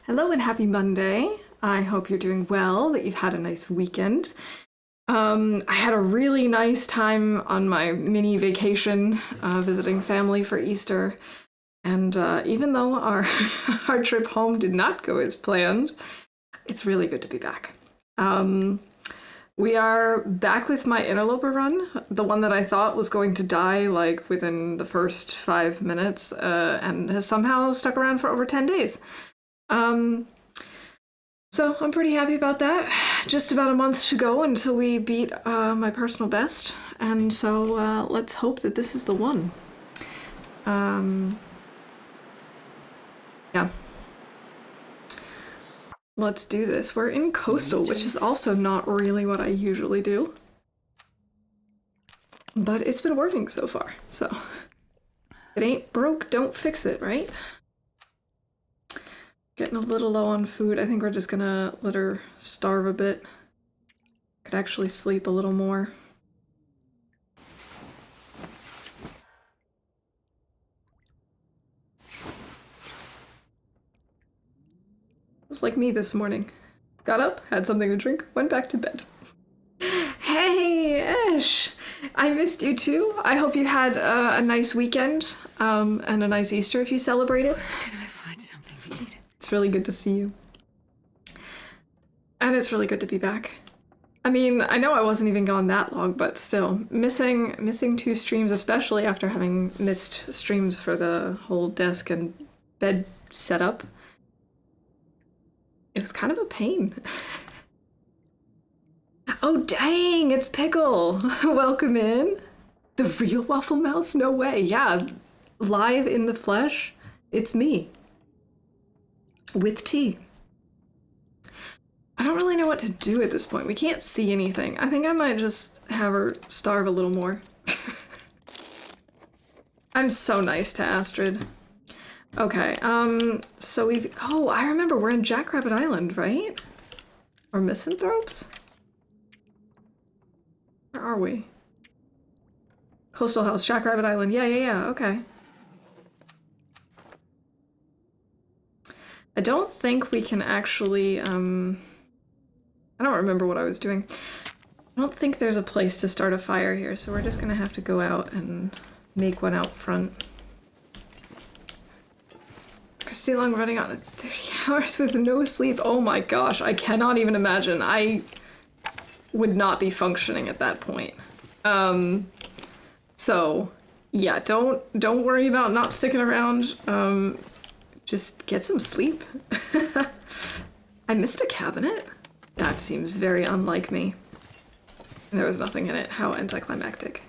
Hello and happy Monday. I hope you're doing well, that you've had a nice weekend. I had a really nice time on my mini vacation visiting family for Easter. And even though our, our trip home did not go as planned, it's really good to be back. We are back with my Interloper run, the one that I thought was going to die like within the first 5 minutes and has somehow stuck around for over 10 days. So I'm pretty happy about that. Just about a month to go until we beat my personal best, and so let's hope that this is the one. Yeah. Let's do this. We're in Coastal, which is also not really what I usually do. But it's been working so far, so. If it ain't broke, don't fix it, right? Getting a little low on food. I think we're just gonna let her starve a bit. Could actually sleep a little more. It was like me this morning. Got up, had something to drink, went back to bed. Hey, Ash! I missed you too. I hope you had a nice weekend and a nice Easter if you celebrated. Where can I find something to eat? It's really good to see you. And it's really good to be back. I mean, I know I wasn't even gone that long, but still, missing 2 streams, especially after having missed streams for the whole desk and bed setup. It was kind of a pain. Oh dang, it's Pickle! Welcome in. The real Waffle Mouse? No way. Yeah, live in the flesh, it's me. With tea. I don't really know what to do at this point. We can't see anything. I think I might just have her starve a little more. I'm so nice to Astrid. Okay, so we've... Oh, I remember, we're in Jackrabbit Island, right? Or Misanthropes? Where are we? Coastal House, Jackrabbit Island. Yeah, okay. I don't think we can actually, I don't remember what I was doing. I don't think there's a place to start a fire here, so we're just gonna have to go out and make one out front. Christy Long running on 30 hours with no sleep. Oh my gosh, I cannot even imagine. I would not be functioning at that point. So yeah, don't worry about not sticking around. Just get some sleep. I missed a cabinet? That seems very unlike me. There was nothing in it. How anticlimactic.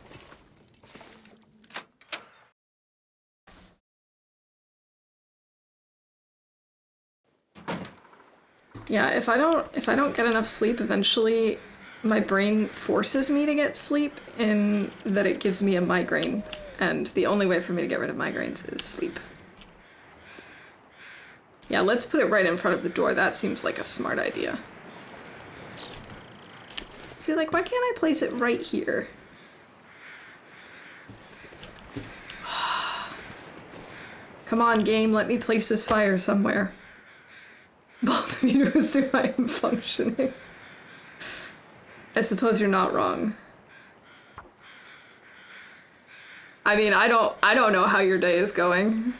Yeah, if I don't get enough sleep, eventually my brain forces me to get sleep in that it gives me a migraine. And the only way for me to get rid of migraines is sleep. Yeah, let's put it right in front of the door. That seems like a smart idea. See, like, why can't I place it right here? Come on, game, let me place this fire somewhere. Bold of you to assume I am functioning. I suppose you're not wrong. I mean, I don't know how your day is going.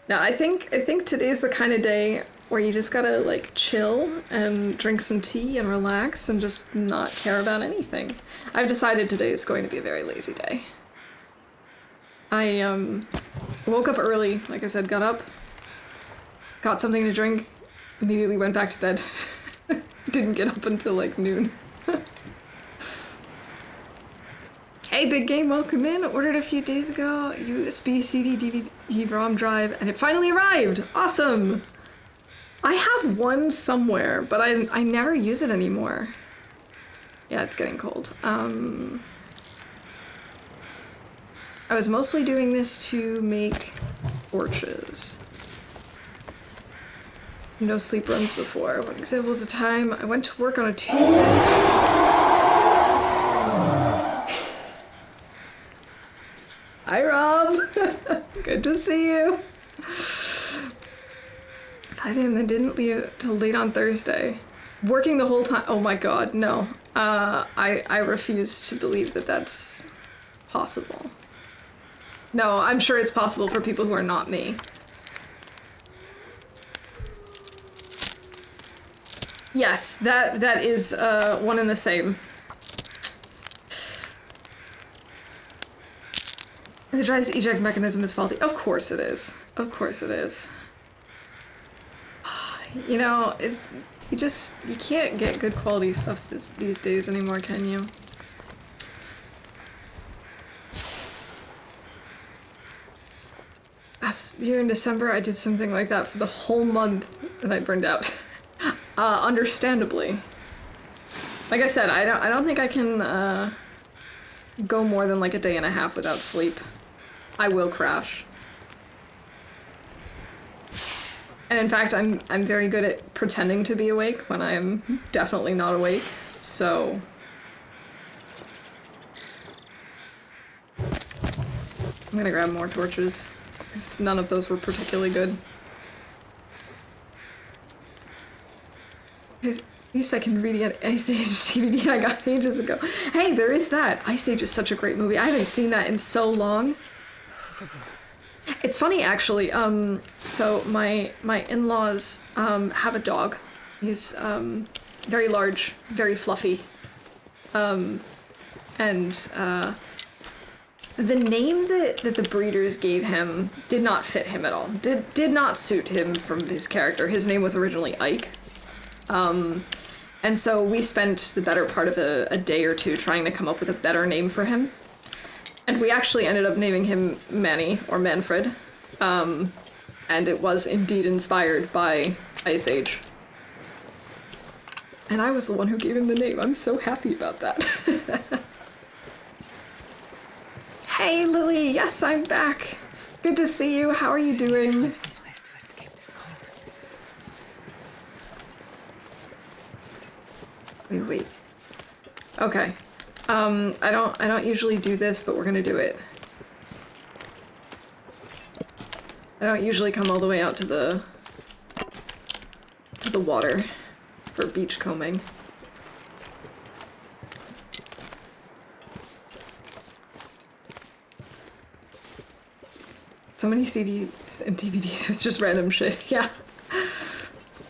No, I think today's the kind of day where you just gotta like chill and drink some tea and relax and just not care about anything. I've decided today is going to be a very lazy day. I woke up early, like I said, got up, got something to drink, immediately went back to bed. Didn't get up until like noon. Hey, Big Game, welcome in. Ordered a few days ago, USB, CD, DVD, ROM drive, and it finally arrived. Awesome. I have one somewhere, but I never use it anymore. Yeah, it's getting cold. I was mostly doing this to make torches. No sleep runs before. One example is the time I went to work on a Tuesday. Hi, Rob. Good to see you. 5 a.m. Then didn't leave till late on Thursday. Working the whole time. Oh my god, no. I refuse to believe that that's possible. No, I'm sure it's possible for people who are not me. Yes, that is one and the same. The drive's eject mechanism is faulty. Of course it is. Of course it is. You know, you can't get good quality stuff these days anymore, can you? Last year in December, I did something like that for the whole month, and I burned out. Understandably. Like I said, I don't think I can go more than like a day and a half without sleep. I will crash. And in fact, I'm very good at pretending to be awake when I'm definitely not awake. So I'm gonna grab more torches, because none of those were particularly good. At least I can read the Ice Age DVD I got ages ago. Hey, there is that. Ice Age is such a great movie. I haven't seen that in so long. It's funny, actually. So my in-laws have a dog. He's very large, very fluffy. And the name that the breeders gave him did not fit him at all. Did not suit him from his character. His name was originally Ike. And so we spent the better part of a day or two trying to come up with a better name for him. And we actually ended up naming him Manny, or Manfred. And it was indeed inspired by Ice Age. And I was the one who gave him the name. I'm so happy about that. Hey, Lily. Yes, I'm back. Good to see you. How are you doing? Someplace to escape this cold. Wait. Okay. I don't usually do this, but we're gonna do it. I don't usually come all the way out to the water for beach combing. So many CDs and DVDs, it's just random shit. Yeah.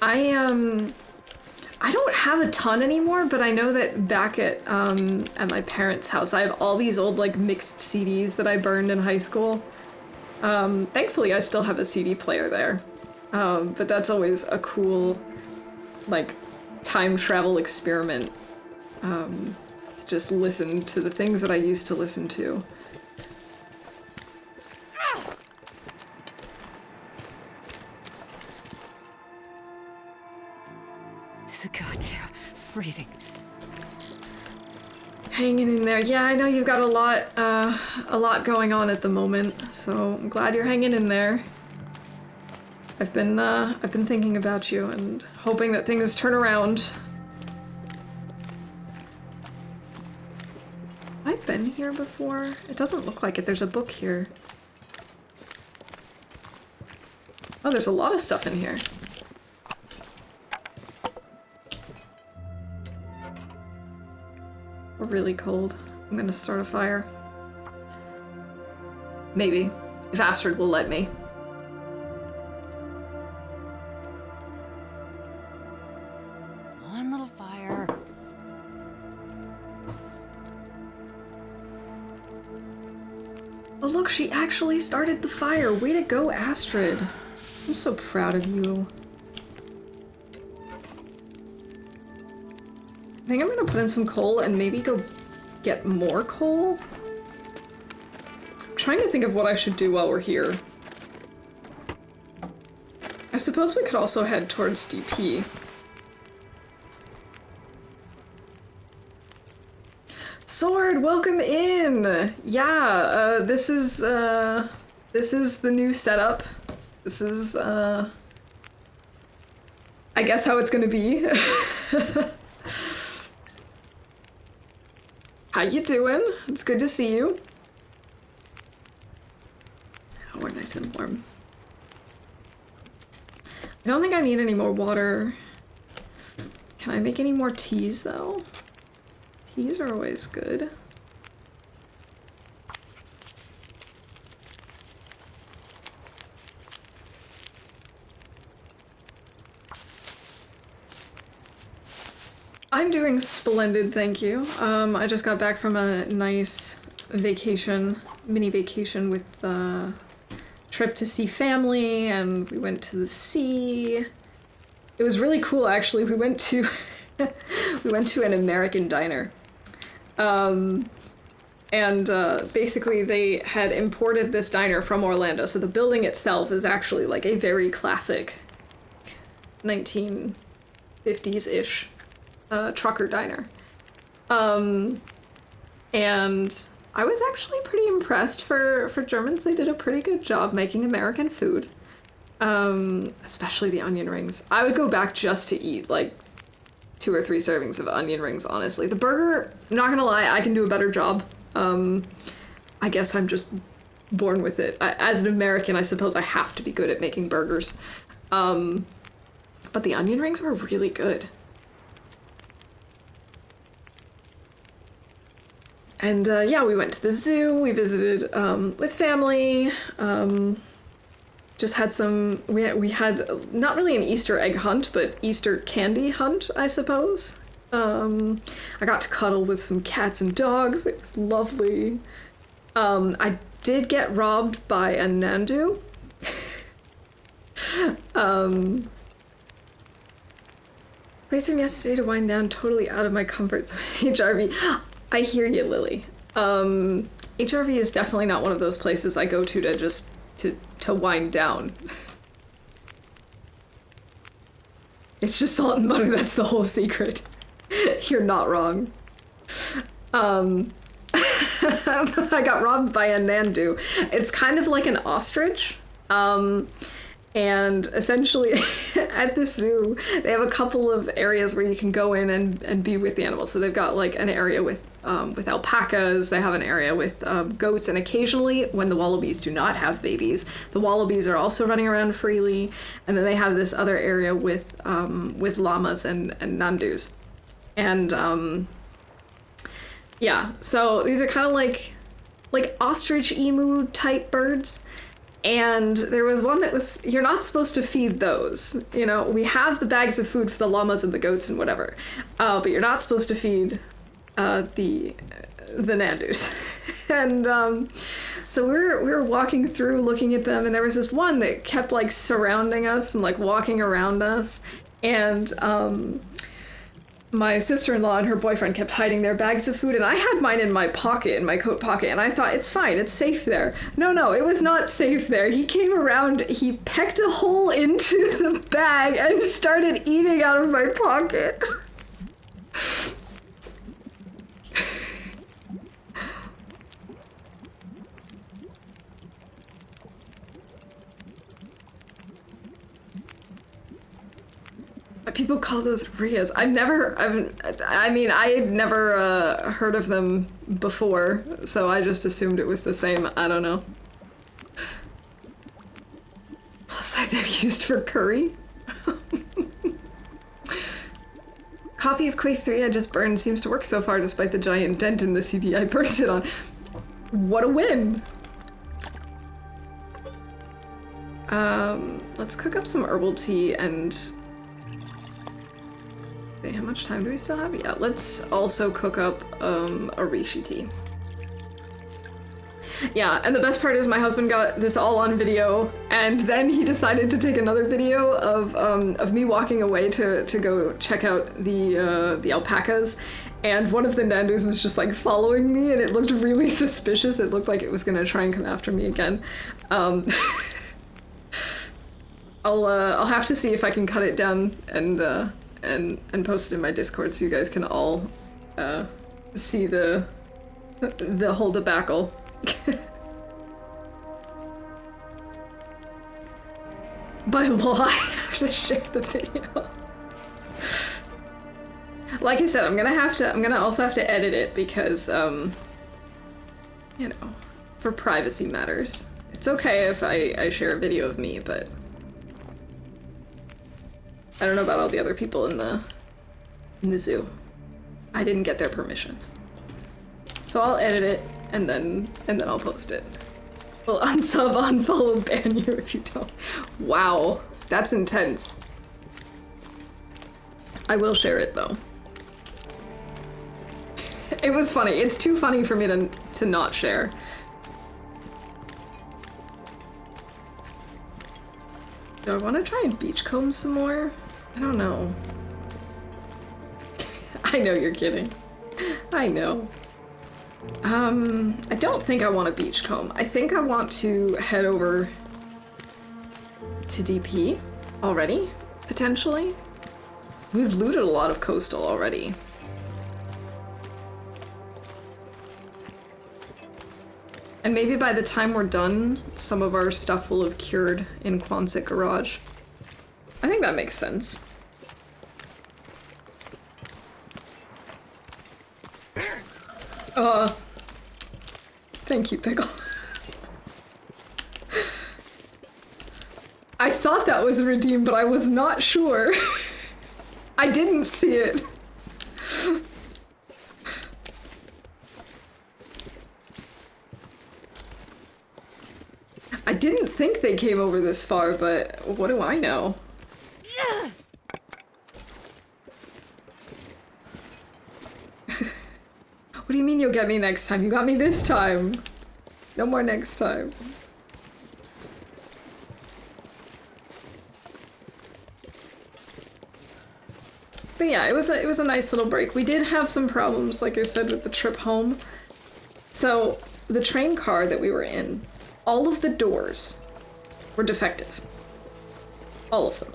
I don't have a ton anymore, but I know that back at my parents' house, I have all these old like mixed CDs that I burned in high school. Thankfully, I still have a CD player there, but that's always a cool, like, time travel experiment. To just listen to the things that I used to listen to. Goddamn freezing. Hanging in there. Yeah, I know you've got a lot going on at the moment, so I'm glad you're hanging in there. I've been thinking about you and hoping that things turn around. I've been here before. It doesn't look like it. There's a book here. Oh, there's a lot of stuff in here. We're really cold. I'm gonna start a fire. Maybe. If Astrid will let me. Come on, little fire. Oh look, she actually started the fire. Way to go, Astrid. I'm so proud of you. I think I'm gonna put in some coal and maybe go get more coal. I'm trying to think of what I should do while we're here. I suppose we could also head towards DP. Sword, welcome in! Yeah, this is the new setup. This is, I guess how it's gonna be. How you doing? It's good to see you. Oh, we're nice and warm. I don't think I need any more water. Can I make any more teas, though? Teas are always good. I'm doing splendid, thank you. I just got back from a nice vacation, mini vacation with trip to see family, and we went to the sea. It was really cool, actually. We went to we went to an American diner. Basically they had imported this diner from Orlando, so the building itself is actually like a very classic 1950s-ish trucker diner. And I was actually pretty impressed for Germans. They did a pretty good job making American food. Especially the onion rings. I would go back just to eat like 2 or 3 servings of onion rings, honestly. The burger, I'm not gonna lie, I can do a better job. I guess I'm just born with it. As an American, I suppose I have to be good at making burgers. But the onion rings were really good. And yeah, we went to the zoo, we visited with family, just had some, we had not really an Easter egg hunt, but Easter candy hunt, I suppose. I got to cuddle with some cats and dogs, it was lovely. I did get robbed by a Nandu. Played some yesterday to wind down, totally out of my comfort zone. HRV. I hear you, Lily. HRV is definitely not one of those places I go to just to wind down. It's just salt and butter, that's the whole secret. You're not wrong. I got robbed by a Nandu. It's kind of like an ostrich. And essentially at the zoo, they have a couple of areas where you can go in and be with the animals. So they've got like an area with alpacas, they have an area with goats, and occasionally when the wallabies do not have babies, the wallabies are also running around freely. And then they have this other area with llamas and nandus. And yeah, so these are kind of like ostrich emu type birds. And there was one that was, you're not supposed to feed those. You know, we have the bags of food for the llamas and the goats and whatever, but you're not supposed to feed the nandus. And so we were walking through looking at them, and there was this one that kept like surrounding us and like walking around us. And my sister-in-law and her boyfriend kept hiding their bags of food, and I had mine in my pocket, in my coat pocket, and I thought, it's fine, it's safe there. No, it was not safe there. He came around, he pecked a hole into the bag and started eating out of my pocket. People call those Rias. I had never heard of them before, so I just assumed it was the same. I don't know. Plus, like, they're used for curry. Copy of Quake 3 I just burned seems to work so far despite the giant dent in the CD I burned it on. What a win! Let's cook up some herbal tea and... how much time do we still have? Yeah, let's also cook up a reishi tea. Yeah, and the best part is my husband got this all on video, and then he decided to take another video of me walking away to go check out the alpacas, and one of the nandus was just like following me, and it looked really suspicious. It looked like it was gonna try and come after me again. I'll have to see if I can cut it down and post it in my Discord so you guys can all see the whole debacle. By law, I have to share the video. Like I said, I'm gonna also have to edit it because you know, for privacy matters. It's okay if I share a video of me, but I don't know about all the other people in the zoo. I didn't get their permission. So I'll edit it and then I'll post it. We'll unsub, unfollow, ban you if you don't. Wow, that's intense. I will share it though. It was funny. It's too funny for me to not share. Do I want to try and beachcomb some more? I don't know. I know you're kidding. I know. I don't think I want a beachcomb. I think I want to head over to DP already, potentially. We've looted a lot of coastal already. And maybe by the time we're done, some of our stuff will have cured in Quonset Garage. I think that makes sense. Thank you, Pickle. I thought that was redeemed, but I was not sure. I didn't see it. I didn't think they came over this far, but what do I know? What do you mean you'll get me next time? You got me this time. No more next time. But yeah, it was a nice little break. We did have some problems, like I said, with the trip home. So the train car that we were in, all of the doors were defective. All of them.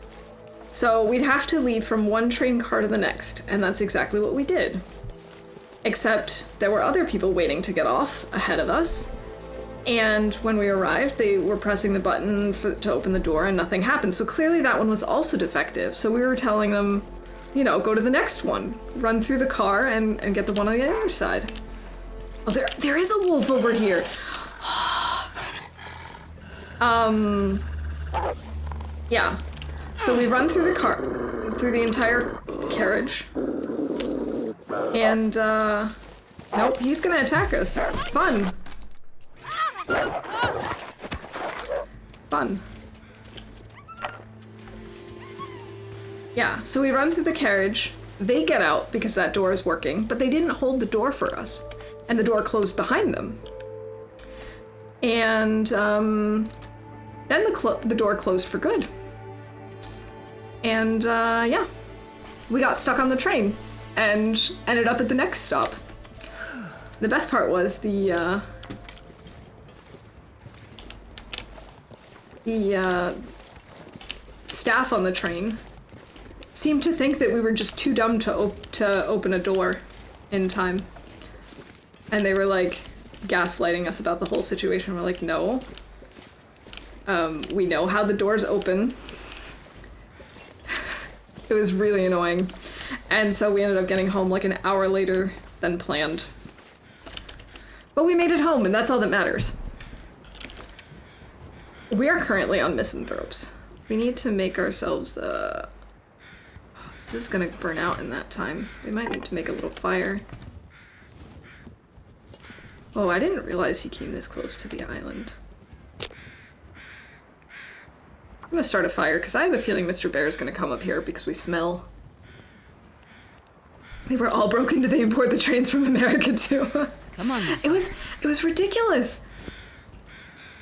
So we'd have to leave from one train car to the next, and that's exactly what we did. Except there were other people waiting to get off ahead of us, and when we arrived, they were pressing the button to open the door and nothing happened. So clearly that one was also defective. So we were telling them, you know, go to the next one, run through the car and get the one on the other side. Oh, there is a wolf over here. Yeah. So we run through the car, through the entire carriage. And, nope, he's gonna attack us. Fun. Fun. Yeah, so we run through the carriage. They get out because that door is working, but they didn't hold the door for us. And the door closed behind them. And, then the door closed for good. And, yeah. We got stuck on the train and ended up at the next stop. The best part was the staff on the train seemed to think that we were just too dumb to open a door in time. And they were like gaslighting us about the whole situation. We're like, no. We know how the doors open. It was really annoying. And so we ended up getting home like an hour later than planned. But we made it home, and that's all that matters. We are currently on misanthropes. We need to make ourselves, this is gonna burn out in that time. We might need to make a little fire. Oh, I didn't realize he came this close to the island. I'm gonna start a fire, because I have a feeling Mr. Bear is gonna come up here because we smell. They were all broken. Did they import the trains from America too? Come on. It was ridiculous.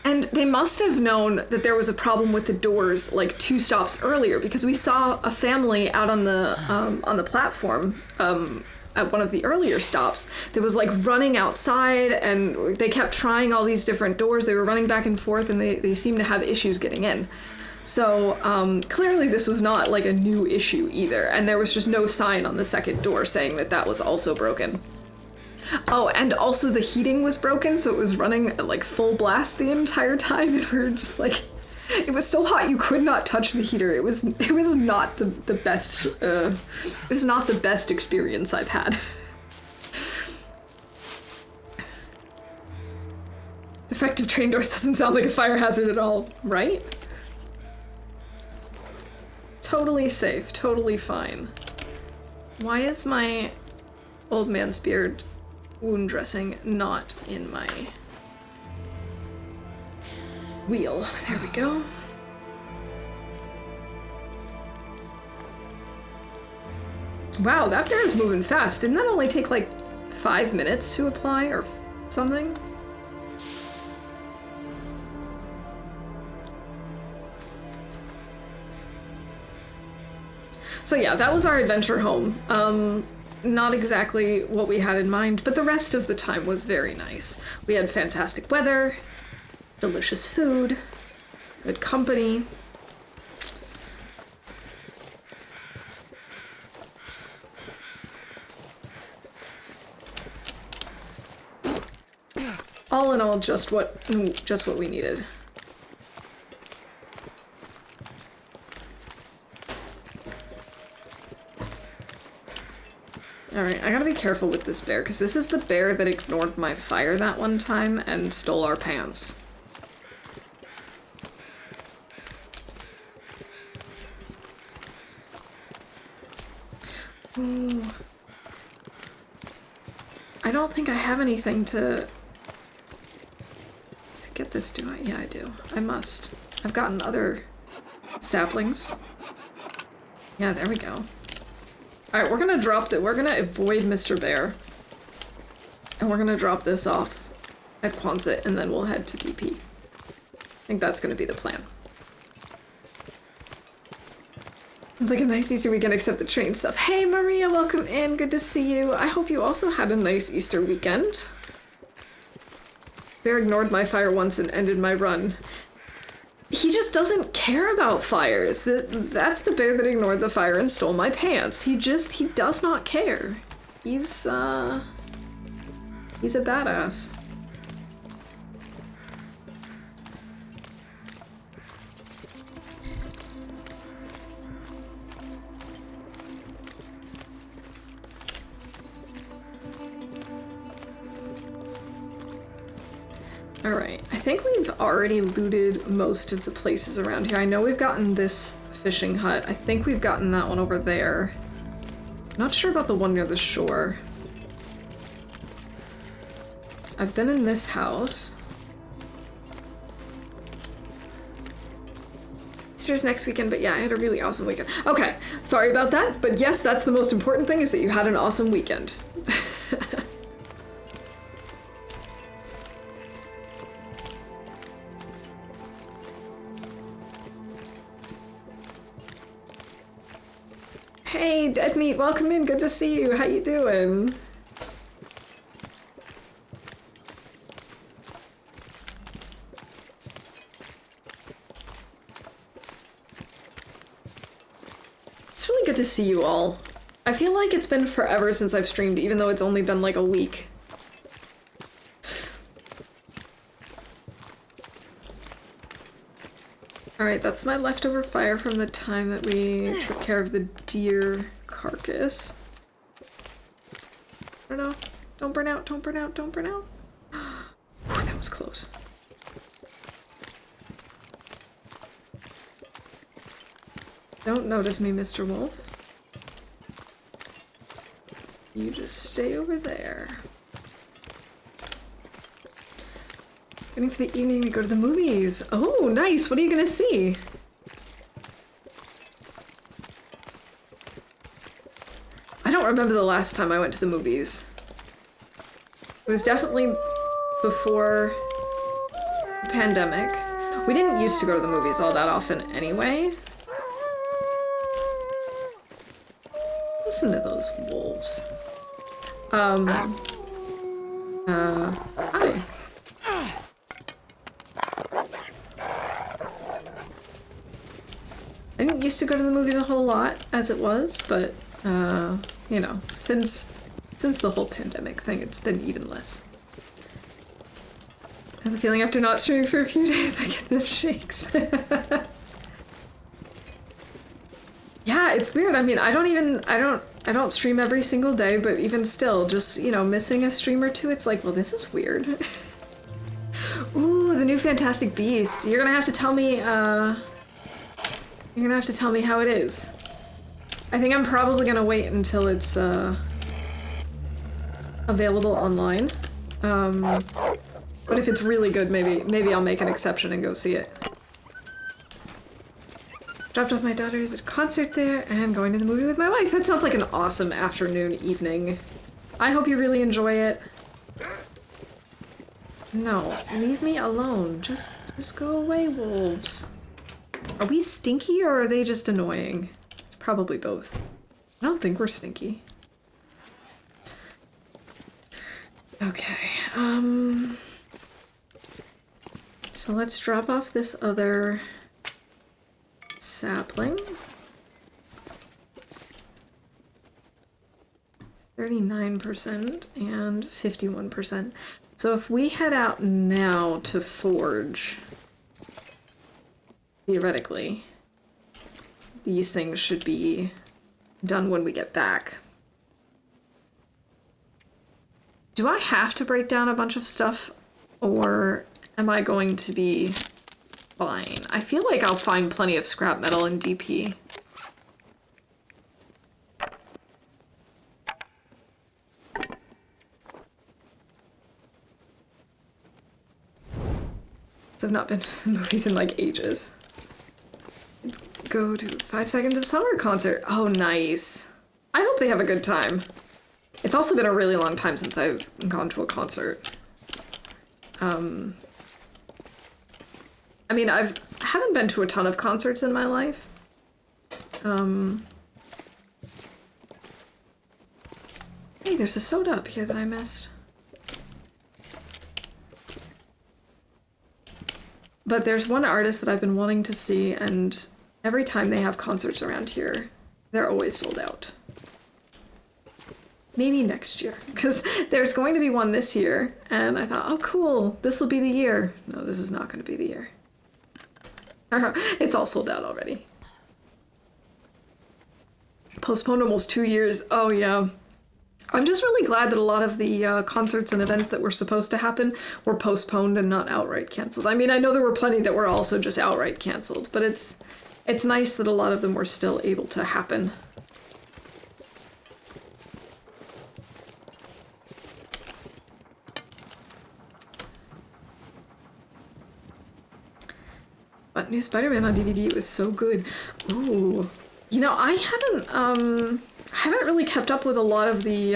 And they must have known that there was a problem with the doors like 2 stops earlier, because we saw a family out on the platform at one of the earlier stops that was like running outside, and they kept trying all these different doors. They were running back and forth, and they seemed to have issues getting in. So clearly this was not like a new issue either, and there was just no sign on the second door saying that that was also broken. Oh, and also the heating was broken, so it was running at like full blast the entire time, and we were just like, it was so hot you could not touch the heater. It was not the best. It was not the best experience I've had. Effective train doors doesn't sound like a fire hazard at all, right? Totally safe, totally fine. Why is my old man's beard wound dressing not in my wheel? There we go. Wow, that bear is moving fast. Didn't that only take like 5 minutes to apply or something? So yeah, that was our adventure home. Not exactly what we had in mind, but the rest of the time was very nice. We had fantastic weather, delicious food, good company. All in all, just what we needed. Alright, I gotta be careful with this bear, because this is the bear that ignored my fire that one time and stole our pants. Ooh. I don't think I have anything to get this, do I? Yeah, I do. I must. I've gotten other saplings. Yeah, there we go. Alright, we're gonna drop it. We're gonna avoid Mr. Bear. And we're gonna drop this off at Quonset, and then we'll head to DP. I think that's gonna be the plan. It's like a nice Easter weekend except the train stuff. Hey Maria, welcome in. Good to see you. I hope you also had a nice Easter weekend. Bear ignored my fire once and ended my run. He just doesn't care about fires. That's the bear that ignored the fire and stole my pants. He does not care. He's a badass. Alright, I think we've already looted most of the places around here. I know we've gotten this fishing hut. I think we've gotten that one over there. Not sure about the one near the shore. I've been in this house. Easter's next weekend, but yeah, I had a really awesome weekend. Okay, sorry about that, but yes, that's the most important thing, is that you had an awesome weekend. Hey, Dead Meat, welcome in. Good to see you. How you doing? It's really good to see you all. I feel like it's been forever since I've streamed, even though it's only been like a week. Alright, that's my leftover fire from the time that we took care of the deer carcass. Oh no, don't burn out, don't burn out, don't burn out. Whew, that was close. Don't notice me, Mr. Wolf. You just stay over there. Waiting for the evening to go to the movies. Oh, nice. What are you gonna see? I don't remember the last time I went to the movies. It was definitely before the pandemic. We didn't used to go to the movies all that often anyway. Listen to those wolves. Hi. I didn't used to go to the movies a whole lot as it was, but, you know, since the whole pandemic thing, it's been even less. I have the feeling after not streaming for a few days, I get them shakes. Yeah, it's weird. I mean, I don't stream every single day, but even still, just, you know, missing a stream or two, it's like, well, this is weird. Ooh. the new Fantastic Beasts. You're gonna have to tell me, how it is. I think I'm probably gonna wait until it's, available online. But if it's really good, maybe I'll make an exception and go see it. Dropped off my daughters at a concert there and going to the movie with my wife. That sounds like an awesome afternoon, evening. I hope you really enjoy it. No, leave me alone. Just go away, wolves. Are we stinky or are they just annoying? It's probably both. I don't think we're stinky. Okay, so let's drop off this other sapling. 39% and 51%. So if we head out now to forge, theoretically, these things should be done when we get back. Do I have to break down a bunch of stuff, or am I going to be fine? I feel like I'll find plenty of scrap metal in DP. I've not been to the movies in like ages. Let's go to 5 Seconds of Summer concert. Oh, nice. I hope they have a good time. It's also been a really long time since I've gone to a concert. I mean, I haven't been to a ton of concerts in my life. Hey, there's a soda up here that I missed. But there's one artist that I've been wanting to see, and every time they have concerts around here, they're always sold out. Maybe next year, because there's going to be one this year, and I thought, oh cool, this will be the year. No, this is not going to be the year. It's all sold out already. Postponed almost 2 years. Oh yeah. I'm just really glad that a lot of the concerts and events that were supposed to happen were postponed and not outright canceled. I mean, I know there were plenty that were also just outright canceled, but it's nice that a lot of them were still able to happen. But new Spider-Man on DVD, it was so good. Ooh. You know, I haven't really kept up with a lot of the,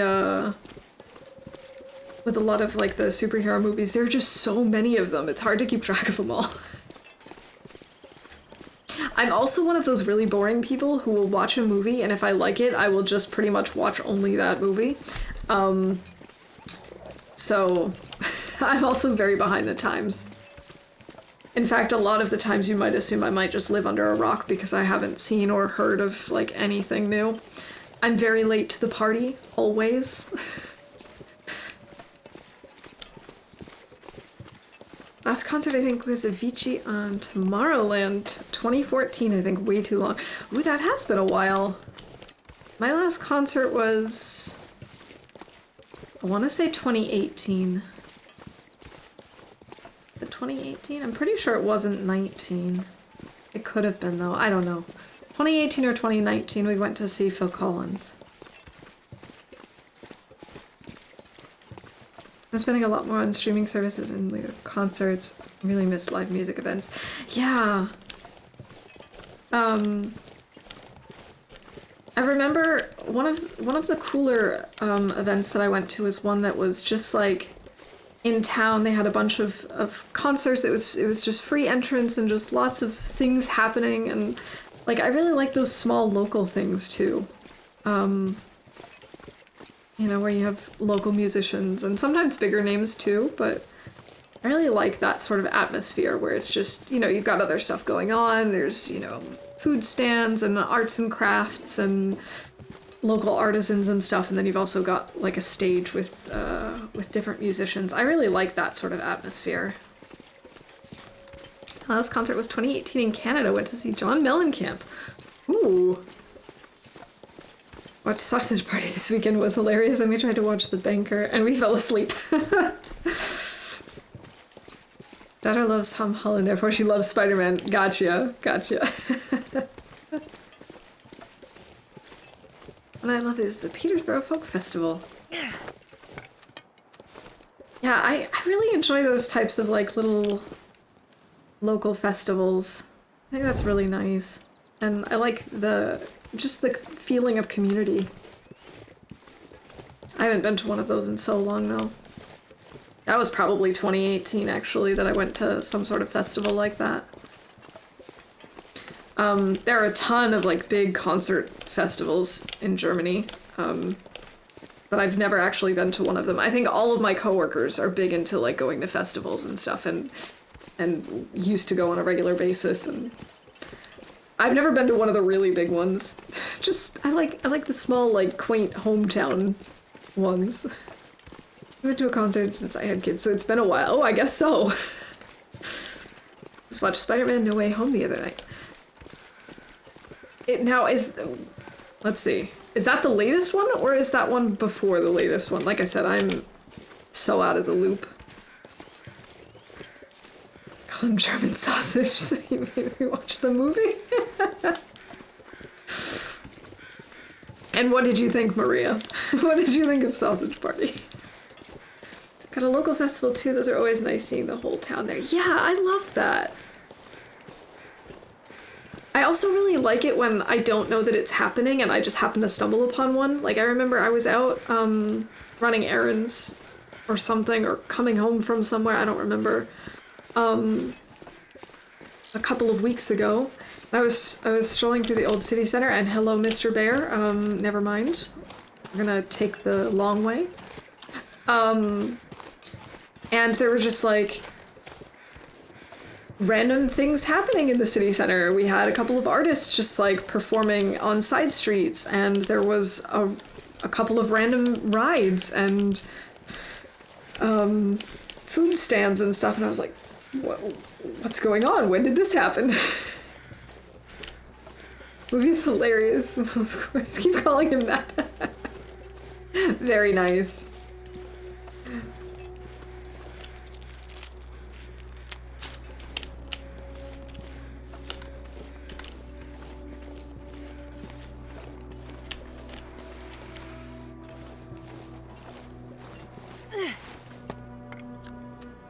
like, the superhero movies. There are just so many of them. It's hard to keep track of them all. I'm also one of those really boring people who will watch a movie, and if I like it, I will just pretty much watch only that movie. So, I'm also very behind the times. In fact, a lot of the times you might assume I might just live under a rock because I haven't seen or heard of, like, anything new. I'm very late to the party, always. Last concert, I think, was Avicii on Tomorrowland, 2014, I think, way too long. Ooh, that has been a while. My last concert was, I want to say 2018. 2018? I'm pretty sure it wasn't 19. It could have been, though. I don't know. 2018 or 2019, we went to see Phil Collins. I'm spending a lot more on streaming services in lieu of concerts. Really miss live music events. Yeah. I remember one of the cooler events that I went to was one that was just like in town. They had a bunch of concerts. It was just free entrance and just lots of things happening, and like I really like those small local things too. You know, where you have local musicians and sometimes bigger names too, but I really like that sort of atmosphere where it's just, you know, you've got other stuff going on. There's, you know, food stands and arts and crafts and local artisans and stuff, and then you've also got like a stage with different musicians. I really like that sort of atmosphere. Last concert was 2018 in Canada. Went to see John Mellencamp. Ooh. Watched Sausage Party this weekend, was hilarious, and we tried to watch The Banker and we fell asleep. Daughter loves Tom Holland, therefore she loves Spider-Man. Gotcha. What I love is the Petersboro Folk Festival. Yeah, I really enjoy those types of like little local festivals. I think that's really nice. And I like just the feeling of community. I haven't been to one of those in so long though. That was probably 2018 actually that I went to some sort of festival like that. There are a ton of like big concert festivals in Germany, but I've never actually been to one of them. I think all of my coworkers are big into like going to festivals and stuff, and used to go on a regular basis. And I've never been to one of the really big ones. I like the small like quaint hometown ones. I went to a concert since I had kids, so it's been a while. Oh, I guess so. Just watched Spider-Man No Way Home the other night. Let's see. Is that the latest one, or is that one before the latest one? Like I said, I'm so out of the loop. Call him German sausage, so you made me watch the movie. And what did you think, Maria? What did you think of Sausage Party? Got a local festival too. Those are always nice, seeing the whole town there. Yeah, I love that. I also really like it when I don't know that it's happening and I just happen to stumble upon one. Like I remember I was out running errands or something, or coming home from somewhere, I don't remember, a couple of weeks ago. I was strolling through the old city center, and hello, Mr. Bear. Never mind. We're gonna take the long way. And there were just like random things happening in the city center. We had a couple of artists just like performing on side streets, and there was a couple of random rides and food stands and stuff, and I was like, what's going on? When did this happen? Movie's hilarious. Of course, keep calling him that. Very nice.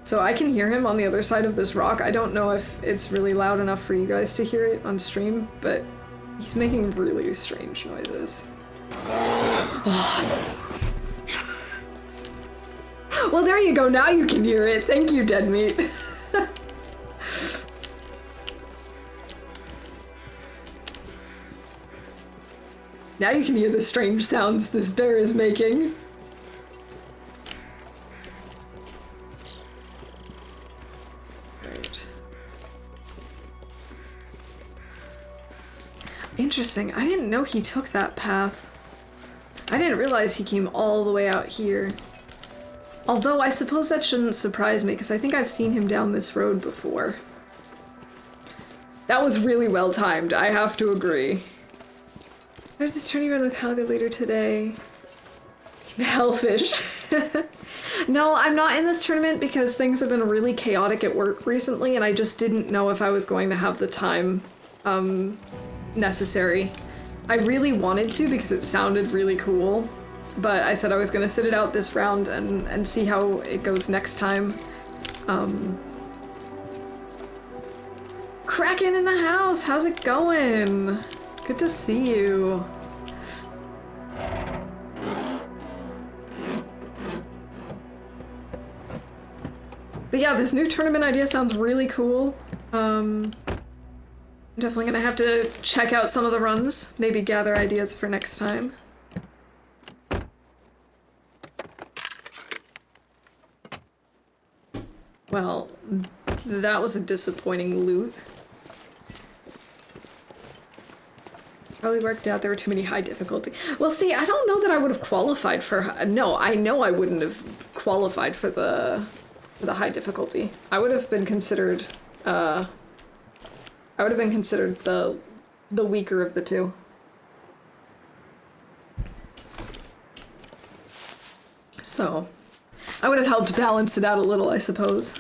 So I can hear him on the other side of this rock. I don't know if it's really loud enough for you guys to hear it on stream, but he's making really strange noises. Well, there you go. Now you can hear it. Thank you, Dead Meat. Now you can hear the strange sounds this bear is making. Right. Interesting. I didn't know he took that path. I didn't realize he came all the way out here. Although I suppose that shouldn't surprise me, because I think I've seen him down this road before. That was really well timed, I have to agree. There's this tourney run with Halliday later today. Hellfish. No, I'm not in this tournament because things have been really chaotic at work recently, and I just didn't know if I was going to have the time necessary. I really wanted to because it sounded really cool, but I said I was going to sit it out this round and see how it goes next time. Kraken in the house! How's it going? Good to see you. But yeah, this new tournament idea sounds really cool. I'm definitely gonna have to check out some of the runs, maybe gather ideas for next time. Well, that was a disappointing loot. Probably worked out there were too many high difficulty. Well, see, I don't know that I would have qualified for... No, I know I wouldn't have qualified for the high difficulty. I would have been considered... I would have been considered the weaker of the two. So, I would have helped balance it out a little, I suppose.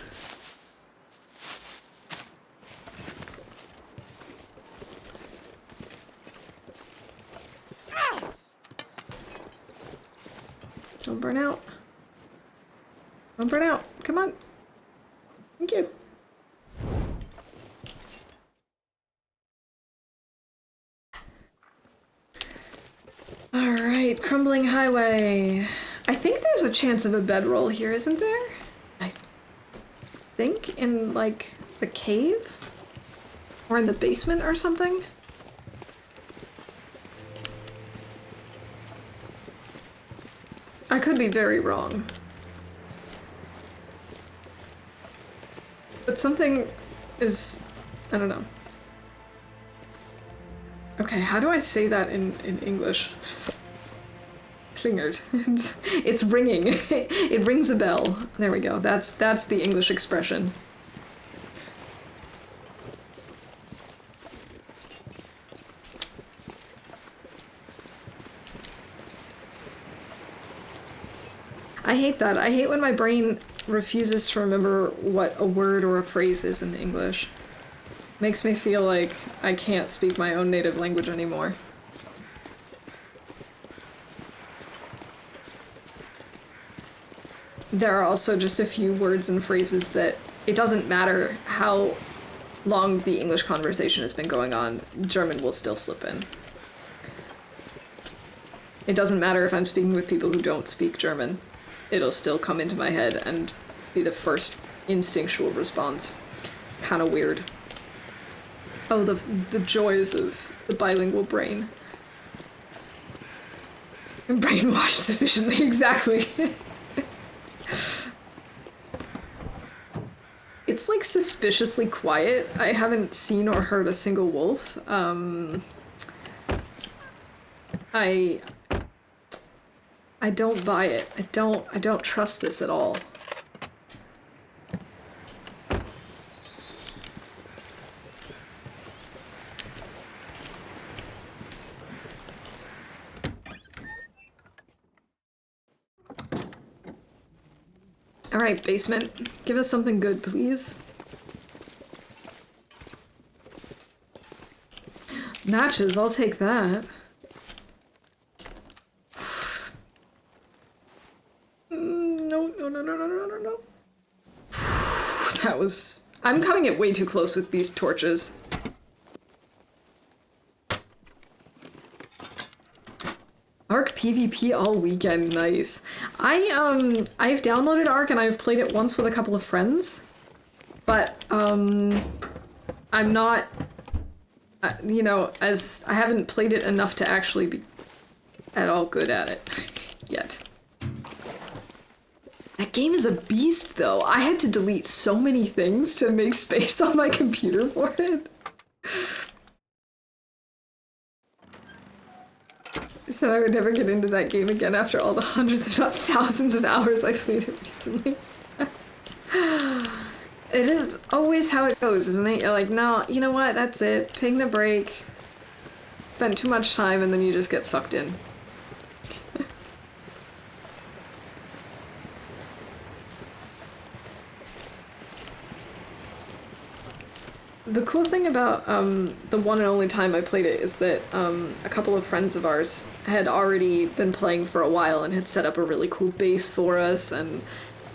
Don't burn out. Don't burn out. Come on. Thank you. Alright, crumbling highway. I think there's a chance of a bedroll here, isn't there? I think in, like, the cave? Or in the basement or something? I could be very wrong. But something is... I don't know. Okay, how do I say that in English? Klingert. It's ringing. It rings a bell. There we go. That's the English expression. I hate that. I hate when my brain refuses to remember what a word or a phrase is in English. Makes me feel like I can't speak my own native language anymore. There are also just a few words and phrases that it doesn't matter how long the English conversation has been going on, German will still slip in. It doesn't matter if I'm speaking with people who don't speak German. It'll still come into my head and be the first instinctual response. Kind of weird. Oh, the joys of the bilingual brain. Brainwashed sufficiently, exactly. It's like suspiciously quiet. I haven't seen or heard a single wolf. I don't buy it. I don't trust this at all. Alright, basement. Give us something good, please. Matches, I'll take that. No. That was... I'm cutting it way too close with these torches. Arc PvP all weekend, nice. I've downloaded Arc and I've played it once with a couple of friends, but I'm not, you know, as I haven't played it enough to actually be at all good at it yet. That game is a beast, though. I had to delete so many things to make space on my computer for it. Said I would never get into that game again after all the hundreds if not thousands of hours I played it recently. It is always how it goes, isn't it? You're like, no, you know what, that's it. Taking a break. Spend too much time and then you just get sucked in. The cool thing about the one and only time I played it is that a couple of friends of ours had already been playing for a while and had set up a really cool base for us and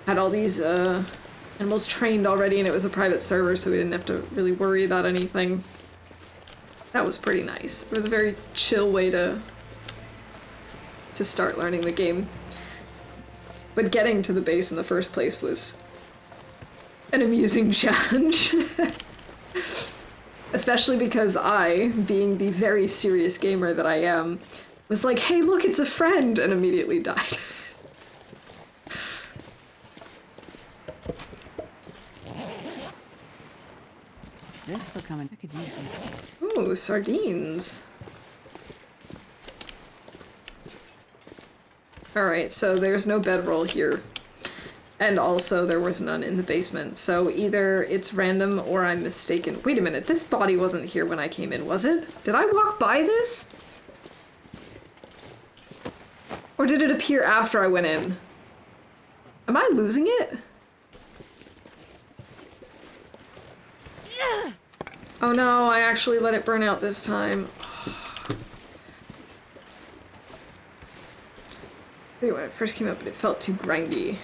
had all these animals trained already, and it was a private server, so we didn't have to really worry about anything. That was pretty nice. It was a very chill way to start learning the game. But getting to the base in the first place was an amusing challenge. Especially because I, being the very serious gamer that I am, was like, hey, look, it's a friend, and immediately died. This'll come in. I could use this. Ooh, sardines. Alright, so there's no bedroll here. And also, there was none in the basement, so either it's random or I'm mistaken. Wait a minute, this body wasn't here when I came in, was it? Did I walk by this? Or did it appear after I went in? Am I losing it? Oh no, I actually let it burn out this time. When it first came out, but it felt too grindy.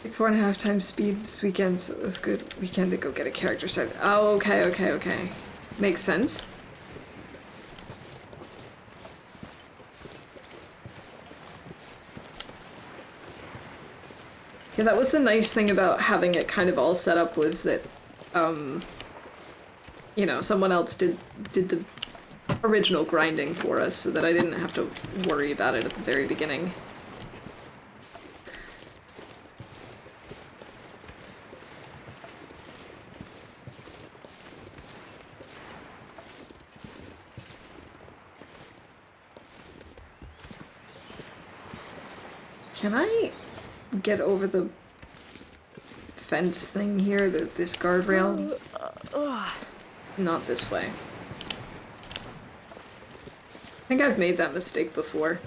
Like 4.5 times speed this weekend, so it was a good weekend to go get a character started. Oh, okay. Makes sense. Yeah, that was the nice thing about having it kind of all set up was that, you know, someone else did the original grinding for us so that I didn't have to worry about it at the very beginning. Can I get over the fence thing here, this guardrail? Not this way. I think I've made that mistake before.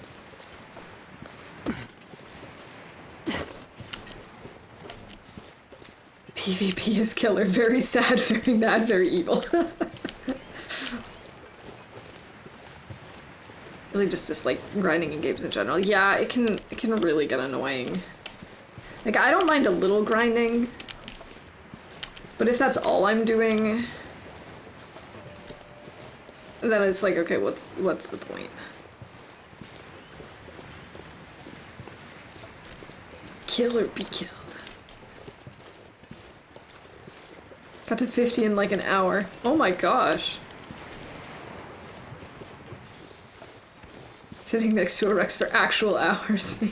PvP is killer. Very sad, very mad, very evil. Really just dislike grinding in games in general. Yeah, it can really get annoying. Like, I don't mind a little grinding, but if that's all I'm doing, then it's like, okay, what's the point? Kill or be killed. Got to 50 in like an hour. Oh my gosh. Sitting next to a Rex for actual hours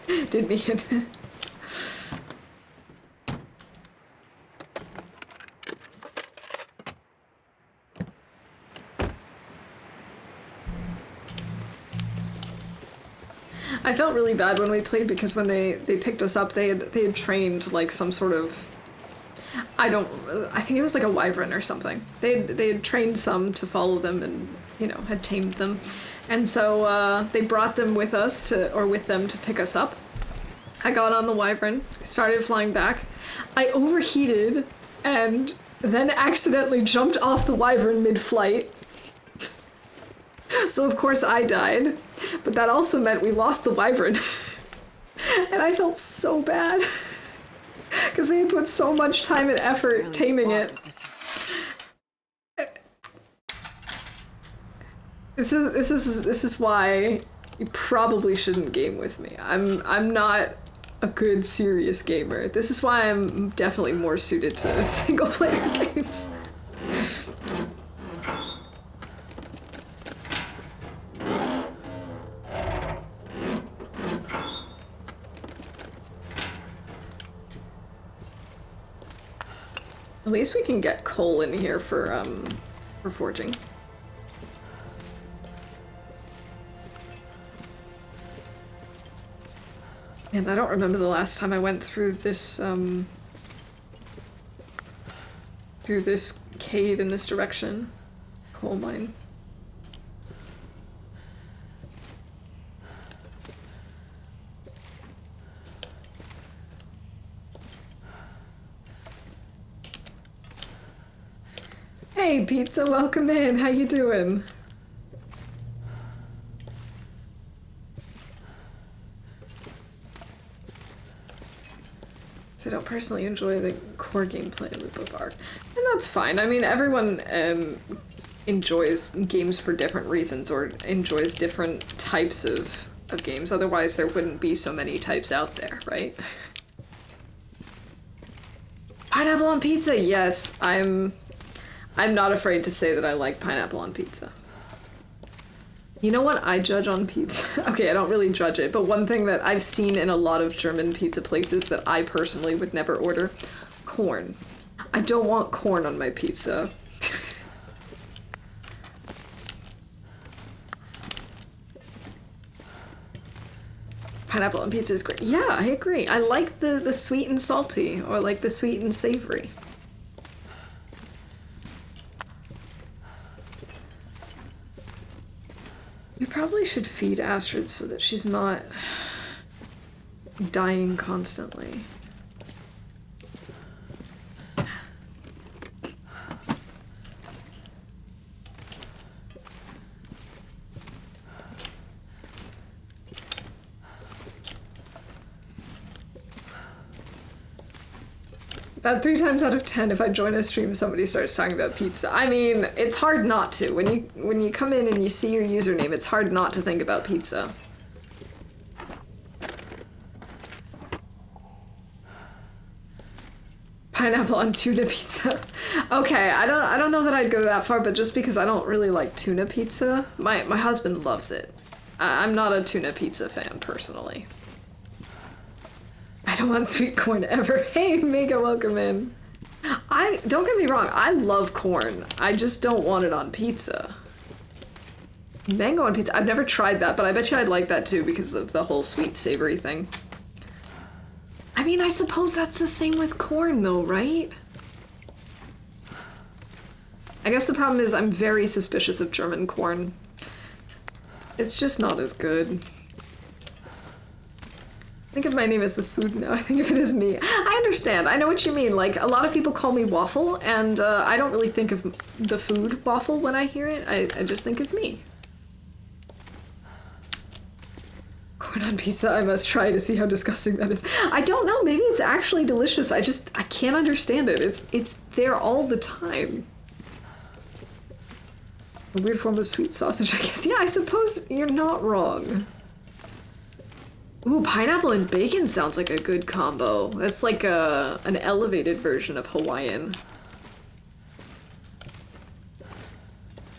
did me in. I felt really bad when we played because when they picked us up, they had trained like some sort of, I think it was like a wyvern or something. They had trained some to follow them and, you know, had tamed them. And so they brought them with us with them to pick us up. I got on the wyvern, started flying back. I overheated and then accidentally jumped off the wyvern mid-flight. So of course I died, but that also meant we lost the wyvern. And I felt so bad. Because they had put so much time and effort taming it. This is why you probably shouldn't game with me. I'm not a good serious gamer. This is why I'm definitely more suited to single player games. At least we can get coal in here for forging. And I don't remember the last time I went through this cave in this direction. Coal mine. Hey, Pizza, welcome in. How you doing? I don't personally enjoy the core gameplay loop of Ark, and that's fine. I mean, everyone enjoys games for different reasons or enjoys different types of games. Otherwise, there wouldn't be so many types out there, right? Pineapple on pizza, yes. I'm not afraid to say that I like pineapple on pizza. You know what I judge on pizza? Okay, I don't really judge it, but one thing that I've seen in a lot of German pizza places that I personally would never order, corn. I don't want corn on my pizza. Pineapple on pizza is great. Yeah, I agree. I like the sweet and salty, or like the sweet and savory. We probably should feed Astrid so that she's not dying constantly. About 3 times out of 10, if I join a stream, somebody starts talking about pizza. I mean, it's hard not to. When you come in and you see your username, it's hard not to think about pizza. Pineapple on tuna pizza. Okay, I don't know that I'd go that far, but just because I don't really like tuna pizza, my husband loves it. I'm not a tuna pizza fan personally. I don't want sweet corn ever. Hey, Mega, welcome in. Don't get me wrong, I love corn. I just don't want it on pizza. Mango on pizza, I've never tried that, but I bet you I'd like that too because of the whole sweet savory thing. I mean, I suppose that's the same with corn though, right? I guess the problem is I'm very suspicious of German corn. It's just not as good. Think of my name as the food now. I think of it as me. I understand. I know what you mean. Like, a lot of people call me Waffle, and I don't really think of the food Waffle when I hear it. I just think of me. Corn on pizza, I must try to see how disgusting that is. I don't know. Maybe it's actually delicious. I can't understand it. It's there all the time. A weird form of sweet sausage, I guess. Yeah, I suppose you're not wrong. Ooh, pineapple and bacon sounds like a good combo. That's like an elevated version of Hawaiian.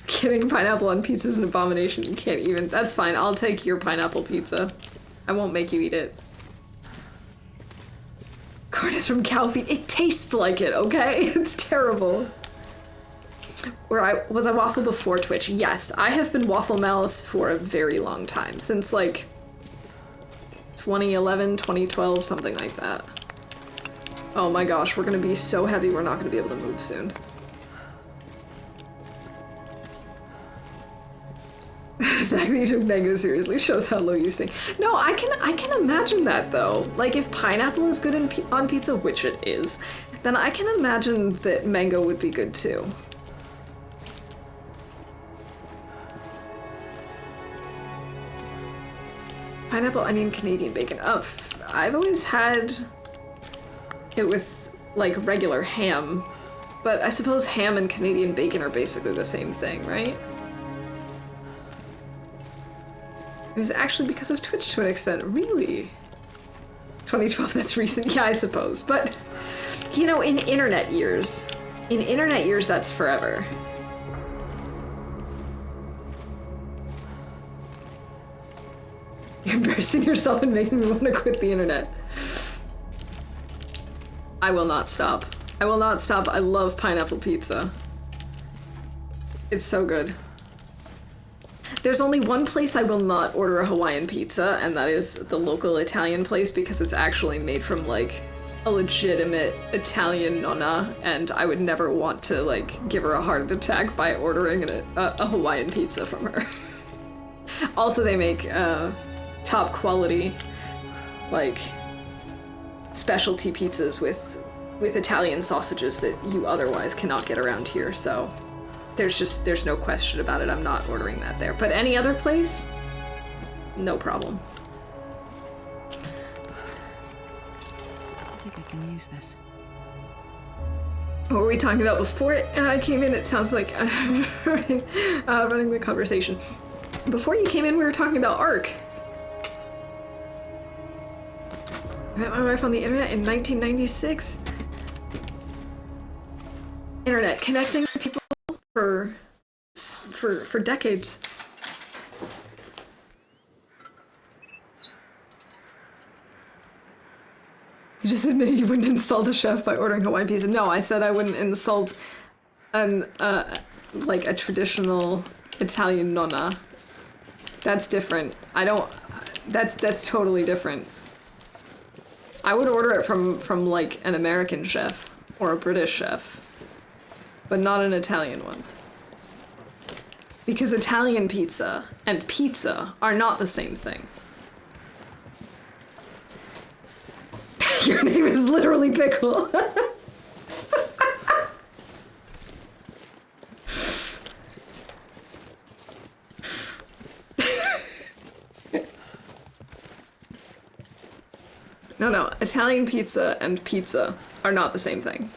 Kidding, pineapple on pizza is an abomination. You can't even. That's fine, I'll take your pineapple pizza. I won't make you eat it. Corn is from cow feet. It tastes like it, okay? It's terrible. Was I Waffle before Twitch? Yes, I have been Waffle Mouse for a very long time. Since like 2011, 2012, something like that. Oh my gosh, we're gonna be so heavy we're not gonna be able to move soon. The fact that you took mango seriously shows how low you sink. No, I can imagine that though. Like if pineapple is good on pizza, which it is, then I can imagine that mango would be good too. Pineapple, onion, Canadian bacon. Oh, I've always had it with like regular ham, but I suppose ham and Canadian bacon are basically the same thing, right? It was actually because of Twitch to an extent. Really? 2012, that's recent. Yeah, I suppose. But, you know, in internet years, that's forever. You're embarrassing yourself and making me want to quit the internet. I will not stop. I will not stop. I love pineapple pizza. It's so good. There's only one place I will not order a Hawaiian pizza, and that is the local Italian place because it's actually made from like a legitimate Italian nonna, and I would never want to like give her a heart attack by ordering a Hawaiian pizza from her. Also, they make top quality, like specialty pizzas with Italian sausages that you otherwise cannot get around here, so there's no question about it. I'm not ordering that there. But any other place, no problem. I think I can use this. What were we talking about before I came in? It sounds like I'm running the conversation. Before you came in, we were talking about ARK. I met my wife on the internet in 1996. Internet, connecting people for decades. You just admitted you wouldn't insult a chef by ordering Hawaiian pizza. No, I said I wouldn't insult like a traditional Italian nonna. That's different. That's totally different. I would order it from like an American chef or a British chef, but not an Italian one. Because Italian pizza and pizza are not the same thing. Your name is literally Pickle. No, Italian pizza and pizza are not the same thing.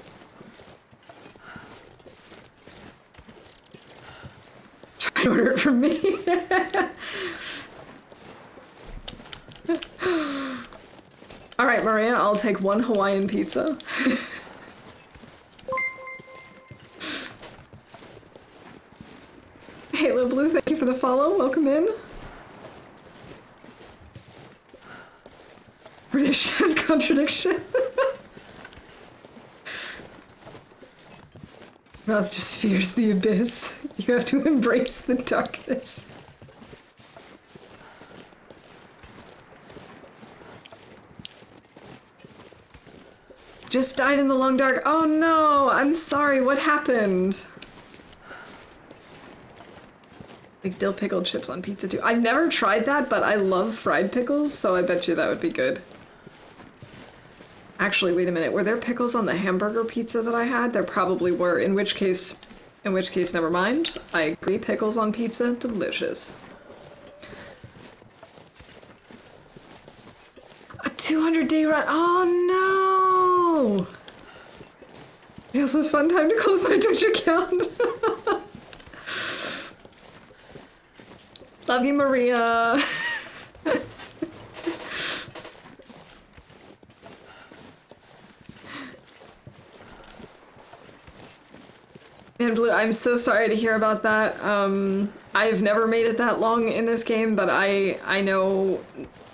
Try to order it from me. All right, Maria, I'll take 1 Hawaiian pizza. Halo Blue, thank you for the follow. Welcome in. British chef contradiction. Mouth just fears the abyss. You have to embrace the darkness. Just died in the long dark. Oh no, I'm sorry, what happened? Like dill pickled chips on pizza too. I've never tried that, but I love fried pickles, so I bet you that would be good. Actually, wait a minute. Were there pickles on the hamburger pizza that I had? There probably were, in which case, never mind. I agree, pickles on pizza, delicious. A 200-day run. Oh no! Yes, it was a fun time to close my Twitch account. Love you, Maria. Man, Blue, I'm so sorry to hear about that. I've never made it that long in this game, but I know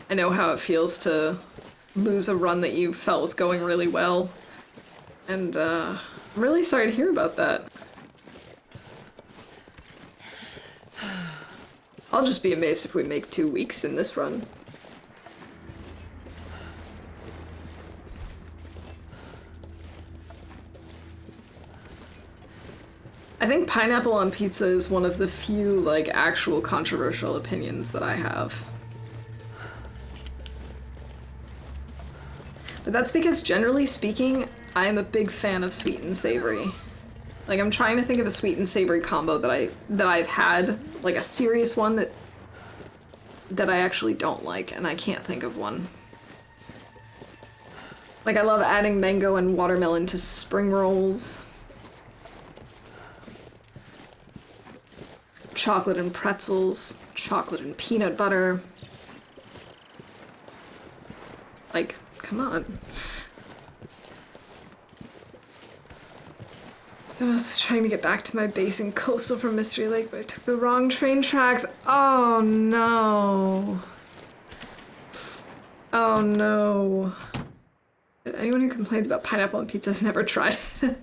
how it feels to lose a run that you felt was going really well. And I'm really sorry to hear about that. I'll just be amazed if we make 2 weeks in this run. I think pineapple on pizza is one of the few, like, actual controversial opinions that I have. But that's because, generally speaking, I am a big fan of sweet and savory. Like, I'm trying to think of a sweet and savory combo that I've had, like a serious one that I actually don't like, and I can't think of one. Like, I love adding mango and watermelon to spring rolls. Chocolate and pretzels, chocolate and peanut butter. Like, come on. I was trying to get back to my base in Coastal from Mystery Lake, but I took the wrong train tracks. Oh no. Oh no. Anyone who complains about pineapple on pizza has never tried it.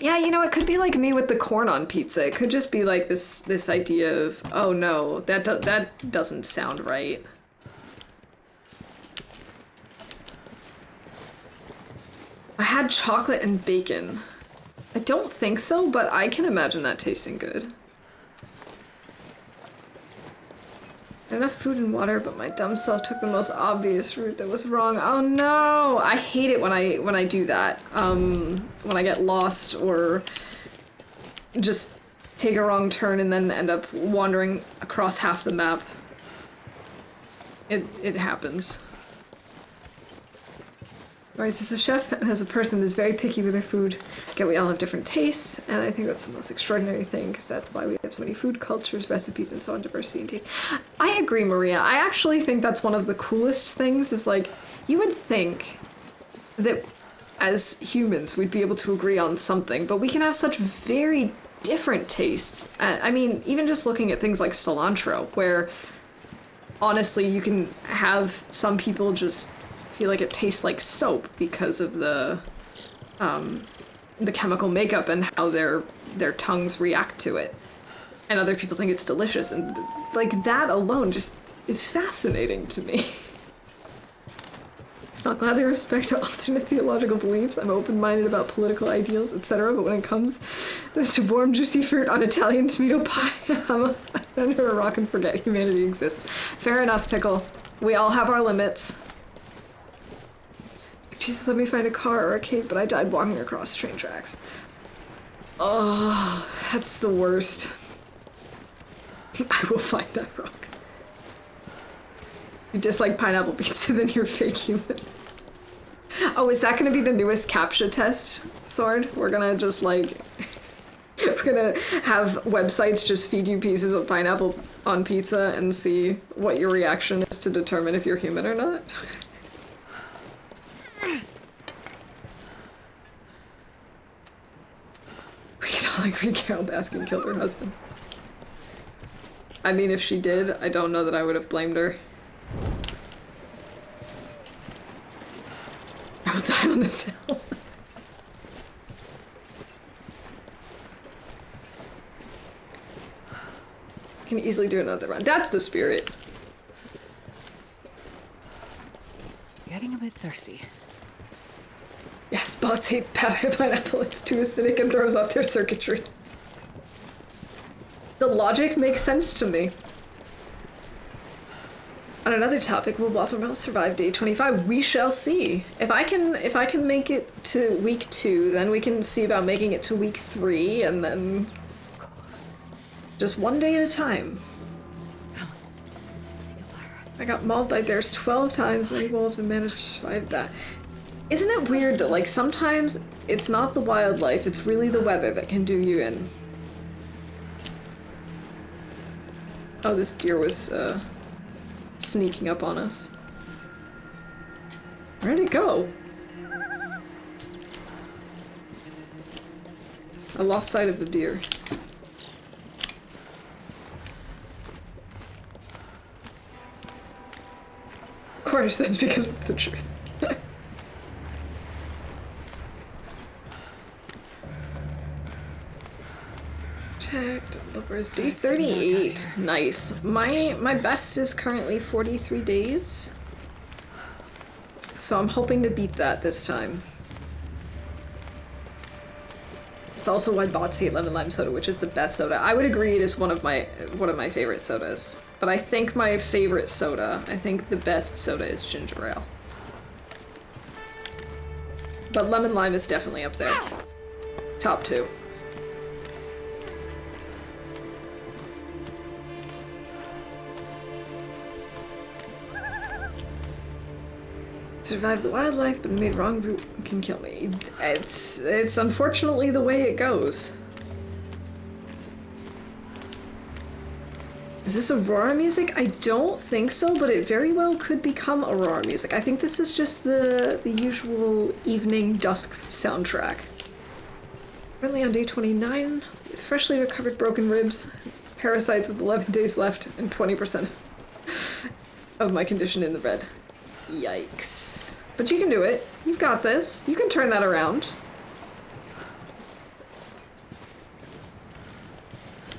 Yeah, you know, it could be like me with the corn on pizza. It could just be like this idea of, oh no, that doesn't sound right. I had chocolate and bacon. I don't think so, but I can imagine that tasting good. Enough food and water, but my dumb self took the most obvious route that was wrong. Oh no! I hate it when I do that. When I get lost or just take a wrong turn and then end up wandering across half the map. It happens. Rice as a chef and as a person is very picky with her food. Again, we all have different tastes, and I think that's the most extraordinary thing, because that's why we have so many food cultures, recipes, and so on, diversity in taste. I agree, Maria. I actually think that's one of the coolest things, is like, you would think that as humans we'd be able to agree on something, but we can have such very different tastes. I mean, even just looking at things like cilantro, where honestly you can have some people just feel like it tastes like soap because of the chemical makeup and how their tongues react to it, and other people think it's delicious, and like that alone just is fascinating to me. It's not gladly respect to alternate theological beliefs. I'm open-minded about political ideals, etc. But when it comes to warm, juicy fruit on Italian tomato pie, I'm under a rock and forget humanity exists. Fair enough, Pickle. We all have our limits. Jesus, let me find a car or a cake, but I died walking across train tracks. Oh, that's the worst. I will find that rock. You dislike pineapple pizza, then you're fake human. Oh, is that gonna be the newest CAPTCHA test, Sword? We're gonna just like... We're gonna have websites just feed you pieces of pineapple on pizza and see what your reaction is to determine if you're human or not. We can all agree Carol Baskin killed her husband. I mean, if she did, I don't know that I would have blamed her. I will die on this hill. I can easily do another run. That's the spirit. Getting a bit thirsty. Yes, bots hate pineapple. It's too acidic and throws off their circuitry. The logic makes sense to me. On another topic, will Waffle survive day 25? We shall see. If I can make it to week 2, then we can see about making it to week 3, and then just one day at a time. I got mauled by bears 12 times, many wolves, and managed to survive that. Isn't it weird that, like, sometimes it's not the wildlife, it's really the weather that can do you in? Oh, this deer was, sneaking up on us. Where'd it go? I lost sight of the deer. Of course, that's because it's the truth. Checked. Loper is day 38. Nice. My best is currently 43 days. So I'm hoping to beat that this time. It's also why bots hate lemon lime soda, which is the best soda. I would agree it is one of my favorite sodas. But I think my favorite soda, I think the best soda is ginger ale. But lemon lime is definitely up there. Top 2. Survived the wildlife, but made wrong route can kill me. It's unfortunately the way it goes. Is this Aurora music? I don't think so, but it very well could become Aurora music. I think this is just the usual evening dusk soundtrack. Currently on day 29, with freshly recovered broken ribs, parasites with 11 days left, and 20% of my condition in the red. Yikes. But you can do it. You've got this. You can turn that around.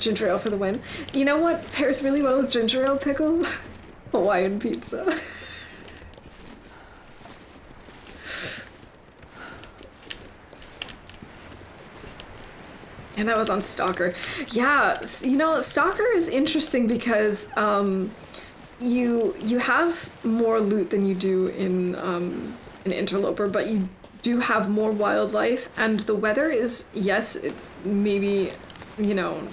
Ginger ale for the win. You know what pairs really well with ginger ale pickle? Hawaiian pizza. And I was on Stalker. Yeah, you know, Stalker is interesting because you have more loot than you do in Interloper, but you do have more wildlife, and the weather is, yes, it maybe, you know,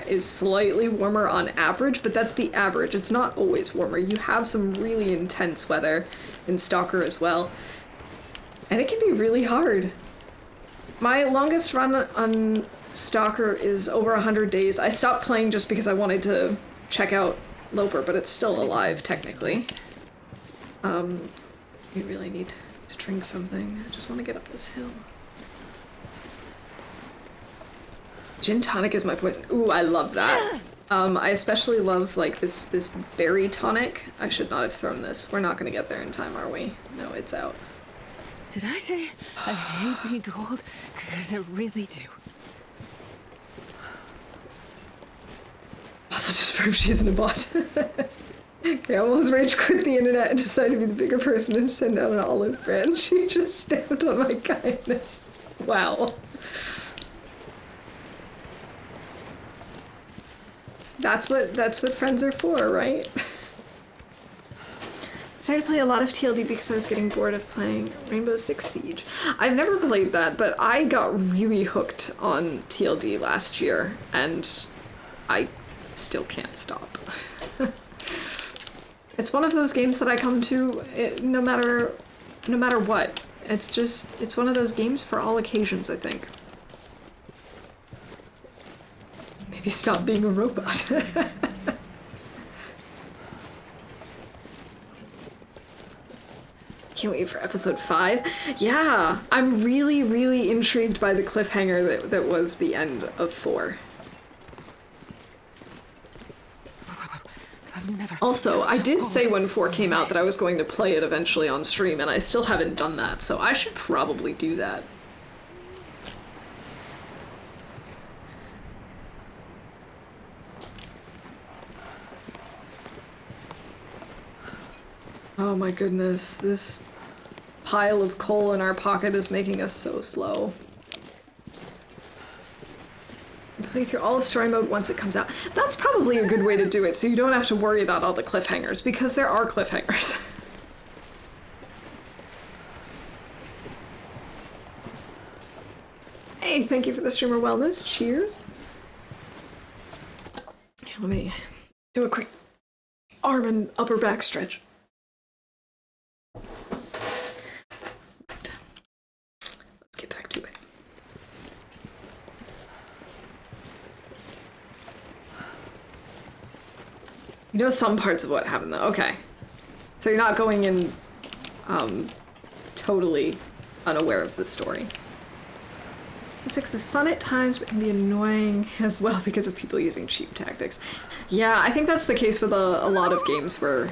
is slightly warmer on average, but that's the average. It's not always warmer. You have some really intense weather in Stalker as well, and it can be really hard. My longest run on Stalker is over 100 days. I stopped playing just because I wanted to check out Loper, but it's still alive, technically. You really need to drink something. I just want to get up this hill. Gin tonic is my poison. Ooh, I love that. I especially love, like, this berry tonic. I should not have thrown this. We're not going to get there in time, are we? No, it's out. Did I say I hate being cold? Because I really do. Waffle just proved she isn't a bot. Okay, I almost rage quit the internet and decided to be the bigger person and send out an olive branch. She just stamped on my kindness. Wow. That's what friends are for, right? I started playing a lot of TLD because I was getting bored of playing Rainbow Six Siege. I've never played that, but I got really hooked on TLD last year, and I still can't stop. It's one of those games that I come to no matter no matter what. It's one of those games for all occasions, I think. Maybe stop being a robot. Can't wait for episode 5. Yeah, I'm really, really intrigued by the cliffhanger that was the end of 4. Also, I did say when 4 came out that I was going to play it eventually on stream, and I still haven't done that, so I should probably do that. Oh my goodness, this pile of coal in our pocket is making us so slow. Play through all of story mode once it comes out. That's probably a good way to do it, so you don't have to worry about all the cliffhangers, because there are cliffhangers. Hey, thank you for the streamer wellness. Cheers. Here, let me do a quick arm and upper back stretch. Let's get back to it. You know some parts of what happened, though. Okay. So you're not going in totally unaware of the story. Physics is fun at times, but can be annoying as well because of people using cheap tactics. Yeah, I think that's the case with a lot of games where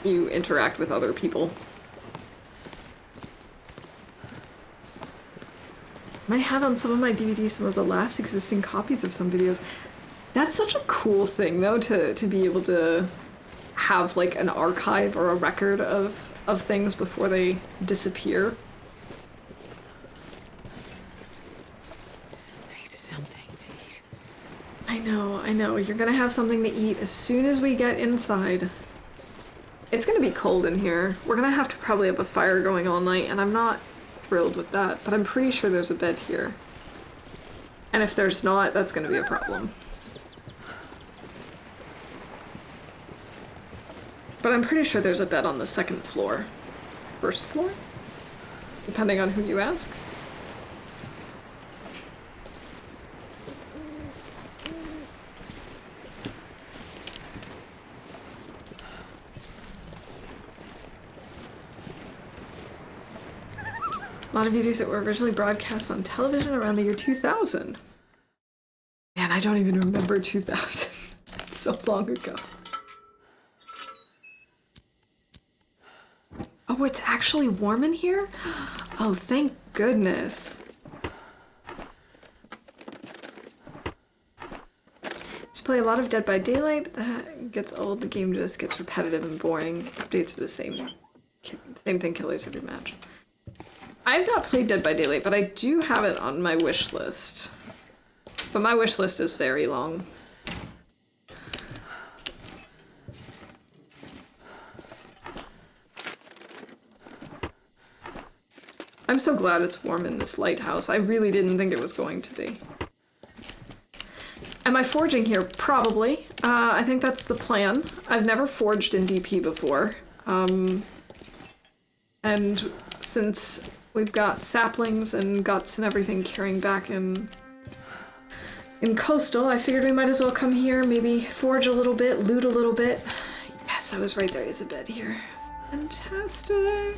you interact with other people. I might have on some of my DVDs some of the last existing copies of some videos. That's such a cool thing, though, to be able to have, like, an archive or a record of things before they disappear. I need something to eat. I know. You're gonna have something to eat as soon as we get inside. It's gonna be cold in here. We're gonna have to probably have a fire going all night, and I'm not thrilled with that, but I'm pretty sure there's a bed here. And if there's not, that's gonna be a problem. But I'm pretty sure there's a bed on the second floor. First floor? Depending on who you ask. A lot of videos that were originally broadcast on television around the year 2000. Man, I don't even remember 2000. It's so long ago. Oh, it's actually warm in here? Oh, thank goodness. Just play a lot of Dead by Daylight, but that gets old. The game just gets repetitive and boring. Updates are the same thing, killers every match. I've not played Dead by Daylight, but I do have it on my wish list. But my wish list is very long. I'm so glad it's warm in this lighthouse. I really didn't think it was going to be. Am I forging here? Probably. I think that's the plan. I've never forged in DP before. And since we've got saplings and guts and everything carrying back in Coastal, I figured we might as well come here, maybe forge a little bit, loot a little bit. Yes, I was right, there is a bed here. Fantastic.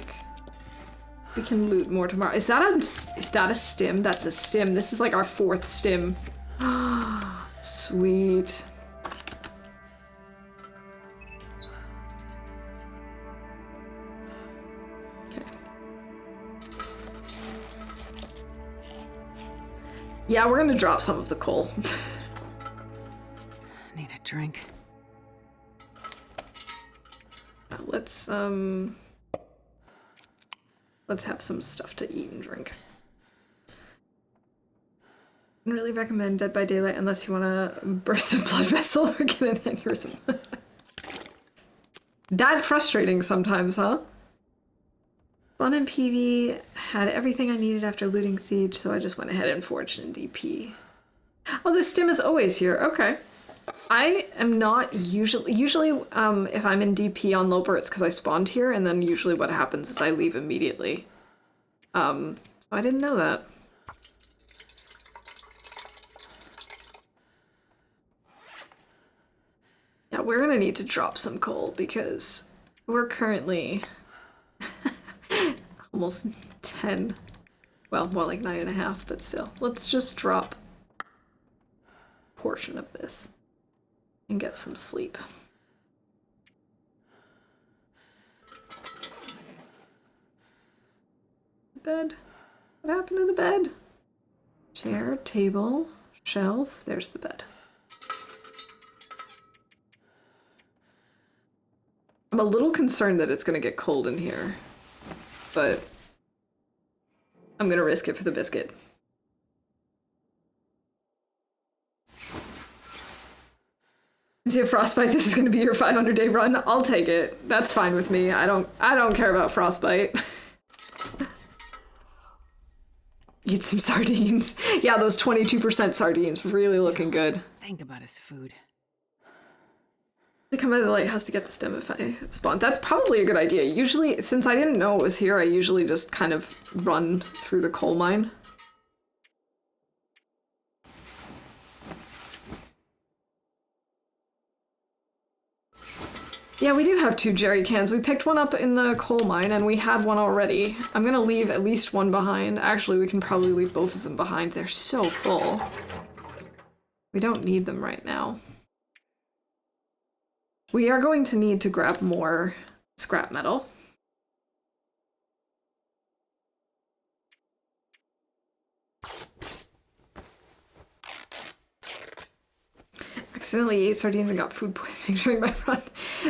We can loot more tomorrow. Is that a stim? That's a stim. This is like our 4th stim. Sweet. Okay. Yeah, we're gonna drop some of the coal. I need a drink. Let's have some stuff to eat and drink. I wouldn't really recommend Dead by Daylight unless you want to burst a blood vessel or get an aneurysm. That frustrating sometimes, huh? Fun and PV had everything I needed after looting Siege, so I just went ahead and forged in DP. Oh, the stim is always here. Okay. I am not usually if I'm in DP on Loper, it's because I spawned here, and then usually what happens is I leave immediately. So I didn't know that. Yeah, we're gonna need to drop some coal because we're currently almost 10. Well, more like 9.5, but still. Let's just drop a portion of this and get some sleep. Bed. What happened to the bed? Chair, table, shelf. There's the bed. I'm a little concerned that it's gonna get cold in here, but I'm gonna risk it for the biscuit. Since you have frostbite, this is gonna be your 500-day run. I'll take it. That's fine with me. I don't care about frostbite. Eat some sardines. Yeah, those 22% sardines, really looking good. Think about his food. To come by the lighthouse to get the stem if I spawn. That's probably a good idea. Usually, since I didn't know it was here, I usually just kind of run through the coal mine. Yeah, we do have 2 jerry cans. We picked one up in the coal mine, and we had one already. I'm gonna leave at least one behind. Actually, we can probably leave both of them behind. They're so full. We don't need them right now. We are going to need to grab more scrap metal. Accidentally ate sardines and got food poisoning during my run.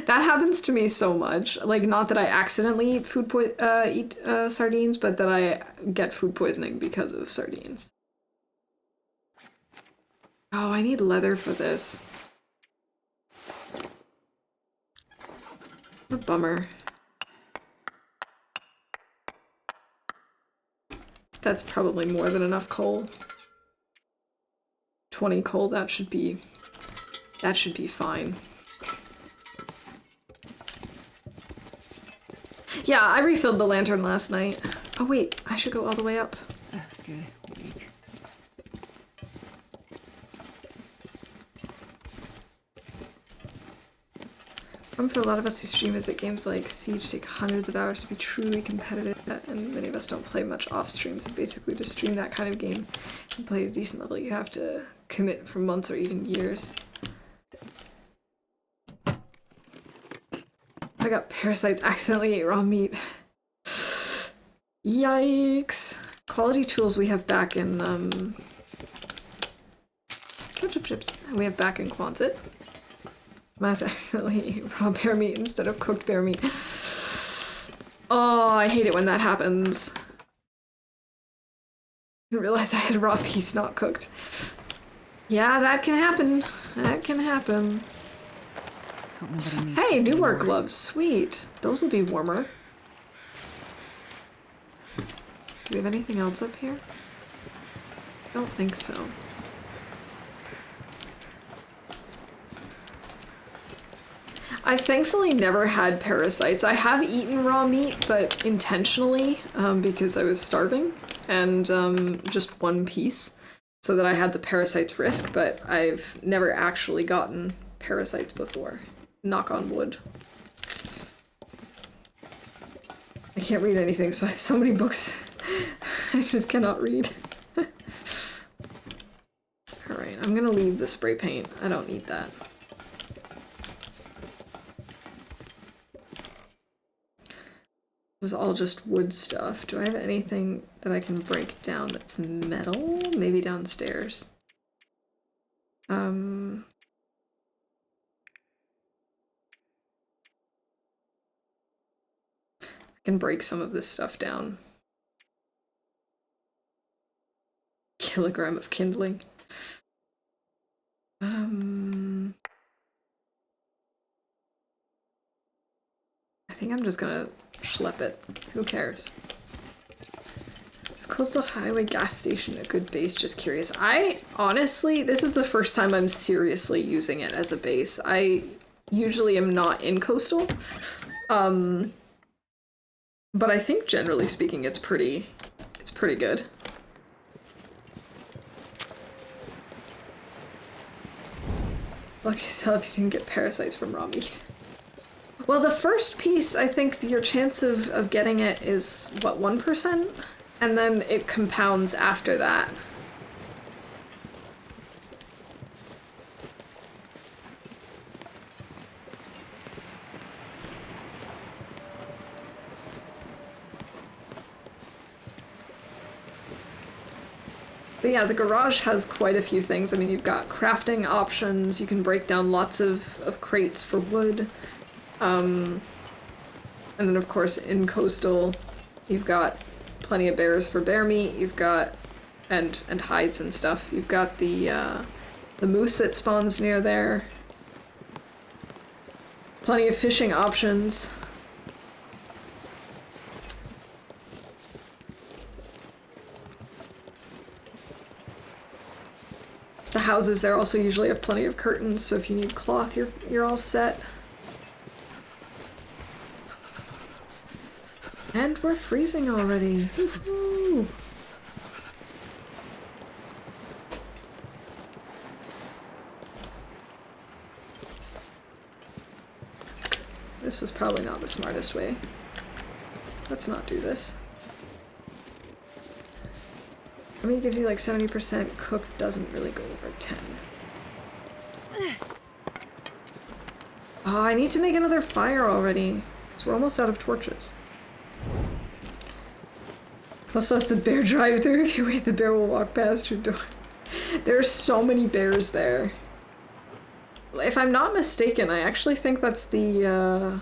That happens to me so much. Like, not that I accidentally eat sardines, but that I get food poisoning because of sardines. Oh, I need leather for this. What a bummer. That's probably more than enough coal. 20 coal, that should be fine. Yeah, I refilled the lantern last night. Oh wait, I should go all the way up. Good week. For a lot of us who stream is that games like Siege take hundreds of hours to be truly competitive, and many of us don't play much off stream, so basically to stream that kind of game and play at a decent level, you have to commit for months or even years. I got parasites, accidentally ate raw meat. Yikes. Quality tools we have back in, ketchup chips. We have back in Quonset. Must accidentally eat raw bear meat instead of cooked bear meat. Oh, I hate it when that happens. I didn't realize I had raw piece not cooked. Yeah, that can happen. That can happen. Hope nobody needs Hey, to see new work more. gloves. Sweet. Those will be warmer. Do we have anything else up here? Don't think so. I've thankfully never had parasites. I have eaten raw meat, but intentionally, because I was starving, and just one piece, so that I had the parasites risk, but I've never actually gotten parasites before. Knock on wood. I can't read anything, so I have so many books. I just cannot read. Alright, I'm gonna leave the spray paint. I don't need that. This is all just wood stuff. Do I have anything that I can break down that's metal? Maybe downstairs. I can break some of this stuff down. Kilogram of kindling. I think I'm just gonna schlep it. Who cares? Coastal Highway gas station a good base? Just curious. I honestly, this is the first time I'm seriously using it as a base. I usually am not in Coastal. But I think generally speaking it's pretty good. Lucky cell if you didn't get parasites from raw meat. Well, the first piece, I think your chance of getting it is, what, 1%? And then it compounds after that. But yeah, the garage has quite a few things. I mean, you've got crafting options, you can break down lots of crates for wood. And then of course in Coastal, you've got plenty of bears for bear meat, you've got, and hides and stuff. You've got the moose that spawns near there. Plenty of fishing options. The houses there also usually have plenty of curtains, so if you need cloth, you're all set. And we're freezing already. Woohoo! This was probably not the smartest way. Let's not do this. I mean, it gives you like 70%. Cooked doesn't really go over 10. Oh, I need to make another fire already. So we're almost out of torches. Plus that's the bear drive-thru. If you wait, the bear will walk past your door. There's so many bears there. If I'm not mistaken, I actually think that's the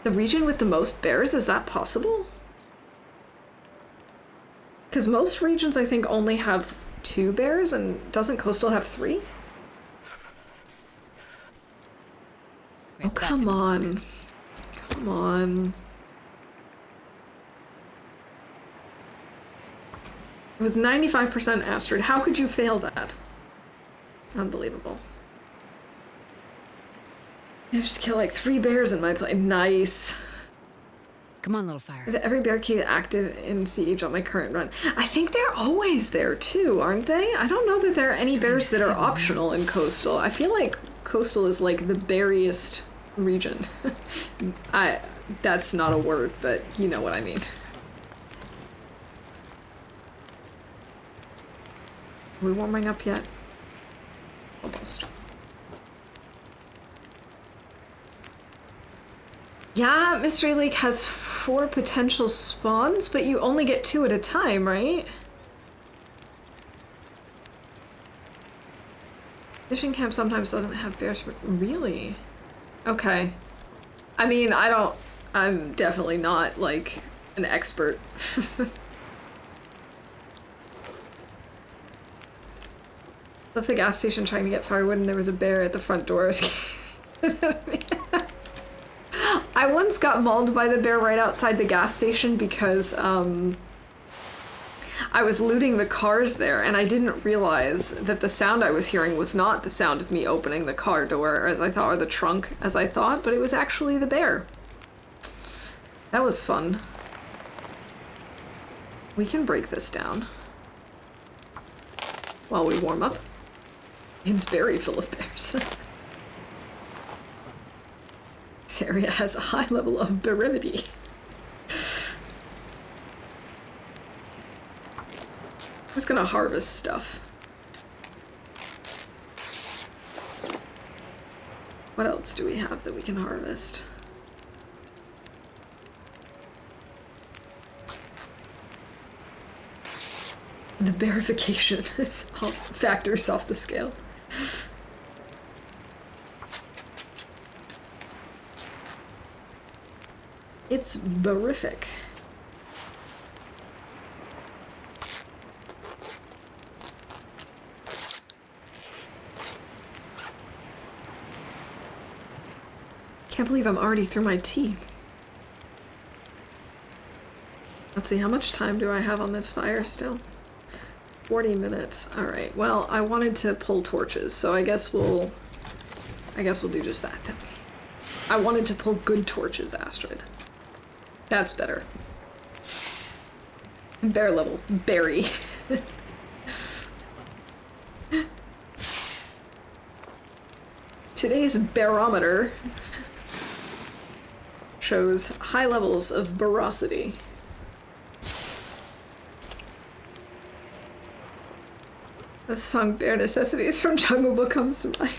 region with the most bears. Is that possible? Because most regions, I think, only have 2 bears, and doesn't Coastal have 3? Oh, come on. Come on. It was 95% Astrid. How could you fail that? Unbelievable. I just killed like 3 bears in my play. Nice. Come on, little fire. With every bear key active in Siege on my current run. I think they're always there too, aren't they? I don't know that there are any bears that are optional in Coastal. I feel like Coastal is like the beariest region. That's not a word, but you know what I mean. Are we warming up yet? Almost. Yeah, Mystery Lake has 4 potential spawns, but you only get 2 at a time, right? Fishing camp sometimes doesn't have bears. Really? Okay. I mean, I'm definitely not, like, an expert. Left the gas station trying to get firewood and there was a bear at the front door. I once got mauled by the bear right outside the gas station because I was looting the cars there and I didn't realize that the sound I was hearing was not the sound of me opening the car door as I thought, or the trunk as I thought, but it was actually the bear. That was fun. We can break this down while we warm up. It's very full of bears. This area has a high level of bearivity. I'm just gonna harvest stuff. What else do we have that we can harvest? The bearification is all factors off the scale. It's barific. Can't believe I'm already through my tea. Let's see, how much time do I have on this fire still? 40 minutes. Alright, well, I wanted to pull torches, so I guess we'll do just that then. I wanted to pull good torches, Astrid. That's better. Bear level. Berry. Today's barometer shows high levels of barosity. The song Bare Necessities from Jungle Book comes to mind.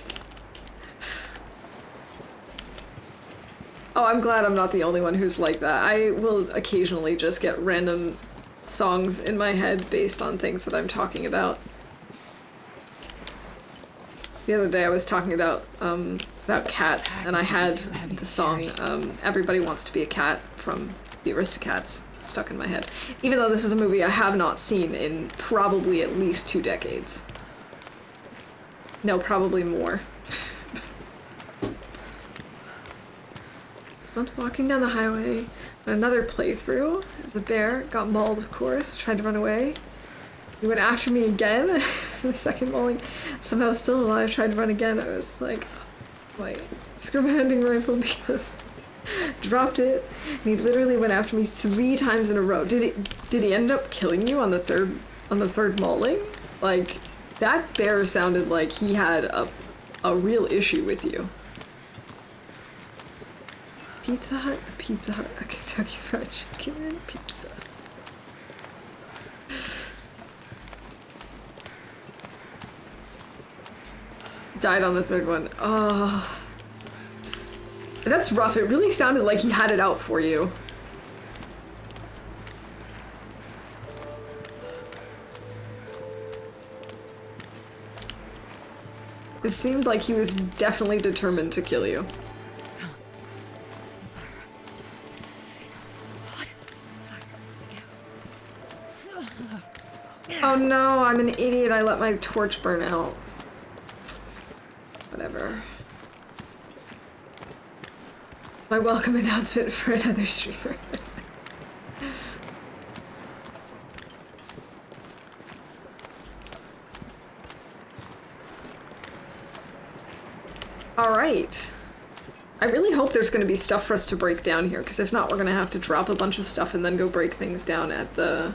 Oh, I'm glad I'm not the only one who's like that. I will occasionally just get random songs in my head based on things that I'm talking about. The other day I was talking about cats, and I had the song Everybody Wants to Be a Cat from the Aristocats stuck in my head. Even though this is a movie I have not seen in probably at least 2 decades. No, probably more. So I'm walking down the highway on another playthrough. There's a bear, got mauled of course, tried to run away. He went after me again, the second mauling, somehow still alive, tried to run again. I was like, wait, screw my hunting rifle because dropped it, and he literally went after me 3 times in a row. Did he end up killing you on the third mauling? Like, that bear sounded like he had a real issue with you. Pizza Hut, a Kentucky Fried Chicken, pizza. Died on the 3rd one. Oh. That's rough. It really sounded like he had it out for you. It seemed like he was definitely determined to kill you. Oh no, I'm an idiot. I let my torch burn out. Whatever. My welcome announcement for another streamer. Alright. I really hope there's going to be stuff for us to break down here, because if not, we're going to have to drop a bunch of stuff and then go break things down at the...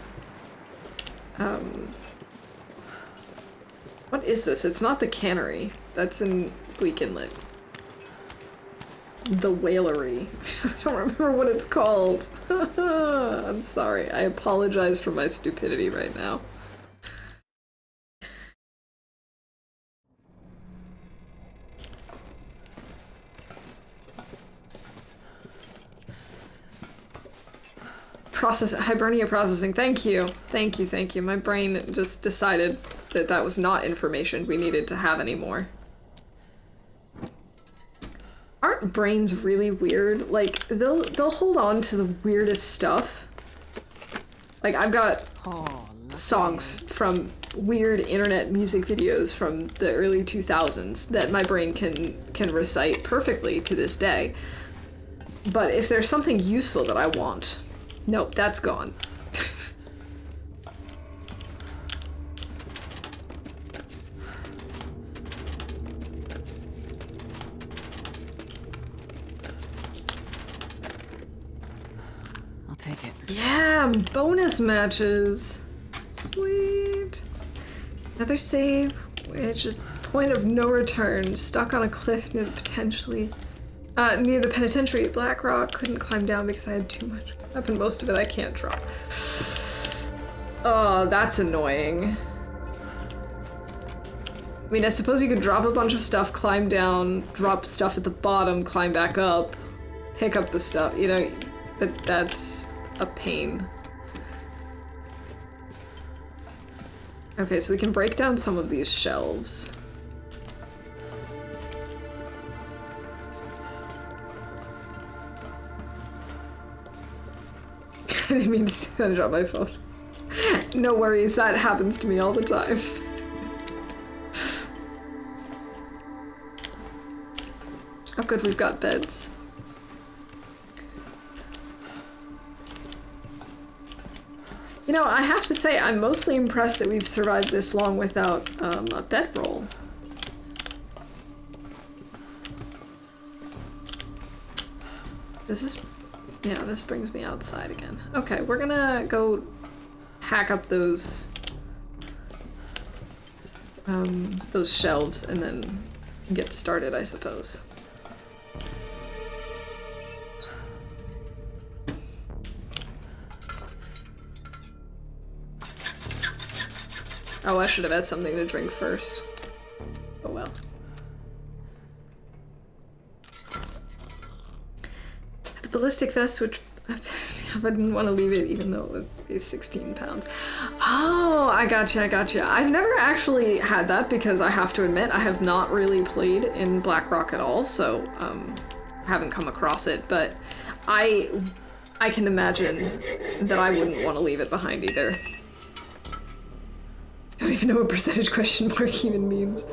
What is this? It's not the cannery. That's in Bleak Inlet. The whalery. I don't remember what it's called. I'm sorry. I apologize for my stupidity right now. Hibernia processing. Thank you. Thank you, thank you. My brain just decided that that was not information we needed to have anymore. Aren't brains really weird? Like, they'll hold on to the weirdest stuff. Like, I've got songs from weird internet music videos from the early 2000s that my brain can recite perfectly to this day. But if there's something useful that I want, nope, that's gone. I'll take it. Yeah, bonus matches. Sweet. Another save, which is point of no return. Stuck on a cliff near the penitentiary at Black Rock. Couldn't climb down because I had too much weapon. Most of it I can't drop. Oh, that's annoying. I mean, I suppose you could drop a bunch of stuff, climb down, drop stuff at the bottom, climb back up, pick up the stuff, you know, but that's a pain. Okay, so we can break down some of these shelves. I didn't mean to drop my phone. No worries, that happens to me all the time. Oh good, we've got beds. You know, I have to say, I'm mostly impressed that we've survived this long without a bedroll. Does this... Yeah, this brings me outside again. Okay, we're gonna go hack up those shelves and then get started, I suppose. Oh, I should have had something to drink first. Oh well. The ballistic vest, which I didn't want to leave it even though it would be 16 pounds. Oh, I gotcha. I've never actually had that because I have to admit I have not really played in Blackrock at all, so haven't come across it, but I can imagine that I wouldn't want to leave it behind either. Don't even know what percentage question mark even means.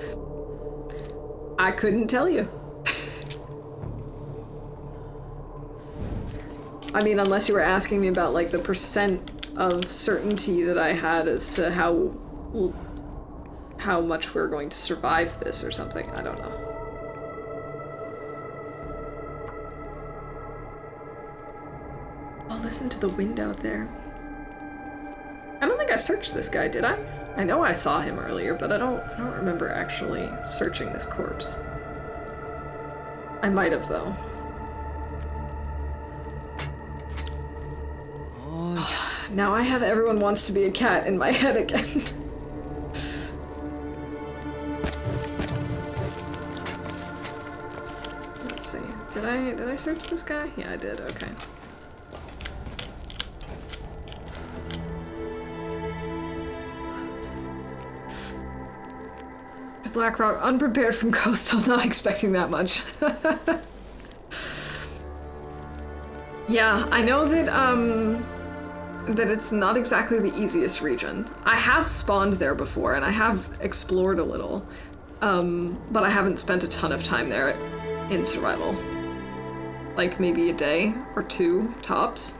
I couldn't tell you. I mean, unless you were asking me about, like, the percent of certainty that I had as to how much we're going to survive this or something. I don't know. Oh, listen to the wind out there. I don't think I searched this guy, did I? I know I saw him earlier, but I don't remember actually searching this corpse. I might have, though. Now I have everyone wants to be a cat in my head again. Let's see. Did I search this guy? Yeah, I did. Okay. To Blackrock, unprepared from coastal, not expecting that much. Yeah, I know that it's not exactly the easiest region. I have spawned there before, and I have explored a little, but I haven't spent a ton of time there in survival. Like maybe a day or two, tops.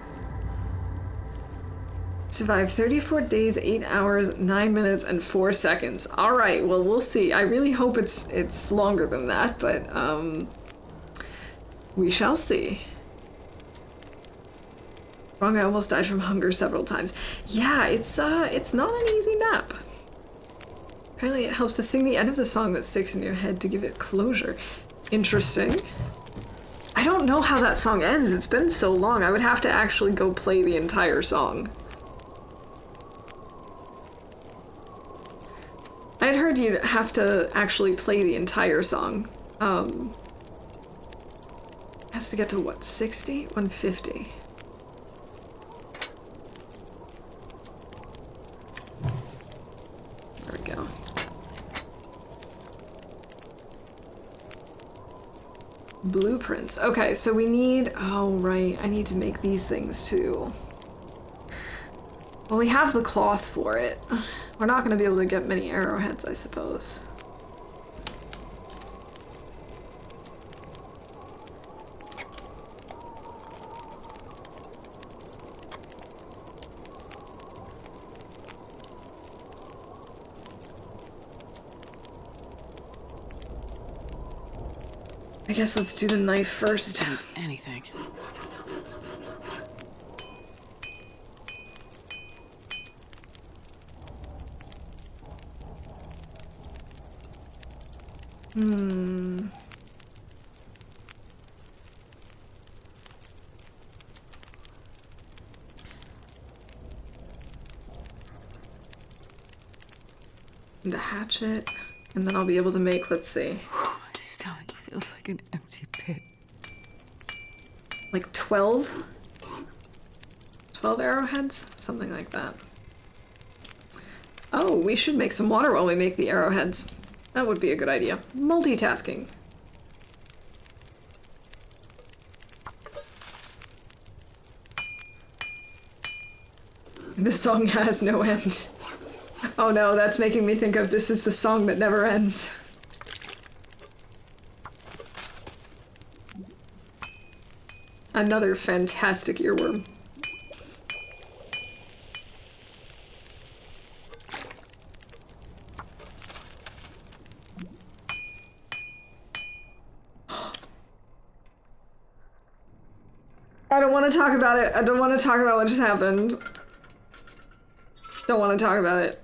Survived 34 days, 8 hours, 9 minutes, and 4 seconds. Alright, well, we'll see. I really hope it's longer than that, but, we shall see. Wrong, I almost died from hunger several times. Yeah, it's not an easy nap. Apparently it helps to sing the end of the song that sticks in your head to give it closure. Interesting. I don't know how that song ends. It's been so long. I would have to actually go play the entire song. I'd heard you'd have to actually play the entire song. Has to get to what, 60? 150. There we go. Blueprints. Okay, so we need... Oh, right. I need to make these things, too. Well, we have the cloth for it. We're not going to be able to get many arrowheads, I suppose. I guess let's do the knife first. Anything. And a hatchet, and then I'll be able to make, let's see. My stomach feels like an empty pit. Like 12? 12 arrowheads? Something like that. Oh, we should make some water while we make the arrowheads. That would be a good idea. Multitasking. This song has no end. Oh no, that's making me think of This Is the Song That Never Ends. Another fantastic earworm. I don't want to talk about it. I don't want to talk about what just happened. Don't want to talk about it.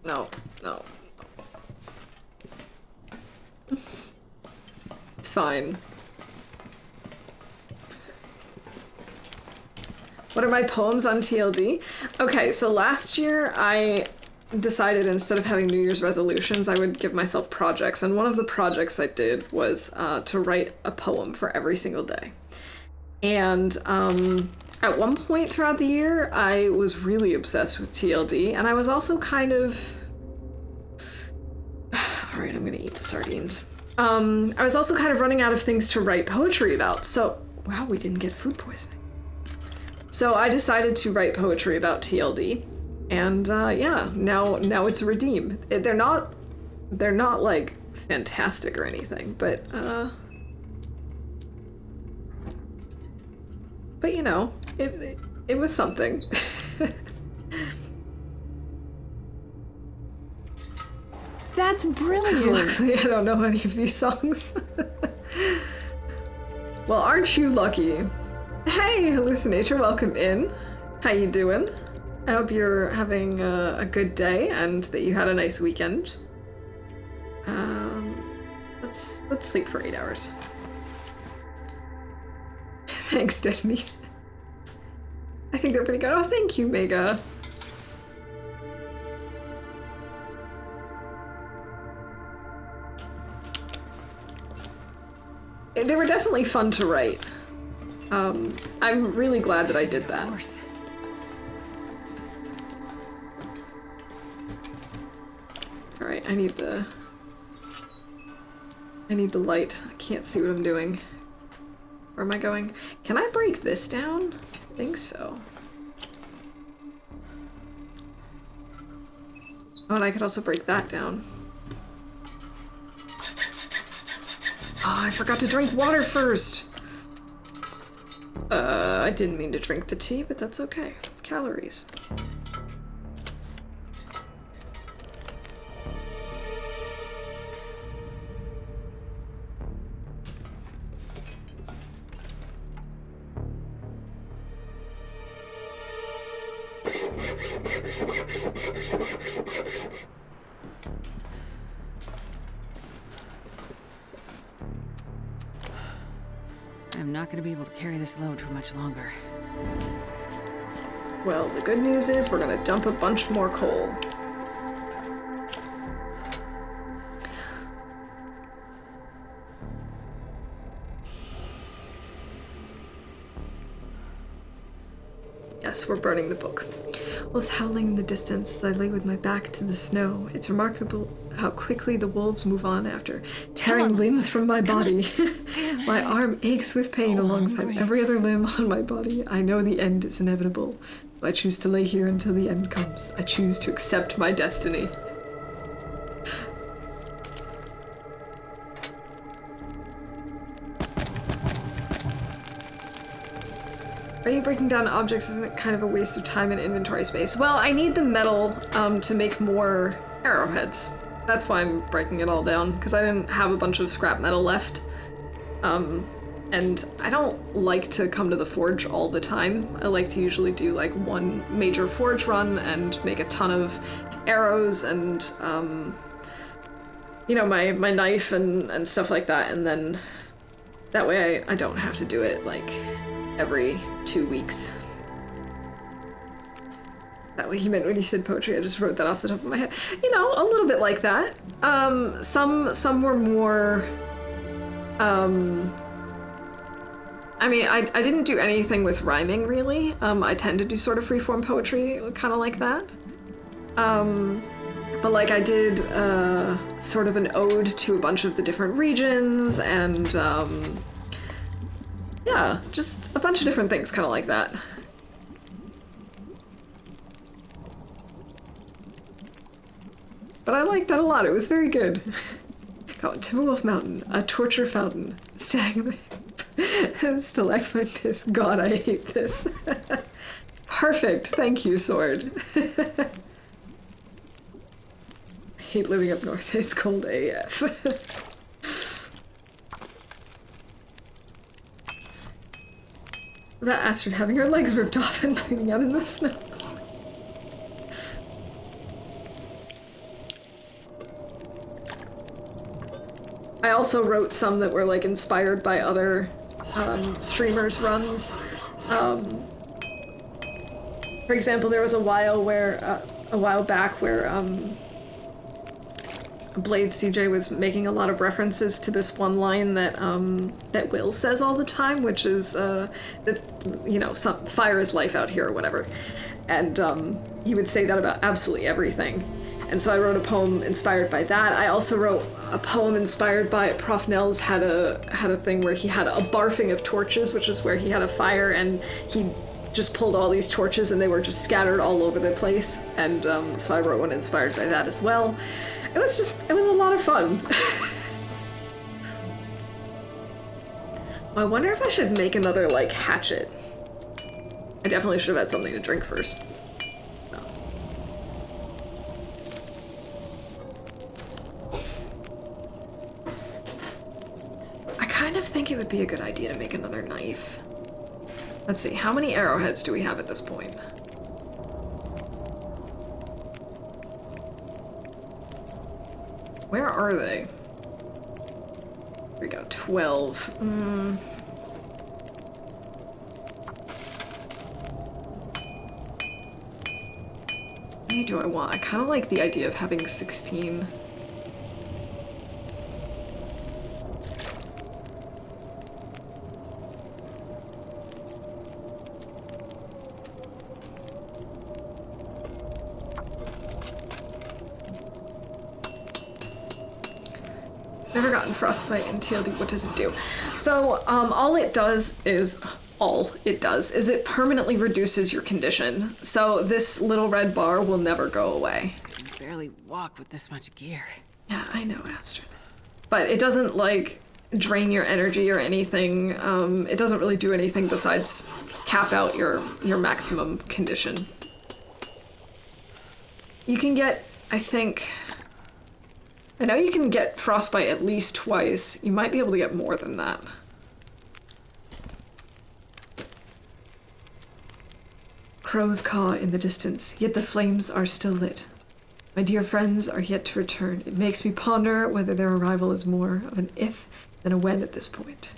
No, no. It's fine. What are my poems on TLD? Okay, so last year I decided instead of having New Year's resolutions, I would give myself projects. And one of the projects I did was to write a poem for every single day. And at one point throughout the year, I was really obsessed with TLD. And I was also kind of... All right, I'm gonna eat the sardines. I was also kind of running out of things to write poetry about. So, wow, we didn't get food poisoning. So I decided to write poetry about TLD. And yeah, now it's redeemed. They're not like fantastic or anything, but you know, it was something. That's brilliant. Luckily, I don't know any of these songs. Well, aren't you lucky? Hey, Hallucinator, welcome in. How you doing? I hope you're having a good day and that you had a nice weekend. Let's sleep for 8 hours. Thanks, Dead Meat. I think they're pretty good. Oh, thank you, Mega. They were definitely fun to write. I'm really glad that I did that. Of course. Alright, I need the light. I can't see what I'm doing. Where am I going? Can I break this down? I think so. Oh, and I could also break that down. Oh, I forgot to drink water first! I didn't mean to drink the tea, but that's okay. Calories. I'm not gonna be able to carry this load for much longer. Well, the good news is we're gonna dump a bunch more coal. Yes, we're burning the book. Wolves howling in the distance as I lay with my back to the snow. It's remarkable how quickly the wolves move on after tearing limbs from my body. My arm aches with pain alongside every other limb on my body. I know the end is inevitable. I choose to lay here until the end comes. I choose to accept my destiny. Are you breaking down objects? Isn't it kind of a waste of time and inventory space? Well, I need the metal to make more arrowheads. That's why I'm breaking it all down, because I didn't have a bunch of scrap metal left. And I don't like to come to the forge all the time. I like to usually do like one major forge run and make a ton of arrows and, you know, my knife and stuff like that, and then that way I don't have to do it like every 2 weeks. That what you meant when you said poetry? I just wrote that off the top of my head. You know, a little bit like that. Some were more, I mean, I didn't do anything with rhyming, really. I tend to do sort of freeform poetry, kind of like that. But like I did sort of an ode to a bunch of the different regions, and yeah, just a bunch of different things, kind of like that. But I liked that a lot. It was very good. Got Timberwolf Mountain, a torture fountain, stalagmite piss. God, I hate this. Perfect. Thank you, sword. I hate living up north. It's cold AF. About Astrid having her legs ripped off and bleeding out in the snow. I also wrote some that were like inspired by other streamers' runs. For example, there was a while back where Blade CJ was making a lot of references to this one line that that Will says all the time, which is that, you know, fire is life out here or whatever, and he would say that about absolutely everything. And so I wrote a poem inspired by that. I also wrote a poem inspired by Prof. Nels had a thing where he had a barfing of torches, which is where he had a fire and he just pulled all these torches and they were just scattered all over the place. And so I wrote one inspired by that as well. It was a lot of fun. I wonder if I should make another, like, hatchet. I definitely should have had something to drink first. I kind of think it would be a good idea to make another knife. Let's see, how many arrowheads do we have at this point? Where are they? We got 12. How many do I want? I kind of like the idea of having 16. Never gotten frostbite in TLD. What does it do? So, all it does is it permanently reduces your condition. So this little red bar will never go away. I can barely walk with this much gear. Yeah, I know, Astrid. But it doesn't, like, drain your energy or anything. It doesn't really do anything besides cap out your maximum condition. You can get, I know you can get frostbite at least twice. You might be able to get more than that. Crows caw in the distance, yet the flames are still lit. My dear friends are yet to return. It makes me ponder whether their arrival is more of an if than a when at this point.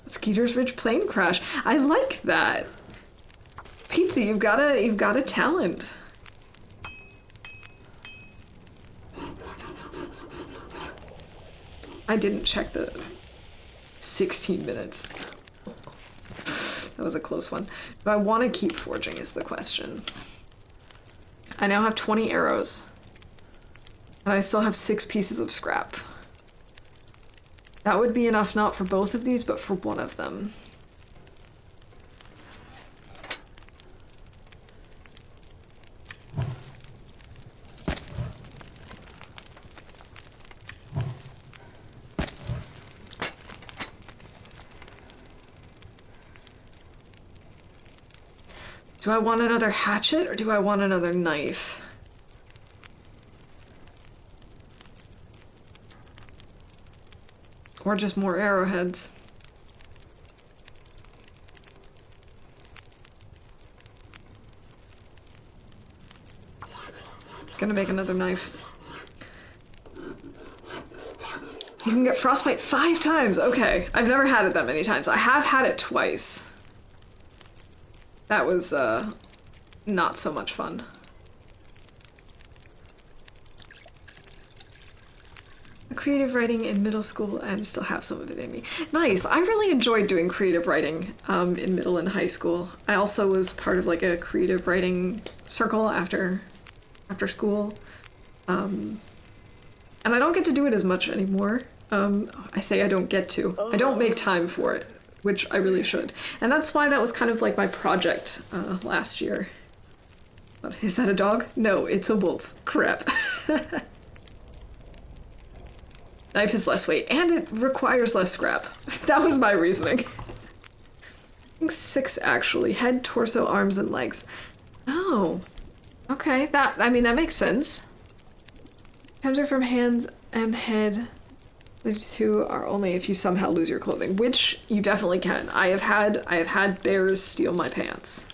Skeeter's Ridge plane crash. I like that. Pizza, you've got a talent. I didn't check the 16 minutes. That was a close one. Do I want to keep forging is the question. I now have 20 arrows. And I still have 6 pieces of scrap. That would be enough not for both of these, but for one of them. Do I want another hatchet or do I want another knife? Or just more arrowheads? Gonna make another knife. You can get frostbite 5 times. Okay, I've never had it that many times. I have had it twice. That was, not so much fun. Creative writing in middle school and still have some of it in me. Nice. I really enjoyed doing creative writing in middle and high school. I also was part of like a creative writing circle after school. And I don't get to do it as much anymore. I say I don't get to. I don't make time for it, which I really should. And that's why that was kind of like my project last year. But is that a dog? No, it's a wolf. Crap. Knife is less weight, and it requires less scrap. That was my reasoning. I think 6 actually. Head, torso, arms, and legs. Oh. Okay, that makes sense. Times are from hands and head. The two are only if you somehow lose your clothing, which you definitely can. I have had bears steal my pants.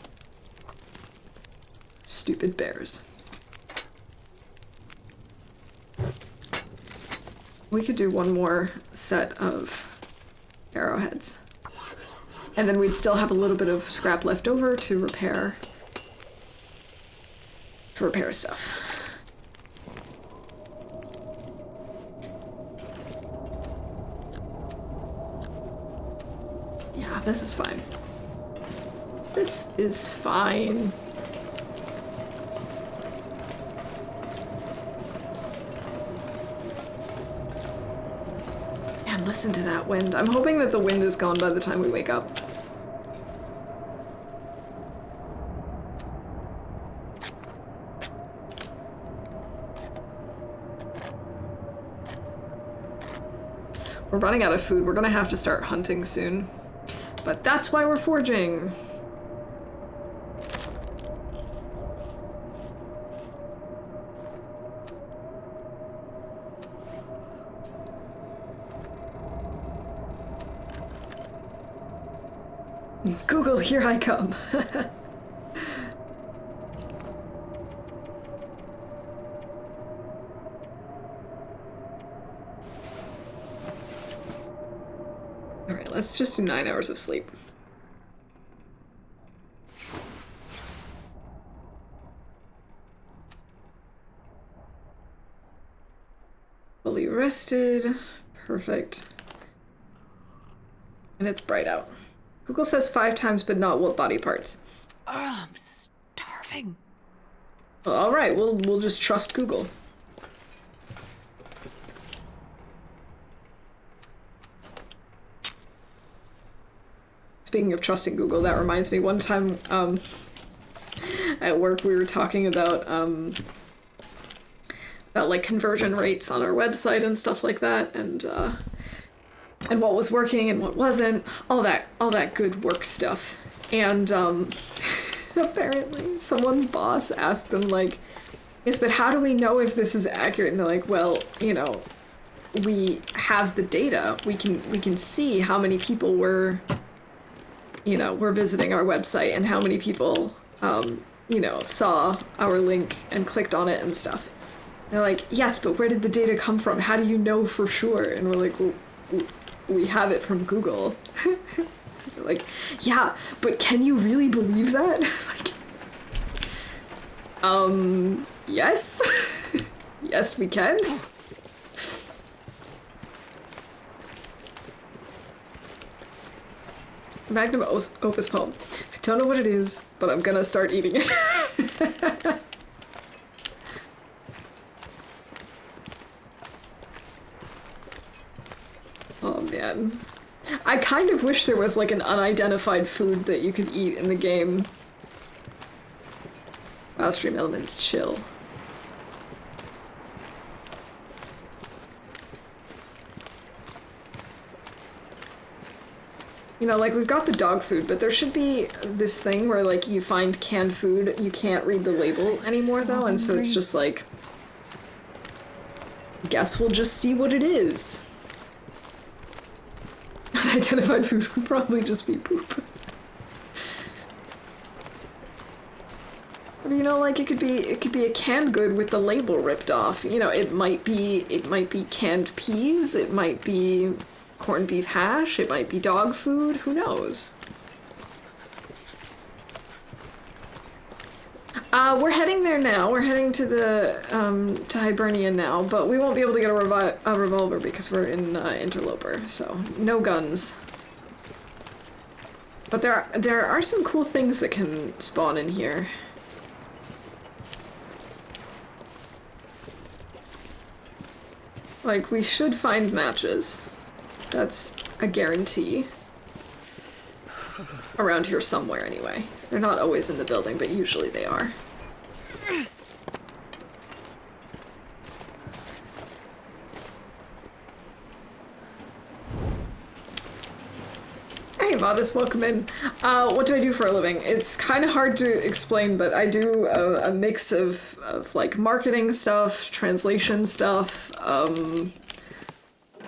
Stupid bears. We could do one more set of arrowheads. And then we'd still have a little bit of scrap left over to repair stuff. Yeah, this is fine. This is fine. Man, listen to that wind. I'm hoping that the wind is gone by the time we wake up. We're running out of food. We're gonna have to start hunting soon. But that's why we're forging. Google, here I come. Alright, let's just do 9 hours of sleep. Fully rested. Perfect. And it's bright out. Google says 5 times, but not what body parts. Oh, I'm starving. Well, alright, we'll just trust Google. Speaking of trusting Google, that reminds me, one time at work we were talking about like conversion rates on our website and stuff like that, and what was working and what wasn't, all that good work stuff. And apparently someone's boss asked them, like, yes, but how do we know if this is accurate? And they're like, well, you know, we have the data. We can see how many people were visiting our website and how many people, saw our link and clicked on it and stuff. And they're like, yes, but where did the data come from? How do you know for sure? And we're like, well, we have it from Google. They're like, yeah, but can you really believe that? Like, yes. Yes, we can. Magnum opus poem. I don't know what it is, but I'm gonna start eating it. Oh man. I kind of wish there was like an unidentified food that you could eat in the game. Wow, stream elements chill. You know, like, we've got the dog food, but there should be this thing where, like, you find canned food, you can't read the label anymore, though, and so it's just like, guess we'll just see what it is. Unidentified food would probably just be poop. But, you know, like, it could be a canned good with the label ripped off. You know, it might be canned peas, it might be corned beef hash, it might be dog food, who knows? We're heading there now. We're heading to the to Hibernia now, but we won't be able to get a revolver because we're in Interloper, so no guns. But there are some cool things that can spawn in here. Like, we should find matches. That's a guarantee. Around here somewhere, anyway. They're not always in the building, but usually they are. Hey, Modest, welcome in. What do I do for a living? It's kind of hard to explain, but I do a mix of like marketing stuff, translation stuff,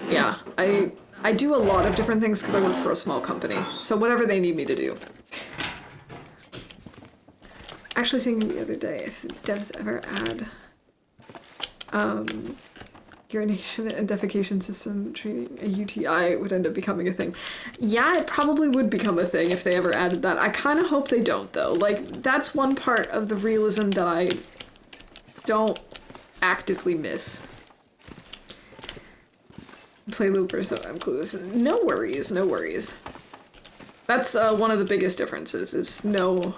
Yeah, I do a lot of different things because I work for a small company. So whatever they need me to do. I was actually thinking the other day if devs ever add urination and defecation system treating a UTI would end up becoming a thing. Yeah, it probably would become a thing if they ever added that. I kind of hope they don't, though. Like, that's one part of the realism that I don't actively miss. Play Loper, so I'm clueless. No worries, no worries. That's one of the biggest differences, is no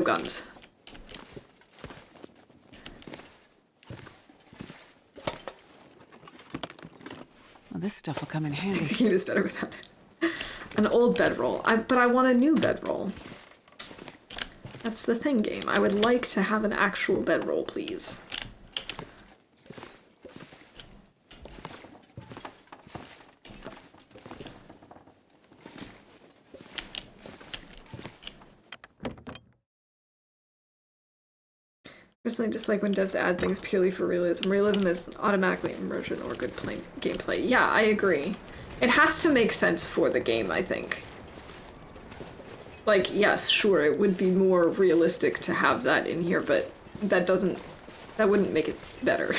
guns. Well, this stuff will come in handy. The game is better without it. An old bedroll. But I want a new bedroll. That's the thing, game. I would like to have an actual bedroll, please. Personally dislike when devs add things purely for realism. Realism is automatically immersion or good gameplay. Yeah, I agree. It has to make sense for the game, I think. Like, yes, sure, it would be more realistic to have that in here, but that wouldn't make it better.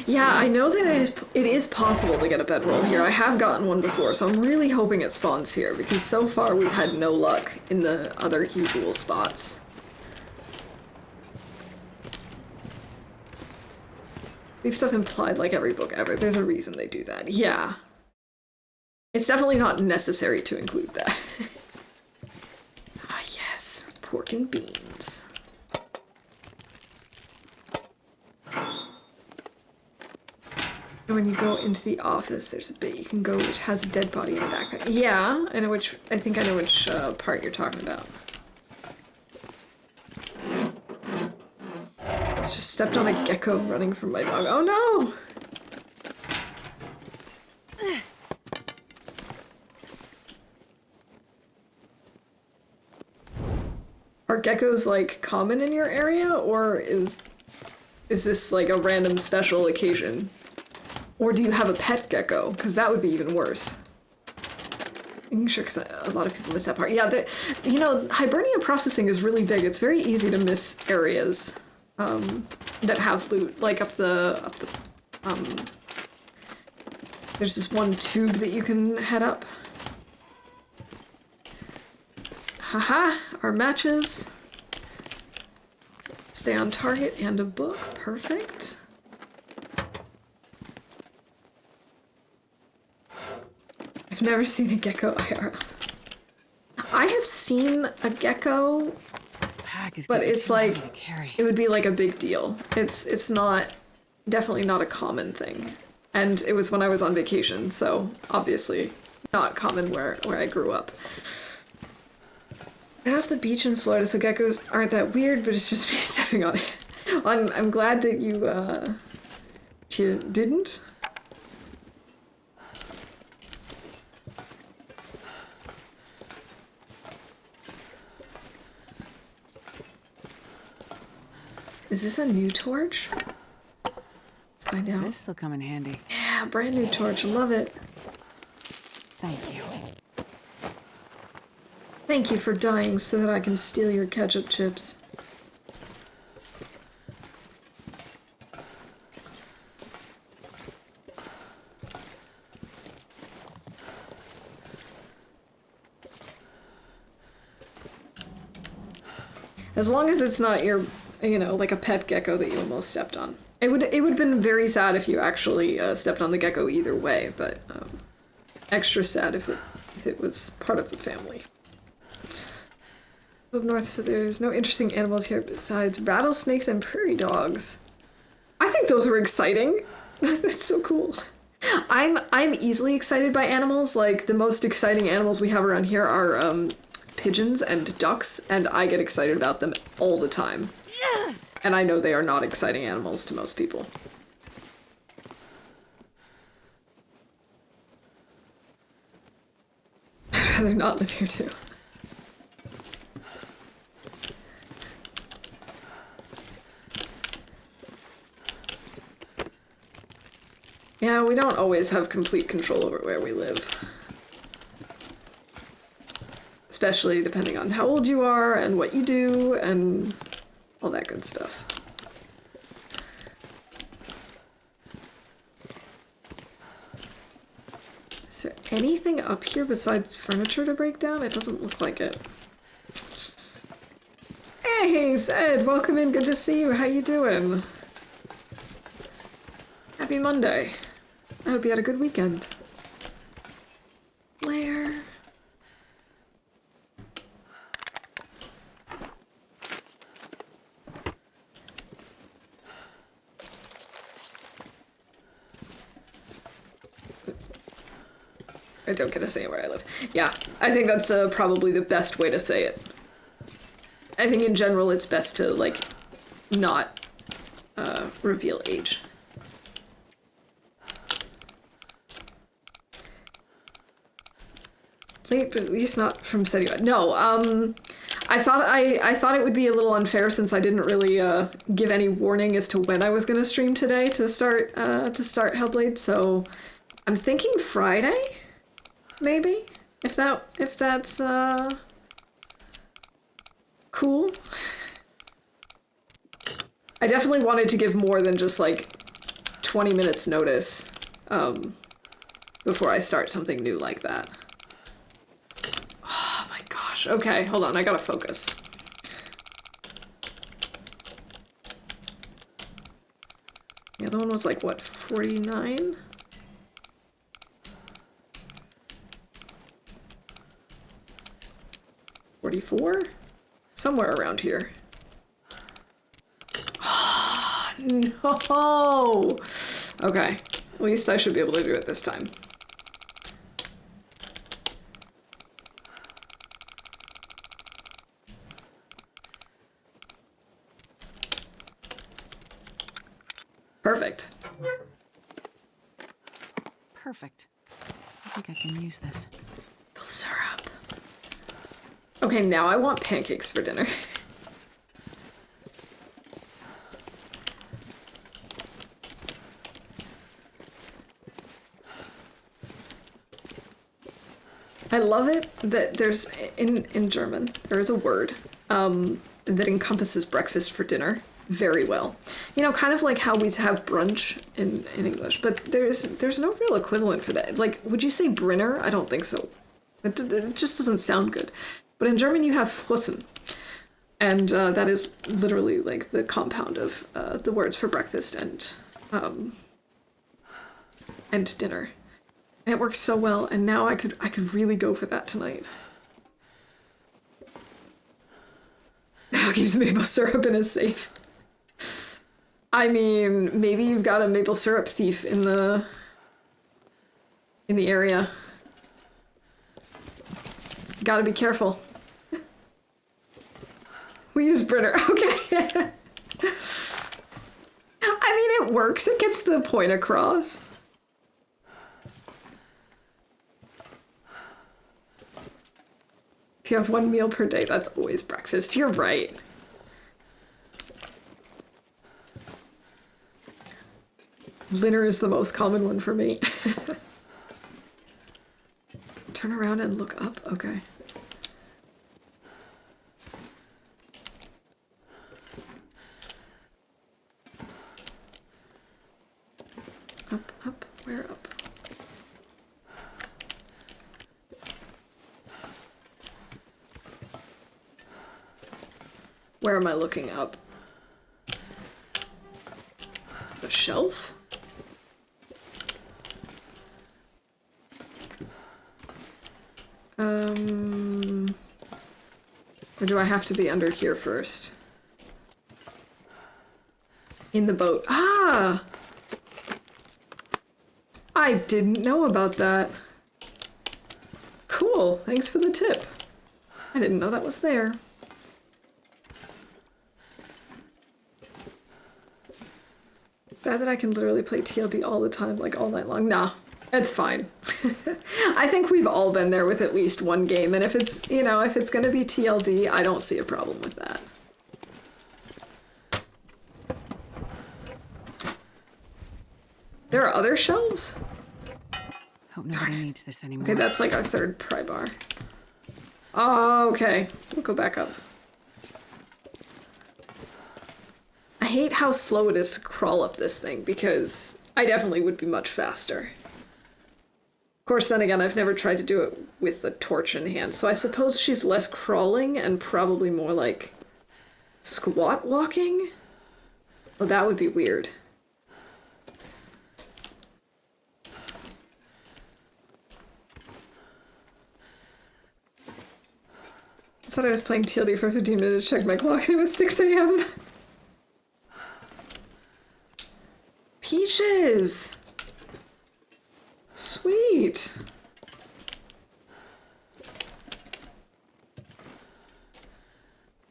Yeah, I know that it is possible to get a bedroll here. I have gotten one before, so I'm really hoping it spawns here, because so far we've had no luck in the other usual spots. Leave stuff implied like every book ever. There's a reason they do that. Yeah. It's definitely not necessary to include that. Ah, yes. Pork and beans. And when you go into the office, there's a bit you can go which has a dead body in the background. Yeah, I know which. I think I know which part you're talking about. I just stepped on a gecko running from my dog. Oh no! Are geckos like common in your area, or is this like a random special occasion? Or do you have a pet gecko? Because that would be even worse. Making sure, because a lot of people miss that part. Yeah, you know, Hibernia processing is really big. It's very easy to miss areas that have loot. Like there's this one tube that you can head up. Haha, our matches. Stay on target and a book. Perfect. I've never seen a gecko IRL. I have seen a gecko, This pack is but it's like, to carry. it would be like a big deal. It's not, definitely not a common thing. And it was when I was on vacation, so obviously not common where I grew up. Right off the beach in Florida, so geckos aren't that weird, but it's just me stepping on it. I'm glad that you didn't. Is this a new torch? Let's find out. This'll come in handy. Yeah, brand new torch. Love it. Thank you. Thank you for dying so that I can steal your ketchup chips. As long as it's not your, you know, like a pet gecko that you almost stepped on. It would have been very sad if you actually stepped on the gecko either way, but extra sad if it was part of the family. Up north, so there's no interesting animals here besides rattlesnakes and prairie dogs. I think those are exciting. That's so cool. I'm easily excited by animals. Like, the most exciting animals we have around here are pigeons and ducks, and I get excited about them all the time. And I know they are not exciting animals to most people. I'd rather not live here too. Yeah, we don't always have complete control over where we live. Especially depending on how old you are and what you do and all that good stuff. Is there anything up here besides furniture to break down? It doesn't look like it. Hey, Zed, welcome in. Good to see you. How you doing? Happy Monday. I hope you had a good weekend. Blair. I don't get to say where I live. Yeah, I think that's probably the best way to say it. I think in general it's best to, like, not reveal age. Late, but at least not from setting. No, I thought it would be a little unfair since I didn't really give any warning as to when I was going to stream today to start Hellblade. So I'm thinking Friday, maybe, if that's cool. I definitely wanted to give more than just like 20 minutes notice before I start something new like that. Oh my gosh. Okay, hold on. I gotta focus. The other one was like, what, 49? $44? Somewhere around here. No! Okay. At least I should be able to do it this time. Perfect. Perfect. I think I can use this. Maple syrup. Okay, now I want pancakes for dinner. I love it that there's, in German, there is a word that encompasses breakfast for dinner very well. You know, kind of like how we have brunch in English, but there's no real equivalent for that. Like, would you say Brinner? I don't think so. It just doesn't sound good. But in German you have Frühstück, and that is literally like the compound of the words for breakfast and dinner. And it works so well, and now I could really go for that tonight. Now keeps maple syrup in his safe. I mean, maybe you've got a maple syrup thief in the area. Gotta be careful. We use Brinner. Okay. I mean, it works. It gets the point across. If you have one meal per day, that's always breakfast. You're right. Dinner is the most common one for me. Turn around and look up. Okay. Up, up, where up? Where am I looking up? The shelf? Or do I have to be under here first? In the boat. Ah! I didn't know about that. Cool, thanks for the tip. I didn't know that was there. Bad that I can literally play TLD all the time, like all night long. Nah, it's fine. I think we've all been there with at least one game, and if it's, you know, if it's gonna be TLD, I don't see a problem with that. There are other shelves? Hope nobody needs this anymore. Okay, that's like our third pry bar. Oh, okay. We'll go back up. I hate how slow it is to crawl up this thing because I definitely would be much faster. Of course, then again, I've never tried to do it with the torch in hand, so I suppose she's less crawling and probably more like squat walking? Oh, that would be weird. I thought I was playing TLD for 15 minutes, checked my clock, and it was 6 a.m. Peaches! Sweet!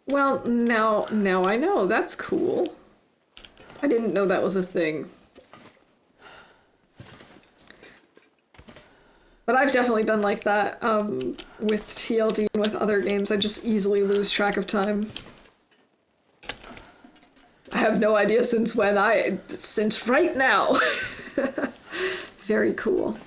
Well, now I know. That's cool. I didn't know that was a thing. But I've definitely been like that with TLD and with other games. I just easily lose track of time. I have no idea since when. Since right now. Very cool.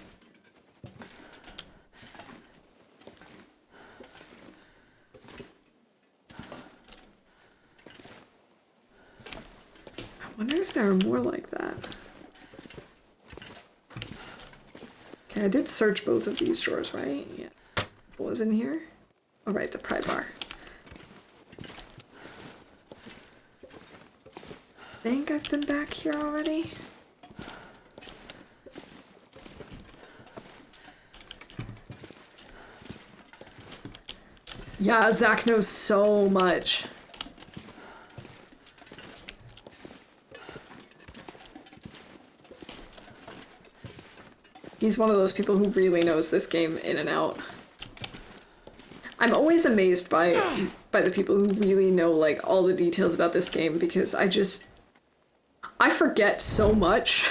I wonder if there are more like that. Okay, I did search both of these drawers, right? Yeah. What was in here? Oh, right, the pry bar. I think I've been back here already. Yeah, Zach knows so much. He's one of those people who really knows this game in and out. I'm always amazed by the people who really know like all the details about this game because I forget so much.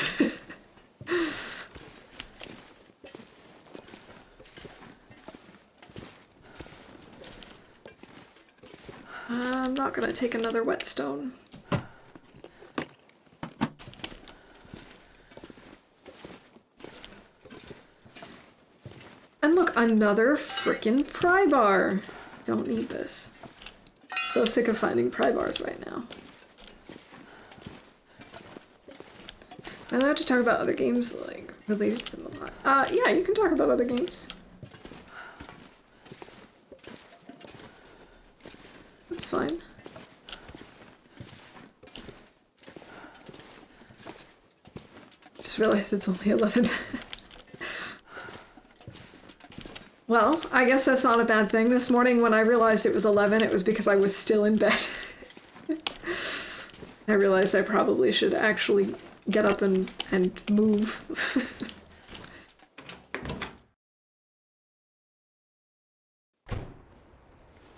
I'm not gonna take another whetstone. And look, another frickin' pry bar. Don't need this. So sick of finding pry bars right now. Am I allowed to talk about other games, like, related to them a lot? Yeah, you can talk about other games. That's fine. Just realized it's only 11. Well, I guess that's not a bad thing. This morning when I realized it was 11, it was because I was still in bed. I realized I probably should actually get up and move.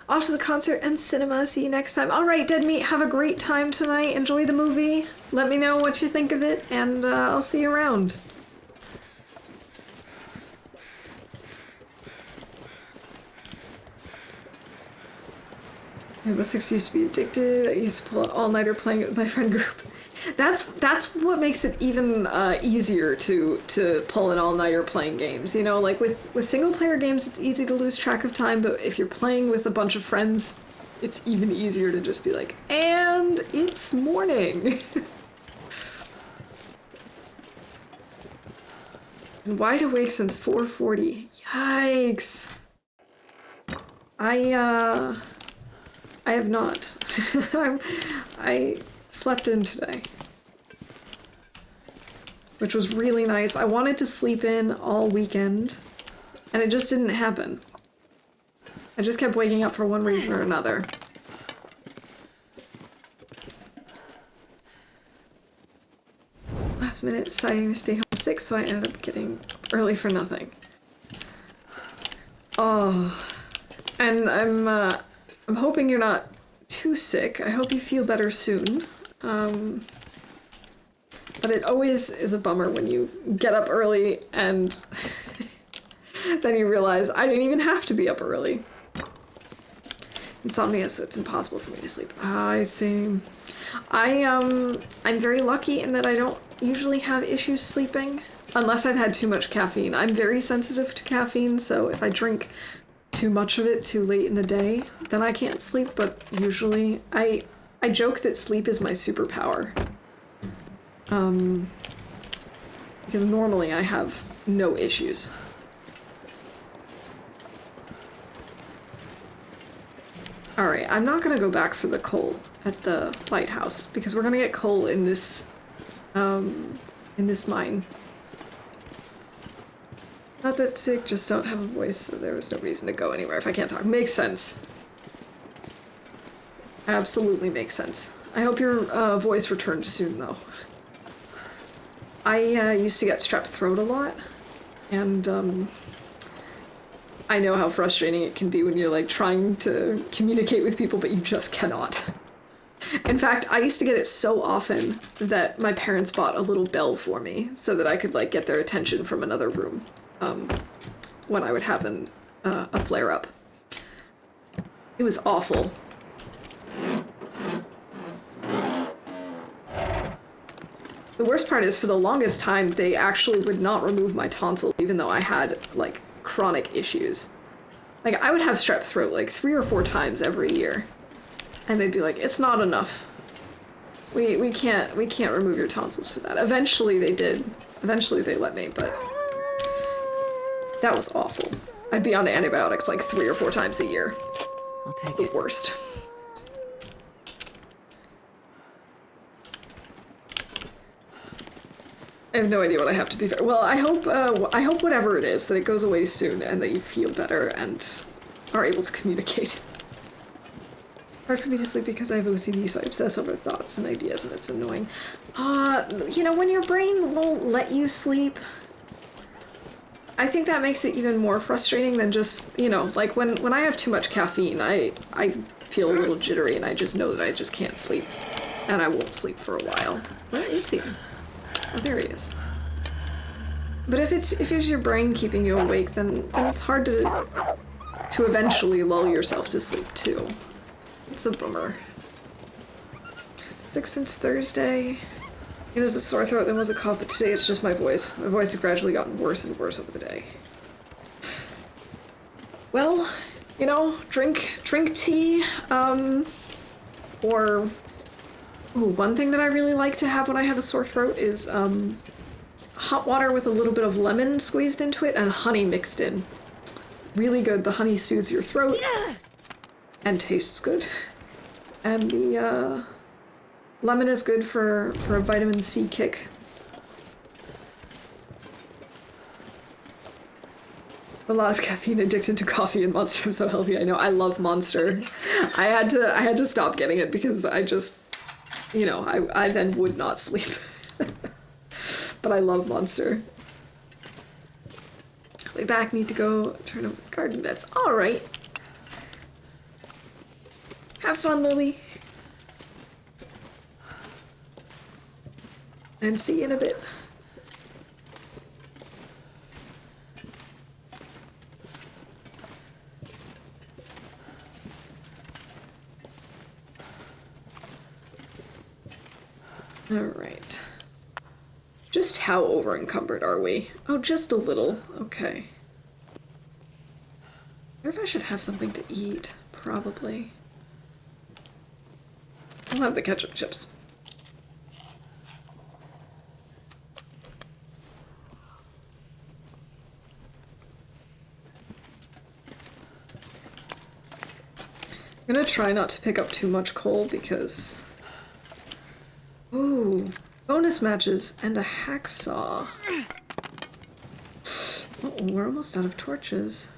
Off to the concert and cinema. See you next time. All right, Dead Meat, have a great time tonight. Enjoy the movie. Let me know what you think of it, and I'll see you around. Rainbow Six used to be addicted. I used to pull an all-nighter playing it with my friend group. That's what makes it even easier to pull an all-nighter playing games. You know, like with single-player games, it's easy to lose track of time, but if you're playing with a bunch of friends, it's even easier to just be like, and it's morning. And wide awake since 4:40. Yikes. I have not. I slept in today, which was really nice. I wanted to sleep in all weekend, and it just didn't happen. I just kept waking up for one reason or another. Last minute deciding to stay home sick, so I ended up getting up early for nothing. Oh, and I'm hoping you're not too sick. I hope you feel better soon. But it always is a bummer when you get up early and then you realize I didn't even have to be up early. Insomnia, so it's impossible for me to sleep. I see. I'm very lucky in that I don't usually have issues sleeping unless I've had too much caffeine. I'm very sensitive to caffeine, so if I drink too much of it too late in the day, then I can't sleep, but usually I joke that sleep is my superpower. Because normally I have no issues. Alright, I'm not gonna go back for the coal at the lighthouse, because we're gonna get coal in this mine. Not that sick, just don't have a voice, so there was no reason to go anywhere if I can't talk. Makes sense. Absolutely makes sense. I hope your voice returns soon, though. I used to get strep throat a lot, and I know how frustrating it can be when you're like trying to communicate with people, but you just cannot. In fact, I used to get it so often that my parents bought a little bell for me so that I could like get their attention from another room when I would have a flare-up. It was awful. The worst part is, for the longest time, they actually would not remove my tonsil, even though I had, like, chronic issues. Like, I would have strep throat, like, 3 or 4 times every year. And they'd be like, it's not enough. We can't remove your tonsils for that. Eventually they did. Eventually they let me, but that was awful. I'd be on antibiotics, like, 3 or 4 times a year. I'll take the it. Worst. I have no idea what I have to be. Well, I hope whatever it is, that it goes away soon and that you feel better and are able to communicate. Hard for me to sleep because I have OCD, so I obsess over thoughts and ideas, and it's annoying. You know, when your brain won't let you sleep, I think that makes it even more frustrating than just, you know, like when I have too much caffeine, I feel a little jittery and I just know that I just can't sleep, and I won't sleep for a while. Where is he? Oh, there he is. But if it's your brain keeping you awake, then it's hard to eventually lull yourself to sleep too. It's a bummer. Sick since Thursday. It was a sore throat, then was a cough, but today it's just my voice. My voice has gradually gotten worse and worse over the day. Well, you know, drink tea, or... Ooh, one thing that I really like to have when I have a sore throat is hot water with a little bit of lemon squeezed into it and honey mixed in. Really good. The honey soothes your throat and tastes good. And the lemon is good for a vitamin C kick. A lot of caffeine addicted to coffee and Monster. I'm so healthy. I know. I love Monster. I had to stop getting it because I just... You know, I then would not sleep. But I love Monster. Way back, need to go turn over the garden beds. Alright. Have fun, Lily. And see you in a bit. Alright. Just how over-encumbered are we? Oh, just a little. Okay. I wonder if I should have something to eat. Probably. I'll have the ketchup chips. I'm gonna try not to pick up too much coal because... Ooh, bonus matches and a hacksaw. Uh-oh, we're almost out of torches.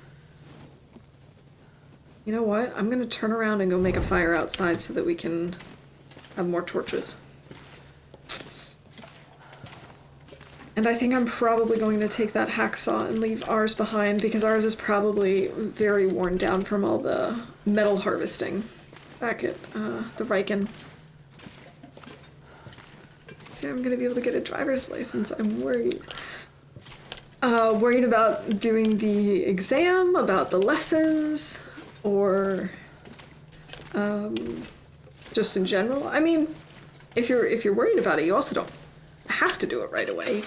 You know what? I'm gonna turn around and go make a fire outside so that we can have more torches. And I think I'm probably going to take that hacksaw and leave ours behind because ours is probably very worn down from all the metal harvesting back at the Riken. I'm gonna be able to get a driver's license. I'm worried. Worried about doing the exam, about the lessons, or Just in general. I mean, if you're worried about it, you also don't have to do it right away.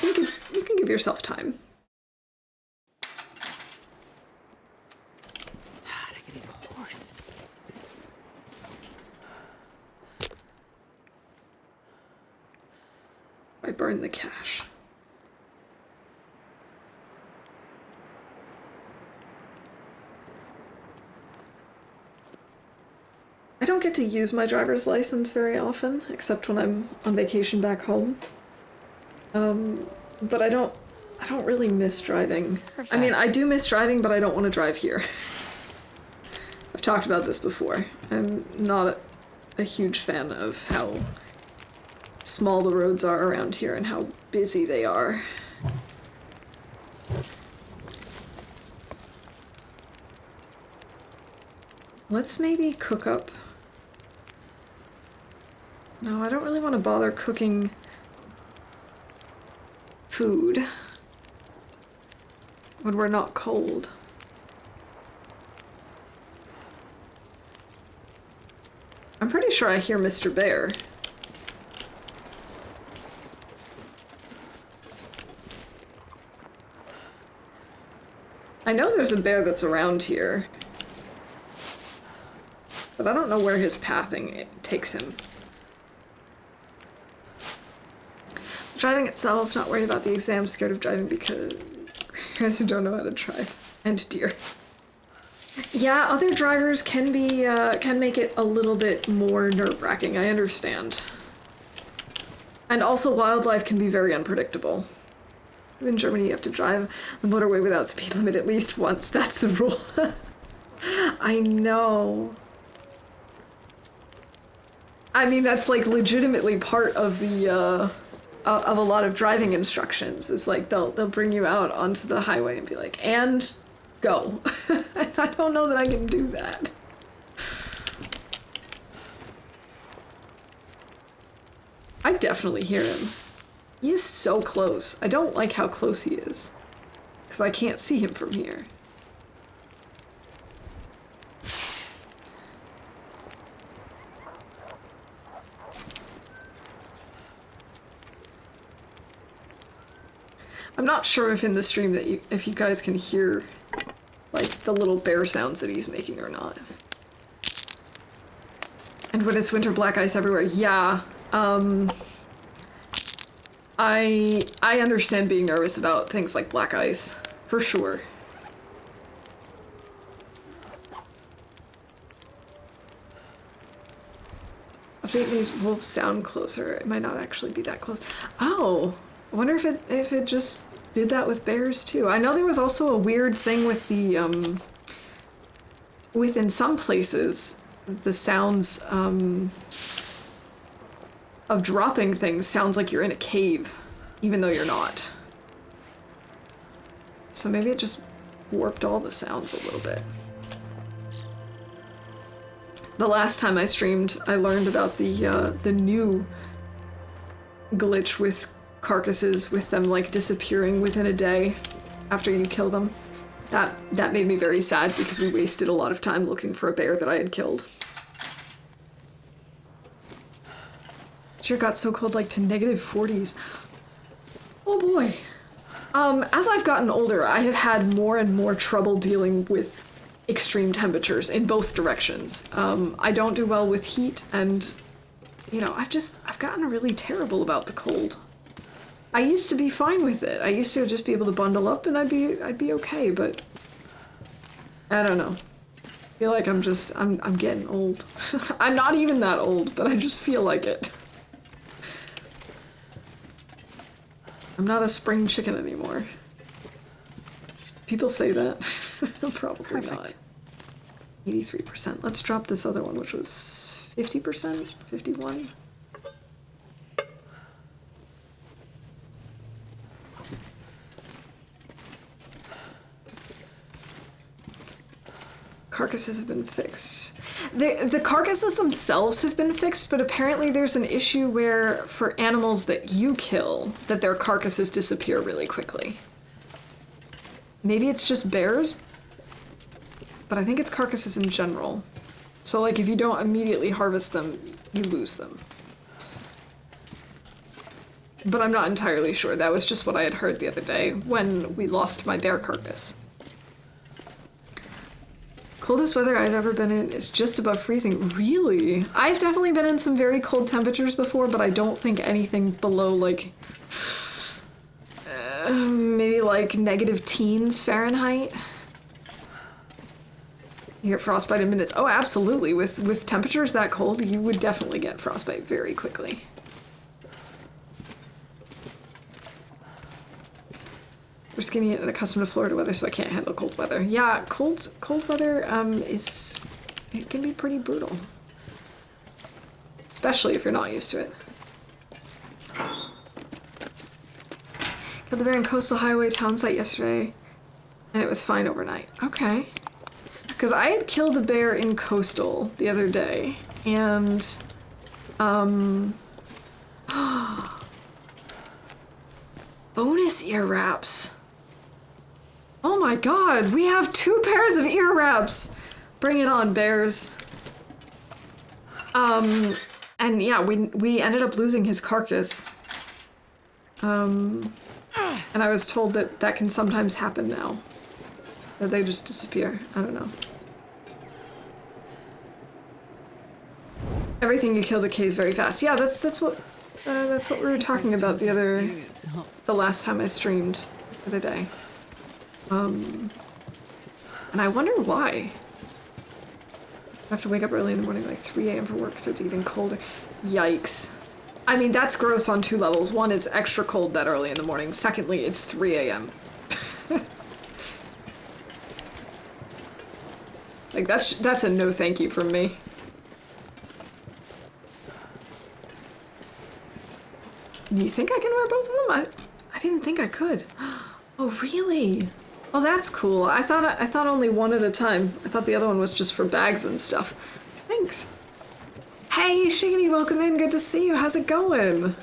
You can give yourself time. God, I could eat a horse. I burn the cash. I don't get to use my driver's license very often, except when I'm on vacation back home. But I don't really miss driving. Perfect. I mean, I do miss driving, but I don't want to drive here. I've talked about this before. I'm not a huge fan of how small the roads are around here and how busy they are. Let's maybe cook up. No, I don't really want to bother cooking food when we're not cold. I'm pretty sure I hear Mr. Bear. I know there's a bear that's around here, but I don't know where his pathing takes him. Driving itself, not worried about the exam, scared of driving because I don't know how to drive. And deer. Yeah, other drivers can make it a little bit more nerve-wracking, I understand. And also wildlife can be very unpredictable. In Germany you have to drive the motorway without speed limit at least once, that's the rule. I know. I mean, that's like legitimately part of the, of a lot of driving instructions. It's like they'll bring you out onto the highway and be like, and go. I don't know that I can do that. I definitely hear him. He is so close. I don't like how close he is, because I can't see him from here. I'm not sure if in the stream that if you guys can hear like the little bear sounds that he's making or not. And when it's winter, black ice everywhere. Yeah. I understand being nervous about things like black ice, for sure. Update these will sound closer. It might not actually be that close. Oh, I wonder if it just did that with bears too. I know there was also a weird thing with the within some places the sounds of dropping things sounds like you're in a cave, even though you're not. So maybe it just warped all the sounds a little bit. The last time I streamed, I learned about the new glitch with carcasses, with them like disappearing within a day after you kill them. That made me very sad because we wasted a lot of time looking for a bear that I had killed. Sure got so cold like to -40s. Oh boy. As I've gotten older, I have had more and more trouble dealing with extreme temperatures in both directions. I don't do well with heat, and you know, I've gotten really terrible about the cold. I used to be fine with it. I used to just be able to bundle up and I'd be okay, but I don't know. I feel like I'm getting old. I'm not even that old, but I just feel like it. I'm not a spring chicken anymore. People say that. Probably Perfect. not. 83%. Let's drop this other one, which was 50%? 51? Carcasses have been fixed. The carcasses themselves have been fixed, but apparently there's an issue where for animals that you kill, that their carcasses disappear really quickly. Maybe it's just bears, but I think it's carcasses in general. So like if you don't immediately harvest them, you lose them. But I'm not entirely sure. That was just what I had heard the other day when we lost my bear carcass. Coldest weather I've ever been in is just above freezing. Really? I've definitely been in some very cold temperatures before, but I don't think anything below like maybe like negative teens Fahrenheit. You get frostbite in minutes. Oh, absolutely. With temperatures that cold, you would definitely get frostbite very quickly. We're skinny and accustomed to Florida weather, so I can't handle cold weather. Yeah, cold weather it can be pretty brutal. Especially if you're not used to it. Killed the bear in Coastal Highway town site yesterday, and it was fine overnight. Okay. Because I had killed a bear in Coastal the other day, and bonus ear wraps. Oh my god, we have 2 pairs of ear wraps! Bring it on, bears. And yeah, we ended up losing his carcass. And I was told that that can sometimes happen now. That they just disappear. I don't know. Everything you kill decays very fast. Yeah, that's what we were talking about the last time I streamed the other day. And I wonder why. I have to wake up early in the morning, like 3 a.m. for work, so it's even colder. Yikes. I mean, that's gross on 2 levels. One, it's extra cold that early in the morning. Secondly, it's 3 a.m. Like, that's a no thank you from me. You think I can wear both of them? I didn't think I could. Oh, really? Oh, that's cool. I thought only one at a time. I thought the other one was just for bags and stuff. Thanks. Hey, Shiggity, welcome in. Good to see you. How's it going?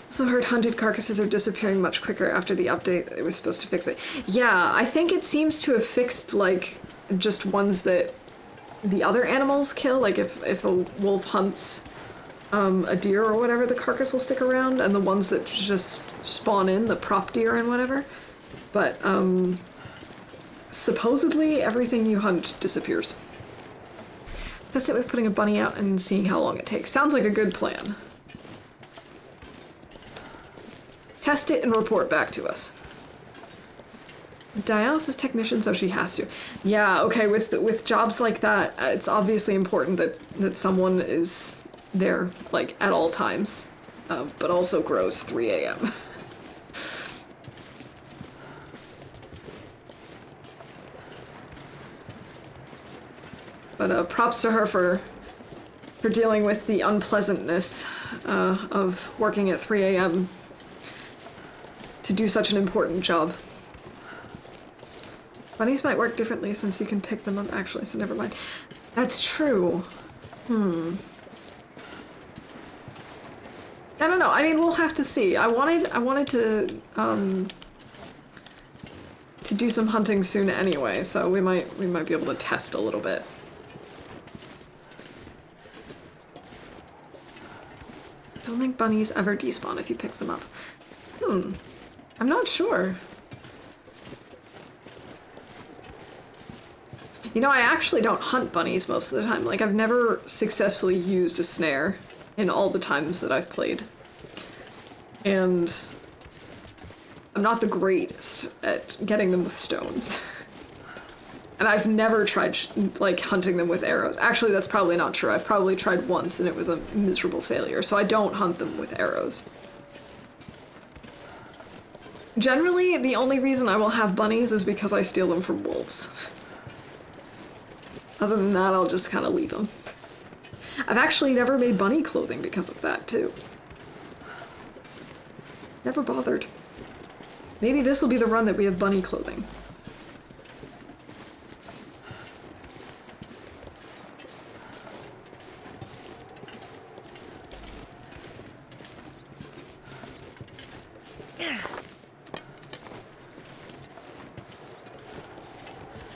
Also heard hunted carcasses are disappearing much quicker after the update. It was supposed to fix it. Yeah, I think it seems to have fixed, like, just ones that the other animals kill. Like, if a wolf hunts a deer or whatever, the carcass will stick around, and the ones that just spawn in, the prop deer and whatever. But, supposedly everything you hunt disappears. Test it with putting a bunny out and seeing how long it takes. Sounds like a good plan. Test it and report back to us. Dialysis technician, so she has to. Yeah, okay, with jobs like that, it's obviously important that someone is there, like, at all times. But also gross, 3 a.m. But props to her for dealing with the unpleasantness of working at 3 a.m. to do such an important job. Bunnies might work differently since you can pick them up actually, so never mind. That's true. I don't know. I mean, we'll have to see. I wanted to do some hunting soon anyway, so we might be able to test a little bit. Don't think bunnies ever despawn if you pick them up. I'm not sure. You know, I actually don't hunt bunnies most of the time. Like, I've never successfully used a snare in all the times that I've played. And I'm not the greatest at getting them with stones. And I've never tried, like, hunting them with arrows. Actually, that's probably not true. I've probably tried once and it was a miserable failure, so I don't hunt them with arrows. Generally, the only reason I will have bunnies is because I steal them from wolves. Other than that, I'll just kind of leave them. I've actually never made bunny clothing because of that, too. Never bothered. Maybe this will be the run that we have bunny clothing.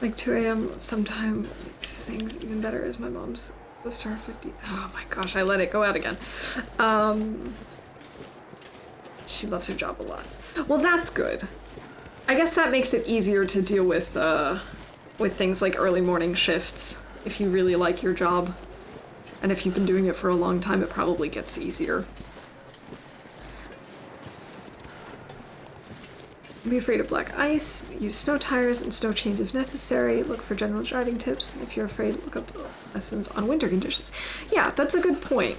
Like 2 a.m. sometime makes things even better as my mom's close to her 50. Oh my gosh, I let it go out again. She loves her job a lot. Well, that's good. I guess that makes it easier to deal with things like early morning shifts. If you really like your job, and if you've been doing it for a long time, it probably gets easier. Don't be afraid of black ice. Use snow tires and snow chains if necessary. Look for general driving tips. If you're afraid, look up lessons on winter conditions. Yeah, that's a good point.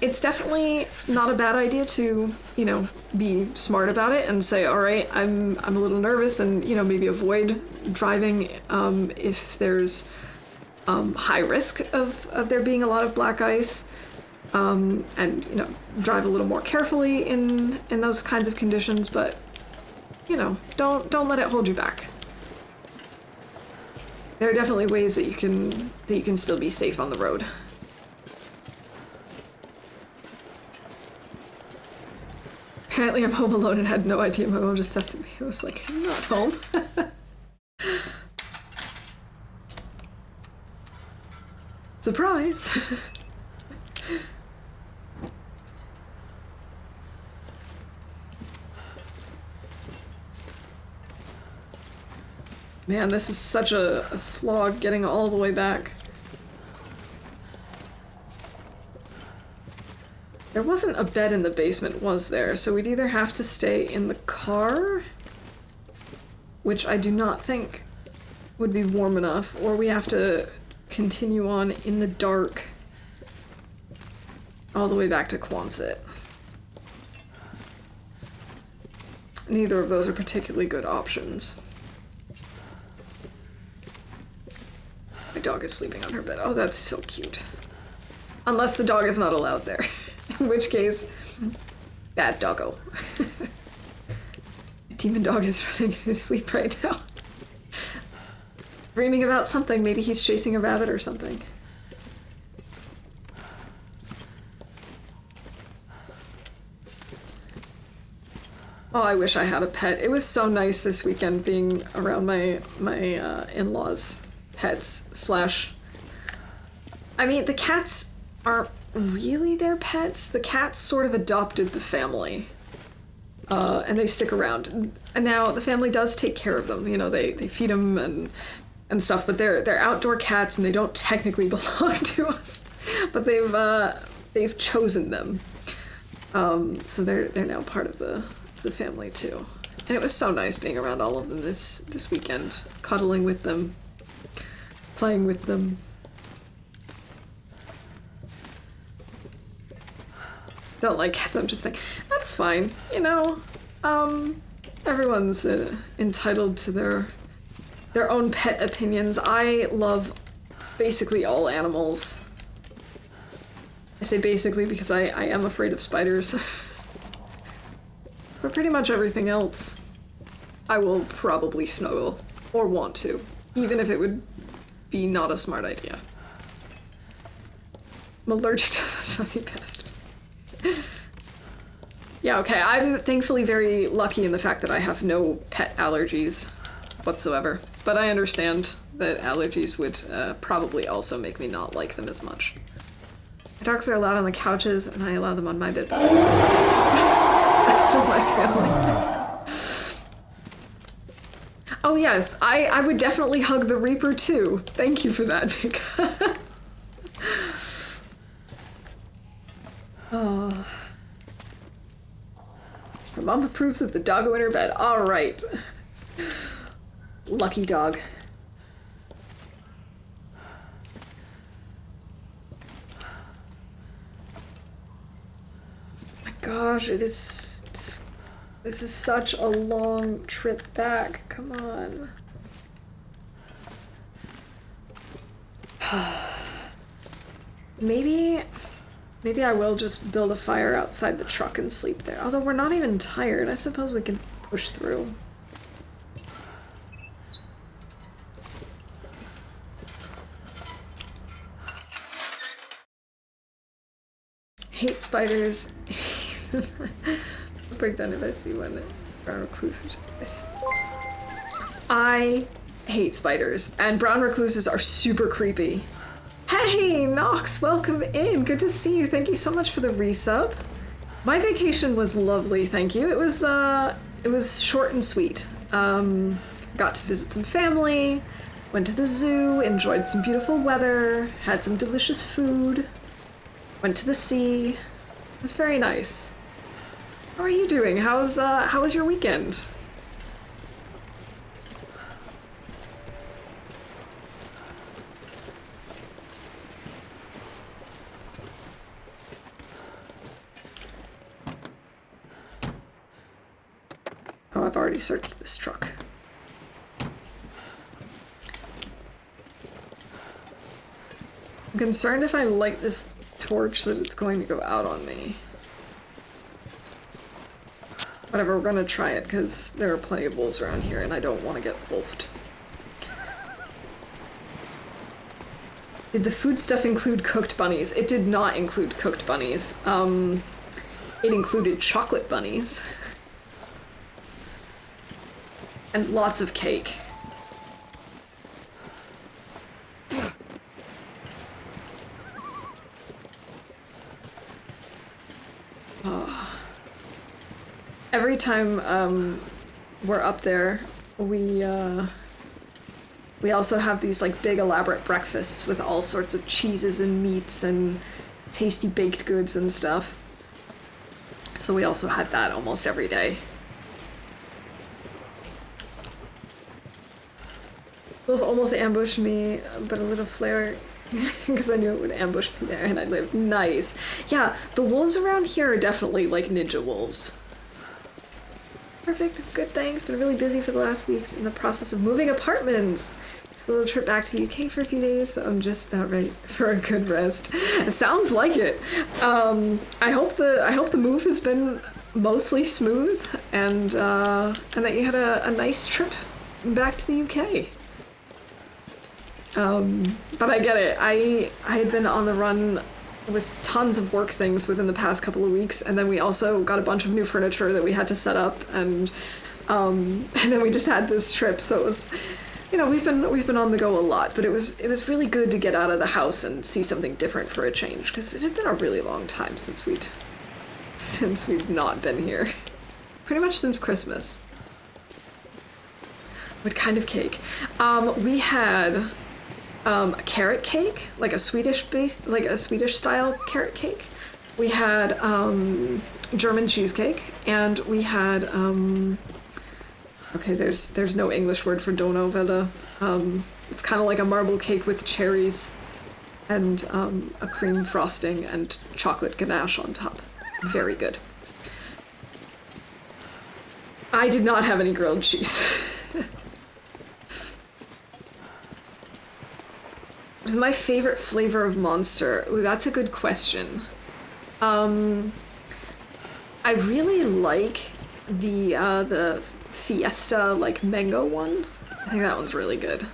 It's definitely not a bad idea to, you know, be smart about it and say, all right, I'm a little nervous, and, you know, maybe avoid driving if there's high risk of there being a lot of black ice, and, you know, drive a little more carefully in those kinds of conditions. But, you know, don't let it hold you back. There are definitely ways that you can still be safe on the road. Apparently I'm home alone and had no idea. My mom just texted me. I was like, I'm not home. Surprise! Man, this is such a slog getting all the way back. There wasn't a bed in the basement, was there? So we'd either have to stay in the car, which I do not think would be warm enough, or we have to continue on in the dark all the way back to Quonset. Neither of those are particularly good options. My dog is sleeping on her bed. Oh, that's so cute. Unless the dog is not allowed there. In which case, bad doggo. Demon dog is running in his sleep right now. Dreaming about something. Maybe he's chasing a rabbit or something. Oh, I wish I had a pet. It was so nice this weekend being around my in-laws' pets slash... I mean, the cats aren't really their pets. The cats sort of adopted the family. And they stick around. And now the family does take care of them. You know, they feed them and stuff, but they're outdoor cats and they don't technically belong to us. But they've chosen them. So they're now part of the family too. And it was so nice being around all of them this weekend, cuddling with them, playing with them. Don't like cats. I'm just like, that's fine, you know. Everyone's entitled to their own pet opinions. I love basically all animals. I say basically because I am afraid of spiders. But pretty much everything else I will probably snuggle, or want to, even if it would be not a smart idea. I'm allergic to this fuzzy bastard. Yeah, okay, I'm thankfully very lucky in the fact that I have no pet allergies whatsoever, but I understand that allergies would probably also make me not like them as much. My dogs are allowed on the couches, and I allow them on my bed. That's still my family. Oh yes, I would definitely hug the Reaper too. Thank you for that, Vic. Oh. Her mom approves of the doggo in her bed. All right. Lucky dog. My gosh, this is such a long trip back. Come on. Maybe I will just build a fire outside the truck and sleep there. Although we're not even tired, I suppose we can push through. Hate spiders. Break down if I see one. Brown recluse, which is missed. I hate spiders, and brown recluses are super creepy. Hey, Nox, welcome in. Good to see you. Thank you so much for the resub. My vacation was lovely, thank you. It was short and sweet. Got to visit some family, went to the zoo, enjoyed some beautiful weather, had some delicious food, went to the sea. It was very nice. How are you doing? How was your weekend? Oh, I've already searched this truck. I'm concerned if I light this torch that it's going to go out on me. Whatever, we're gonna try it because there are plenty of wolves around here and I don't want to get wolfed. Did the food stuff include cooked bunnies? It did not include cooked bunnies. It included chocolate bunnies. And lots of cake. Oh. Every time we're up there, we also have these like big elaborate breakfasts with all sorts of cheeses and meats and tasty baked goods and stuff. So we also had that almost every day. Wolf almost ambushed me, but a little flare, because I knew it would ambush me there and I lived. Nice. Yeah, the wolves around here are definitely like ninja wolves. Perfect, good thanks. Been really busy for the last weeks in the process of moving apartments. A little trip back to the UK for a few days, so I'm just about ready for a good rest. It sounds like it. I hope the move has been mostly smooth and that you had a nice trip back to the UK. But I get it. I had been on the run with tons of work things within the past couple of weeks, and then we also got a bunch of new furniture that we had to set up, and then we just had this trip. So it was, you know, we've been on the go a lot, but it was really good to get out of the house and see something different for a change, because it had been a really long time since we'd not been here. Pretty much since Christmas. What kind of cake? We had a carrot cake, like a Swedish style carrot cake. We had German cheesecake, and we had okay, there's no English word for Donauwelle. It's kind of like a marble cake with cherries and a cream frosting and chocolate ganache on top. Very good. I did not have any grilled cheese. What is my favorite flavor of Monster? Ooh, that's a good question. I really like the Fiesta like mango one. I think that one's really good.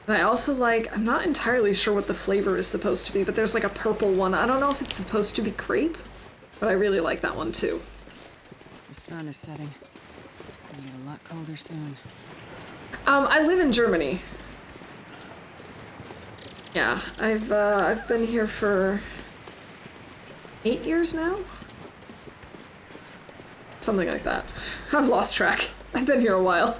And I also like, I'm not entirely sure what the flavor is supposed to be, but there's like a purple one. I don't know if it's supposed to be crepe, but I really like that one too. The sun is setting. It's gonna get a lot colder soon. I live in Germany. Yeah, I've been here for 8 years now? Something like that. I've lost track. I've been here a while.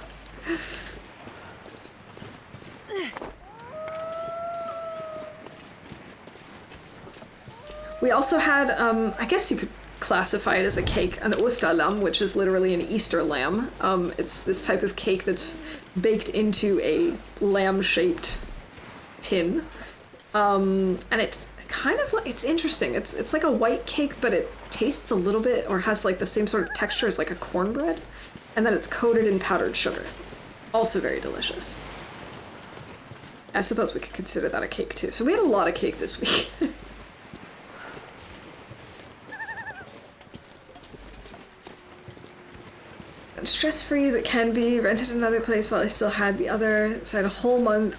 We also had, I guess you could classify it as a cake, an Osterlamm, which is literally an Easter lamb. It's this type of cake that's baked into a lamb-shaped tin. And it's kind of like, it's interesting. It's like a white cake, but it tastes a little bit, or has like the same sort of texture as like a cornbread. And then it's coated in powdered sugar. Also very delicious. I suppose we could consider that a cake too. So we had a lot of cake this week. Stress-free as it can be, rented another place while I still had the other, so I had a whole month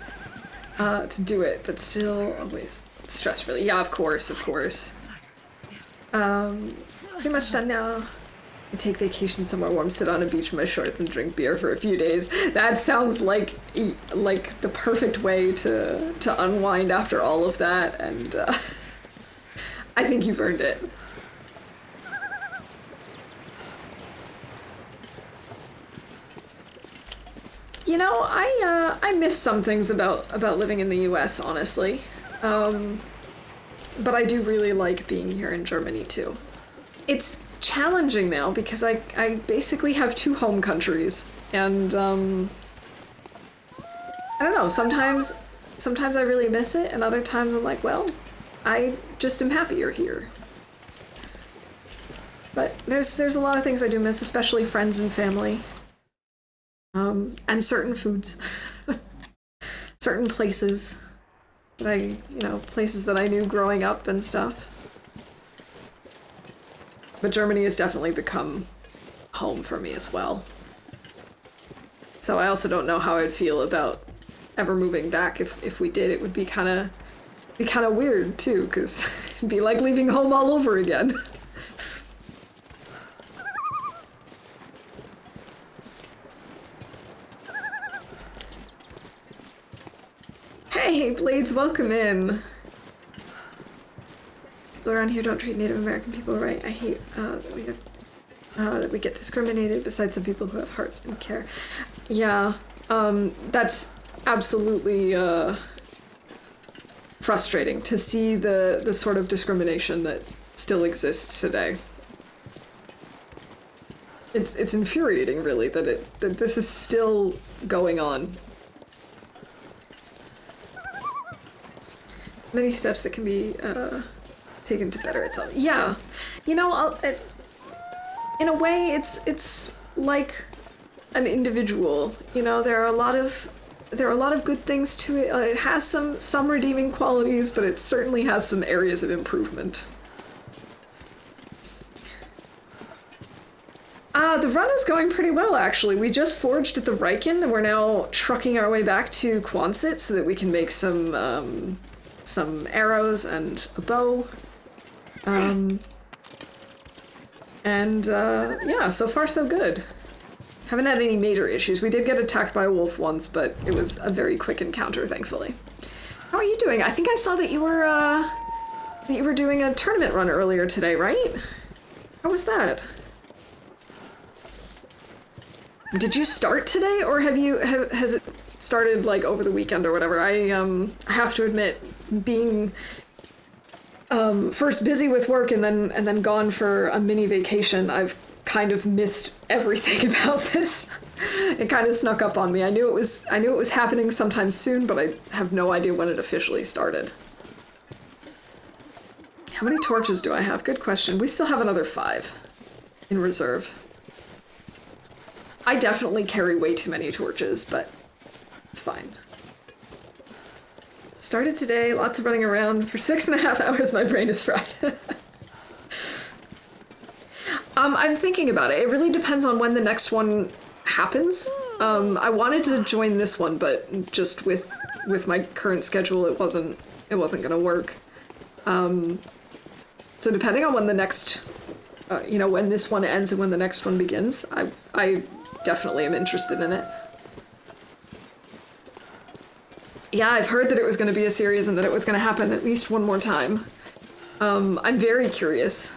to do it, but still always stress-free. Yeah, of course. Pretty much done now. I take vacation somewhere warm, sit on a beach in my shorts, and drink beer for a few days. That sounds like the perfect way to unwind after all of that, and I think you've earned it. You know, I miss some things about living in the US, honestly. But I do really like being here in Germany too. It's challenging now because I basically have two home countries, and I don't know, sometimes I really miss it, and other times I'm like, well, I just am happier here. But there's a lot of things I do miss, especially friends and family. And certain foods. Certain places that places that I knew growing up and stuff. But Germany has definitely become home for me as well. So I also don't know how I'd feel about ever moving back. If we did, it would be kind of weird too, because it'd be like leaving home all over again. Hey, Blades, welcome in. People around here don't treat Native American people right. I hate that we get discriminated besides some people who have hearts and care. Yeah, that's absolutely frustrating to see the sort of discrimination that still exists today. It's infuriating, really, that this is still going on. Many steps that can be taken to better itself. Yeah, you know, in a way, it's like an individual. You know, there are a lot of good things to it. It has some redeeming qualities, but it certainly has some areas of improvement. The run is going pretty well, actually. We just forged at the Riken, and we're now trucking our way back to Quonset so that we can make some arrows and a bow. Yeah, so far so good. Haven't had any major issues. We did get attacked by a wolf once, but it was a very quick encounter, thankfully. How are you doing? I think I saw that you were doing a tournament run earlier today, right? How was that? Did you start today, or has it started like over the weekend or whatever? I have to admit, being first busy with work and then gone for a mini vacation, I've kind of missed everything about this. It kind of snuck up on me. I knew it was happening sometime soon, but I have no idea when it officially started. How many torches do I have? Good question. We still have another 5 in reserve. I definitely carry way too many torches, but it's fine. Started today, lots of running around. For 6.5 hours, my brain is fried. I'm thinking about it. It really depends on when the next one happens. I wanted to join this one, but just with my current schedule, it wasn't gonna work. So depending on when the next, when this one ends and when the next one begins, I definitely am interested in it. Yeah, I've heard that it was going to be a series and that it was going to happen at least one more time. I'm very curious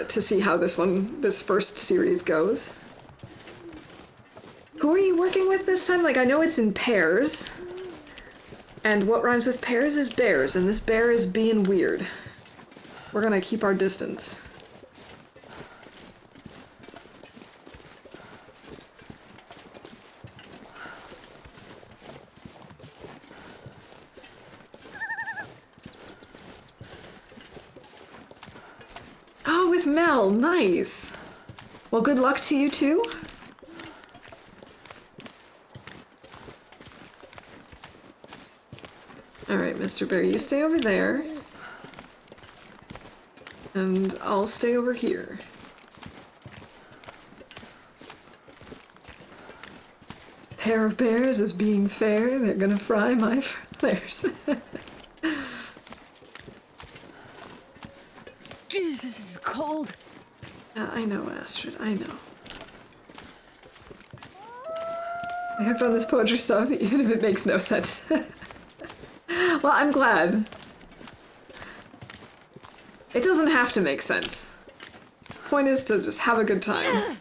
to see how this first series goes. Who are you working with this time? Like, I know it's in pairs. And what rhymes with pairs is bears, and this bear is being weird. We're going to keep our distance. Oh, with Mel, nice. Well, good luck to you too. All right, Mr. Bear, you stay over there. And I'll stay over here. Pair of bears is being fair. They're gonna fry my flares. Jesus. world. I know, Astrid, I know. I hooked on this poetry stuff, even if it makes no sense. Well, I'm glad. It doesn't have to make sense. Point is to just have a good time.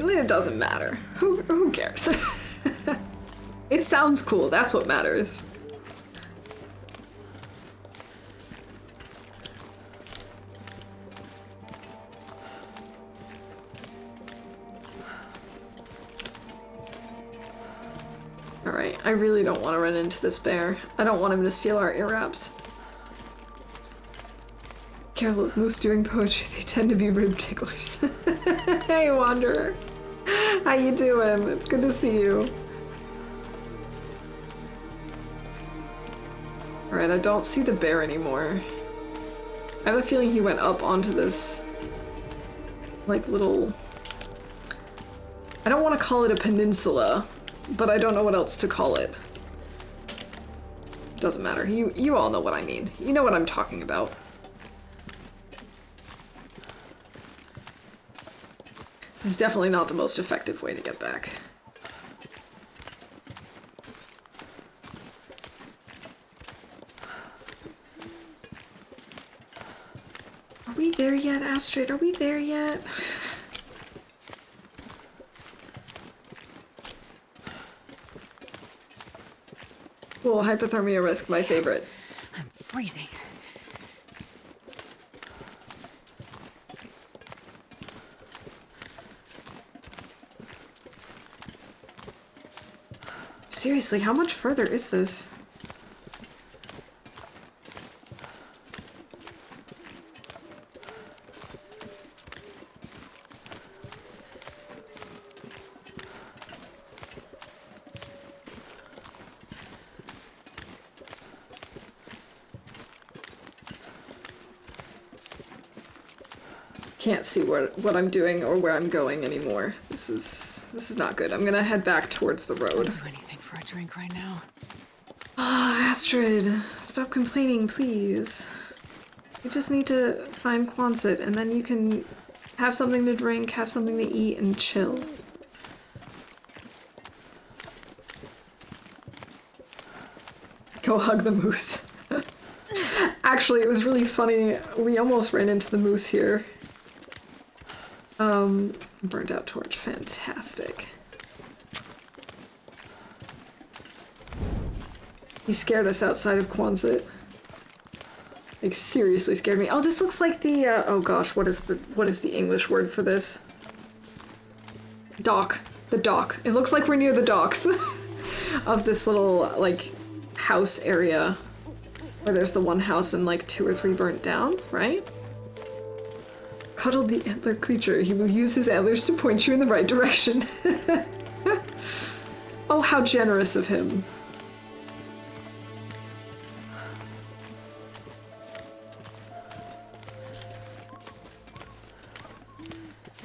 It doesn't matter. Who cares? It sounds cool, that's what matters. Alright, I really don't want to run into this bear. I don't want him to steal our ear wraps. Careful of moose doing poetry, they tend to be rib ticklers. Hey, Wanderer. How you doing? It's good to see you. Alright, I don't see the bear anymore. I have a feeling he went up onto this, like, little... I don't want to call it a peninsula, but I don't know what else to call it. Doesn't matter. You all know what I mean. You know what I'm talking about. This is definitely not the most effective way to get back. Are we there yet, Astrid? Are we there yet? Cool, hypothermia risk, my favorite. I'm freezing. Seriously, how much further is this? Can't see what I'm doing or where I'm going anymore. This is not good. I'm gonna head back towards the road. I'll do anything for a drink right now. Ah, Astrid, stop complaining, please. You just need to find Quonset, and then you can have something to drink, have something to eat, and chill. Go hug the moose. Actually, it was really funny. We almost ran into the moose here. Burned out torch. Fantastic. He scared us outside of Quonset. Like, seriously scared me. Oh, this looks like the, oh gosh, what is the English word for this? Dock. The dock. It looks like we're near the docks of this little, like, house area where there's the one house and, like, 2 or 3 burnt down, right? Cuddle the antler creature. He will use his antlers to point you in the right direction. Oh, how generous of him.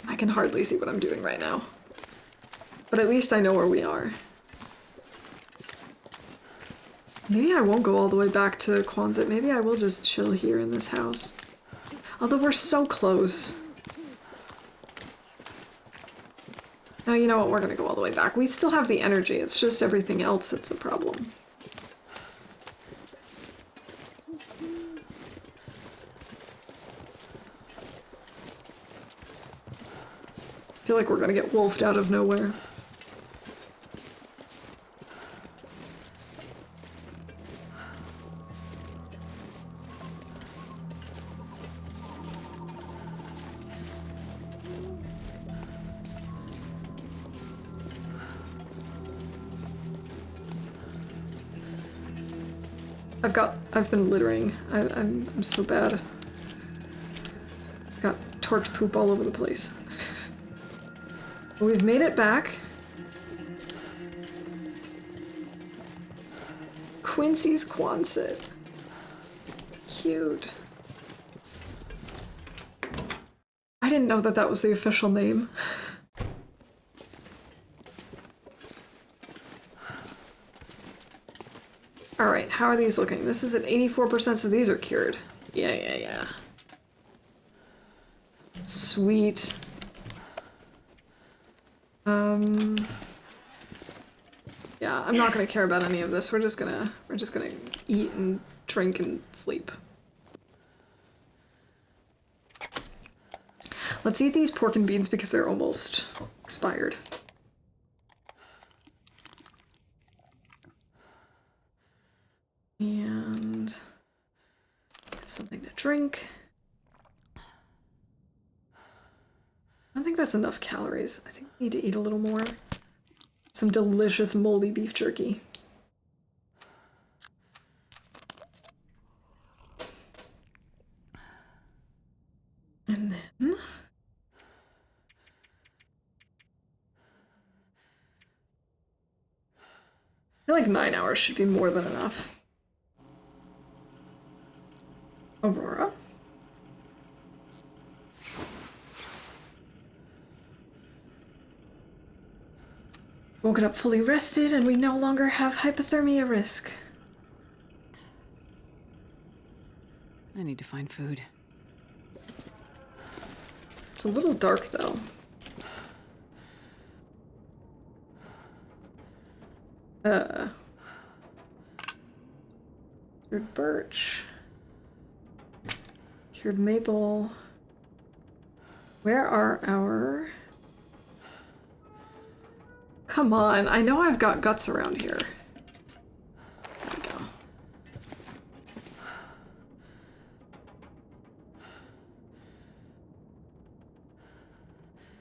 I can hardly see what I'm doing right now. But at least I know where we are. Maybe I won't go all the way back to Quonset. Maybe I will just chill here in this house. Although we're so close. No, you know what? We're gonna go all the way back. We still have the energy. It's just everything else that's a problem. I feel like we're gonna get wolfed out of nowhere. I've been littering. I'm so bad. Got torch poop all over the place. We've made it back. Quincy's Quonset. Cute. didn't know that that was the official name. Alright, how are these looking? This is at 84%, so these are cured. Yeah. Sweet. Yeah, I'm not gonna care about any of this. We're just gonna eat and drink and sleep. Let's eat these pork and beans because they're almost expired. And have something to drink. I don't think that's enough calories. I think we need to eat a little more. Some delicious moldy beef jerky. And then I feel like 9 hours should be more than enough. Aurora? Woken up fully rested and we no longer have hypothermia risk. I need to find food. It's a little dark though. Cured birch. Cured maple. Where are our... Come on, I know I've got guts around here. There we go.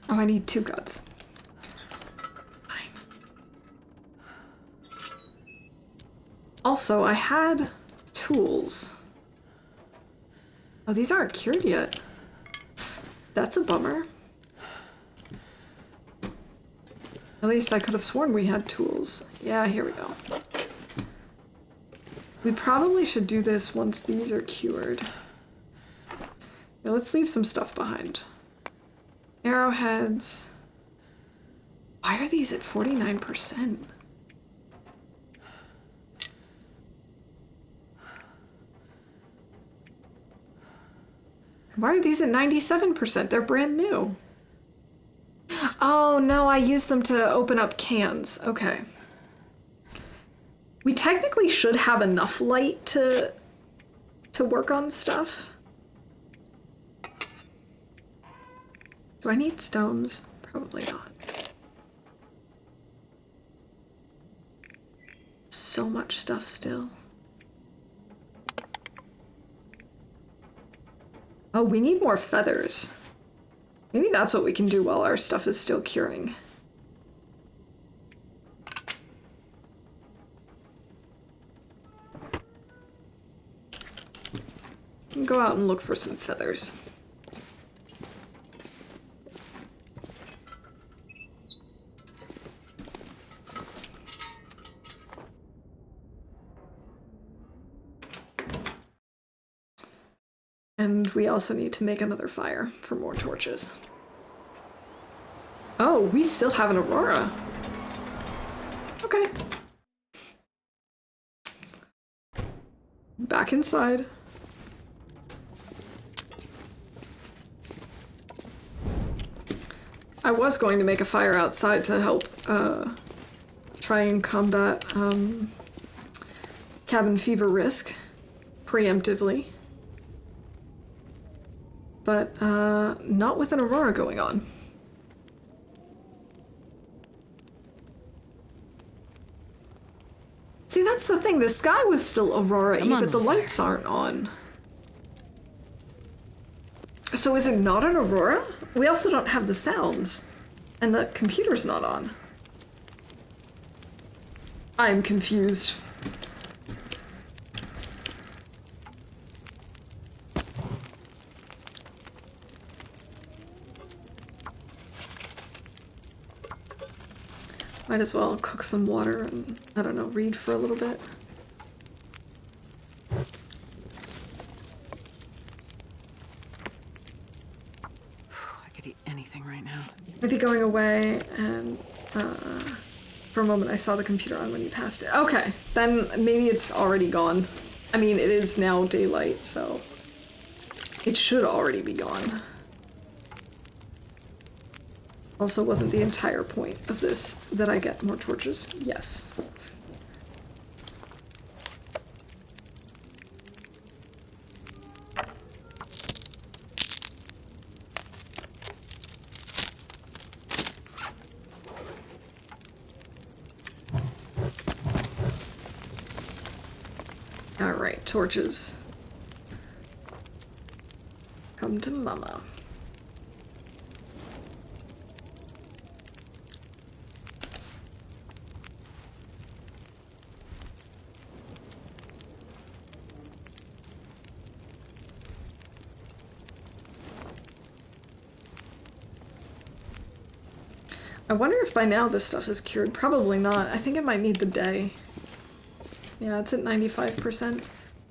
Oh, I need 2 guts. Fine. Also, I had tools. Oh, these aren't cured yet. That's a bummer. At least I could have sworn we had tools. Yeah, here we go. We probably should do this once these are cured. Yeah, let's leave some stuff behind. Arrowheads. Why are these at 49%? Why are these at 97%? They're brand new. Oh no, I used them to open up cans. Okay. We technically should have enough light to work on stuff. Do I need stones? Probably not. So much stuff still. Oh, we need more feathers. Maybe that's what we can do while our stuff is still curing. Go out and look for some feathers. And we also need to make another fire for more torches. Oh, we still have an aurora. Okay. Back inside. I was going to make a fire outside to help try and combat cabin fever risk preemptively. But not with an aurora going on. See, that's the thing. The sky was still aurora-y, but the lights aren't on. So is it not an aurora? We also don't have the sounds. And the computer's not on. I'm confused. Might as well cook some water and, I don't know, read for a little bit. I For a moment I saw the computer on when you passed it. Okay, then maybe it's already gone. I mean, it is now daylight, so it should already be gone. Also, wasn't the entire point of this that I get more torches? Yes. Alright, torches. Come to Mama. I wonder if by now this stuff is cured. Probably not. I think it might need the day. Yeah, it's at 95%.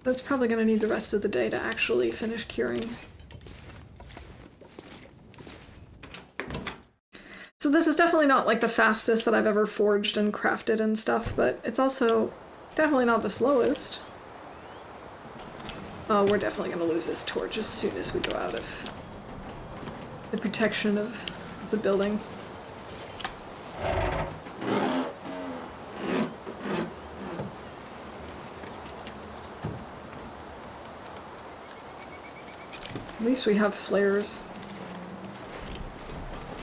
That's probably going to need the rest of the day to actually finish curing. So this is definitely not like the fastest that I've ever forged and crafted and stuff, but it's also definitely not the slowest. Oh, we're definitely going to lose this torch as soon as we go out of the protection of the building. At least we have flares.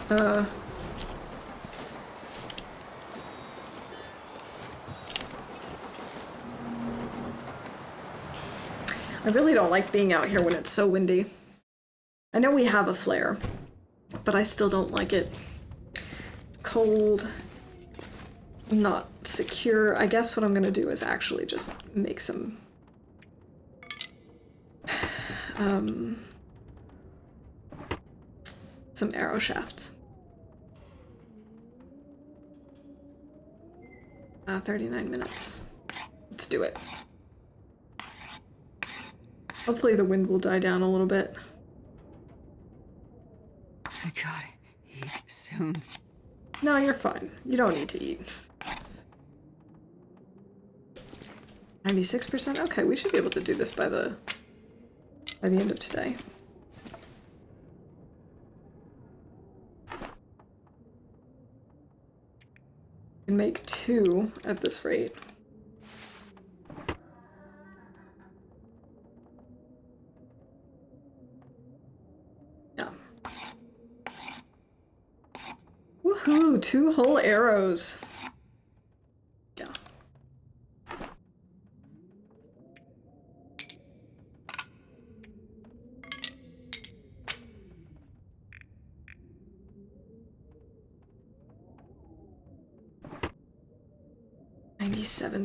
I really don't like being out here when it's so windy. I know we have a flare, but I still don't like it. Cold, not secure. I guess what I'm gonna do is actually just make some arrow shafts. 39 minutes. Let's do it. Hopefully the wind will die down a little bit. I gotta eat soon. No, you're fine. You don't need to eat. 96%? Okay, we should be able to do this by the end of today. Can make 2 at this rate. Yeah. Woohoo! 2 whole arrows. Yeah.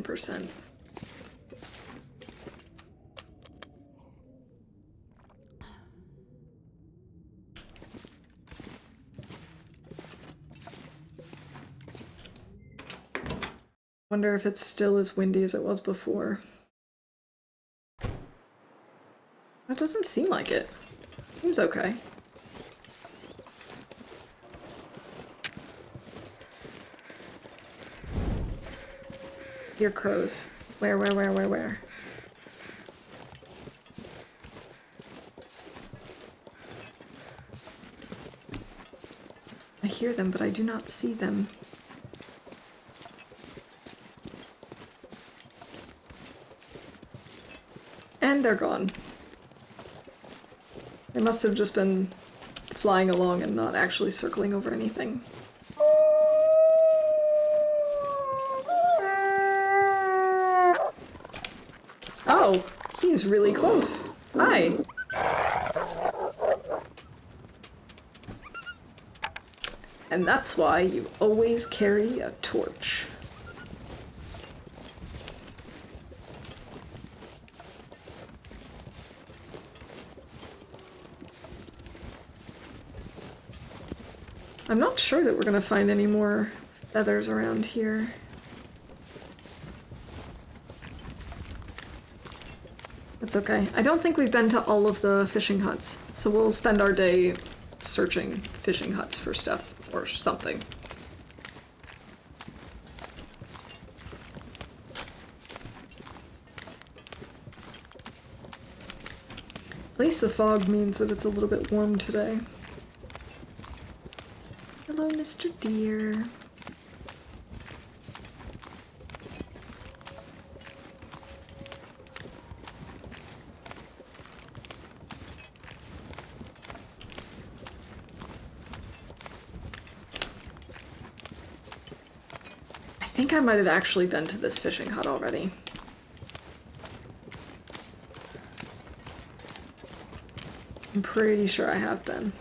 %. Wonder if it's still as windy as it was before. That doesn't seem like it. Seems okay. Hear crows. Where? I hear them, but I do not see them. And they're gone. They must have just been flying along and not actually circling over anything. Oh, he's really close. Hi. And that's why you always carry a torch. I'm not sure that we're gonna find any more feathers around here. That's okay. I don't think we've been to all of the fishing huts, so we'll spend our day searching fishing huts for stuff or something. least the fog means that it's a little bit warm today. Hello, Mr. Deer. I think I might have actually been to this fishing hut already. I'm pretty sure I have been.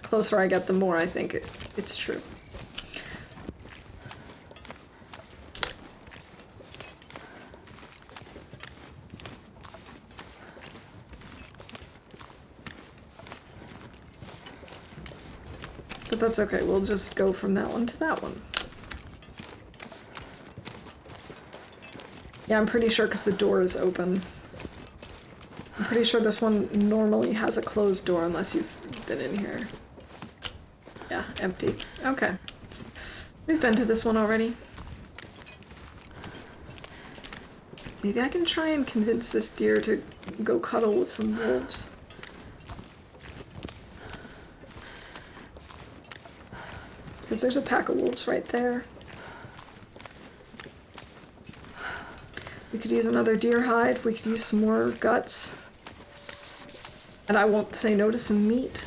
The closer I get, the more I think it's true. But that's okay, we'll just go from that one to that one. Yeah, I'm pretty sure because the door is open. I'm pretty sure this one normally has a closed door unless you've been in here. Yeah, empty. Okay. We've been to this one already. Maybe I can try and convince this deer to go cuddle with some wolves. Because there's a pack of wolves right there. We could use another deer hide. We could use some more guts. And I won't say no to some meat.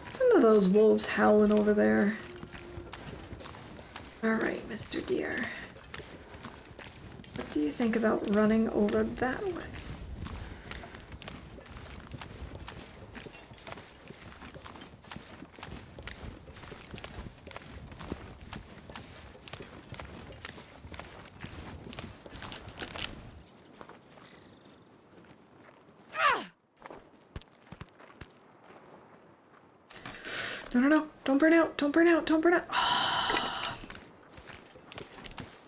Listen to those wolves howling over there. Alright, Mr. Deer. What do you think about running over that way? No, no, no. Don't burn out. Don't burn out. Don't burn out. Oh.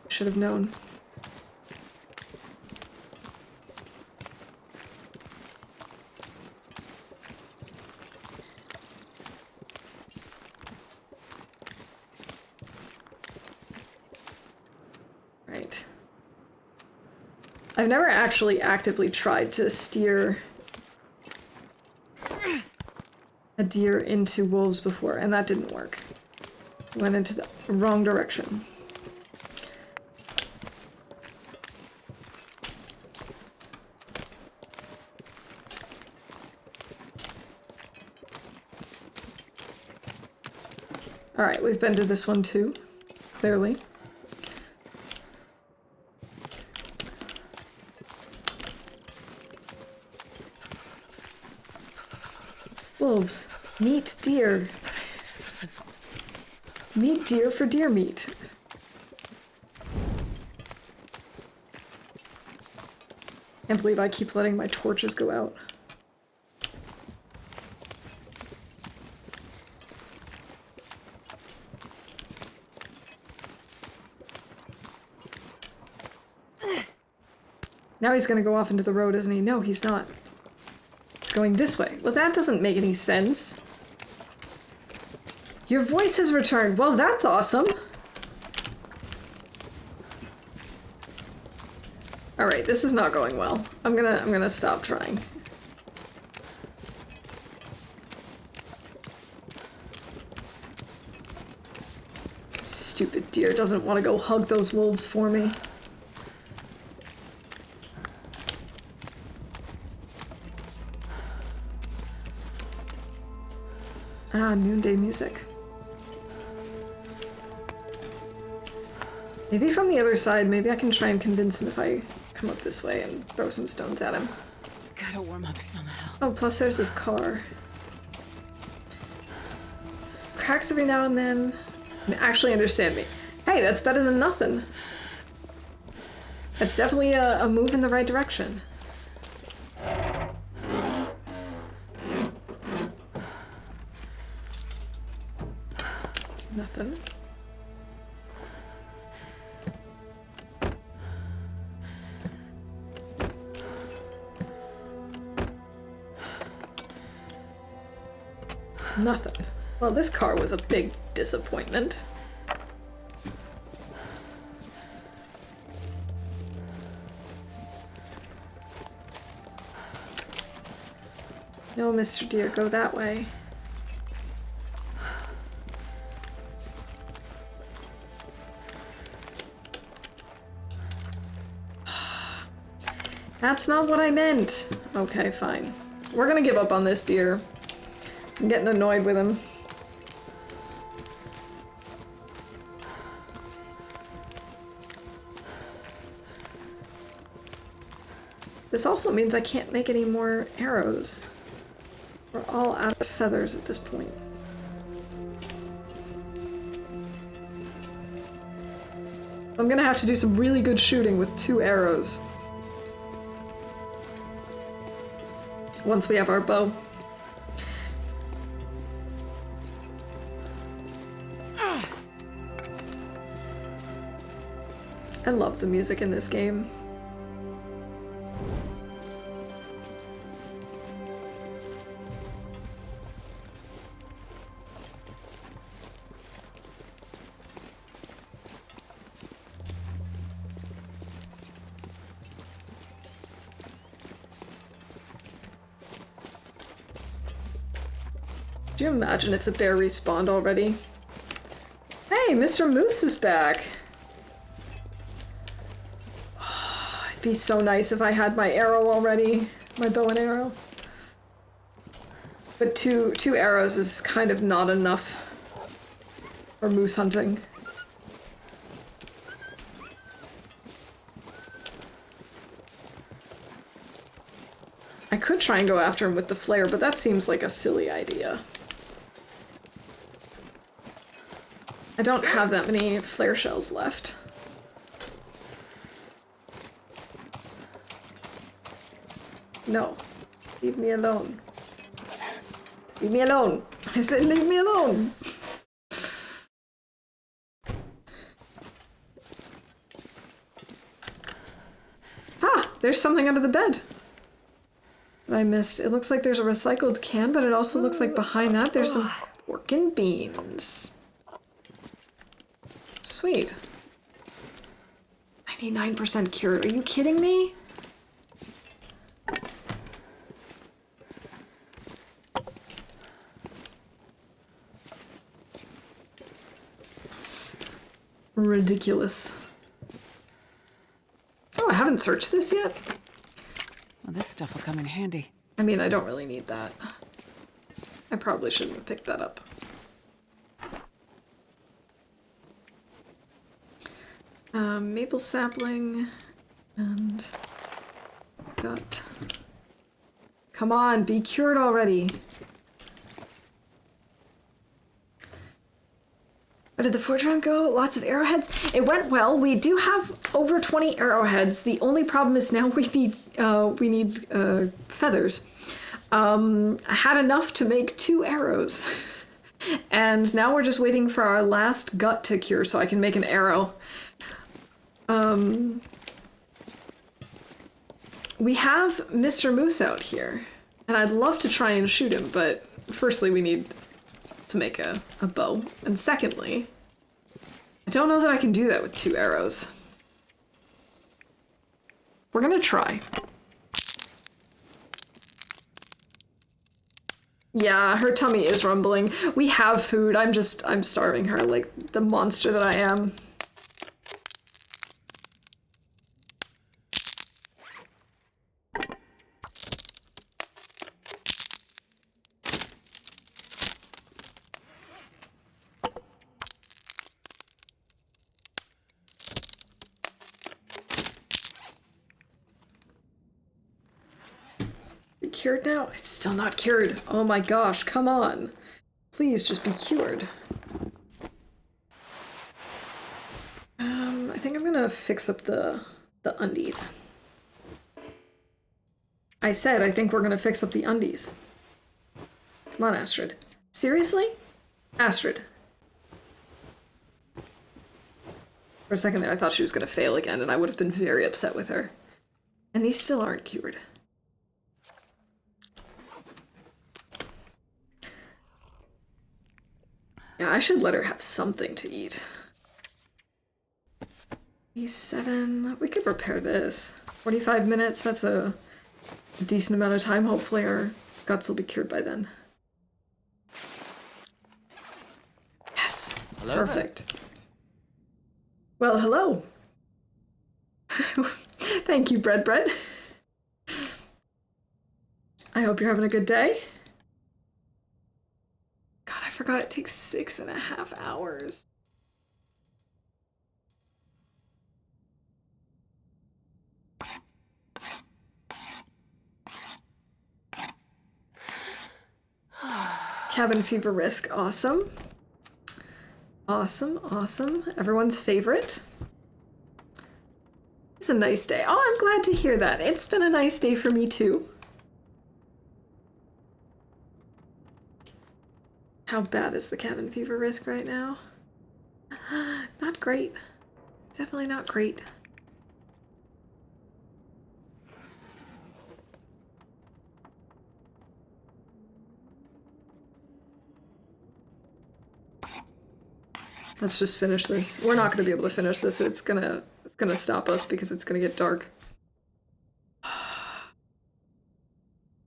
Should have known. Right. I've never actually actively tried to steer a deer into wolves before, and that didn't work. Went into the wrong direction. Alright, we've been to this one too, clearly. Wolves. Meat deer. Meat deer for deer meat. Can't believe I keep letting my torches go out. Now he's gonna go off into the road, isn't he? No, he's not. He's going this way. Well, that doesn't make any sense. Your voice has returned. Well, that's awesome. All right, this is not going well. I'm gonna stop trying. Stupid deer doesn't want to go hug those wolves for me. Ah, noonday music. Maybe from the other side, maybe I can try and convince him if I come up this way and throw some stones at him. Gotta warm up somehow. Oh, plus there's this car. Cracks every now and then. And actually understand me. Hey, that's better than nothing. That's definitely a move in the right direction. Nothing. Nothing. Well, this car was a big disappointment. No, Mr. Deer, go that way. That's not what I meant. Okay, fine. We're gonna give up on this deer. I'm getting annoyed with him. This also means I can't make any more arrows. We're all out of feathers at this point. I'm gonna have to do some really good shooting with 2 arrows. Once we have our bow. I love the music in this game. Could you imagine if the bear respawned already? Hey, Mr. Moose is back! Oh, it'd be so nice if I had my arrow already. My bow and arrow. But two arrows is kind of not enough for moose hunting. I could try and go after him with the flare, but that seems like a silly idea. I don't have that many flare shells left. No. Leave me alone. Leave me alone. I said leave me alone. Ah! There's something under the bed that I missed. It looks like there's a recycled can, but it also looks like behind that there's some pork and beans. Sweet. 99% cured. Are you kidding me? Ridiculous. Oh, I haven't searched this yet. Well, this stuff will come in handy. I mean, I don't really need that. I probably shouldn't have picked that up. Maple sapling and got. Come on, be cured already. How did the forge run go? Lots of arrowheads? It went well. We do have over 20 arrowheads. The only problem is now we need feathers. I had enough to make 2 arrows. And now we're just waiting for our last gut to cure so I can make an arrow. We have Mr. Moose out here, and I'd love to try and shoot him, but firstly we need to make a bow, and secondly, I don't know that I can do that with 2 arrows. We're gonna try. Yeah, her tummy is rumbling. We have food, I'm starving her like the monster that I am. Cured now? It's still not cured. Oh my gosh, come on. Please just be cured. I think I'm gonna fix up the undies. I said I think we're gonna fix up the undies. Come on, Astrid. Seriously? Astrid. For a second there, I thought she was gonna fail again, and I would have been very upset with her. And these still aren't cured. Yeah, I should let her have something to eat. E7. We could repair this. 45 minutes, that's a decent amount of time. Hopefully our guts will be cured by then. Yes. Hello. Perfect. There. Well, hello. Thank you, Bread. I hope you're having a good day. God, I forgot it takes 6.5 hours. Cabin fever risk, awesome. Awesome. Everyone's favorite. It's a nice day. Oh, I'm glad to hear that. It's been a nice day for me too. How bad is the cabin fever risk right now? Not great. Definitely not great. Let's just finish this. We're not going to be able to finish this. It's gonna stop us because it's gonna get dark. A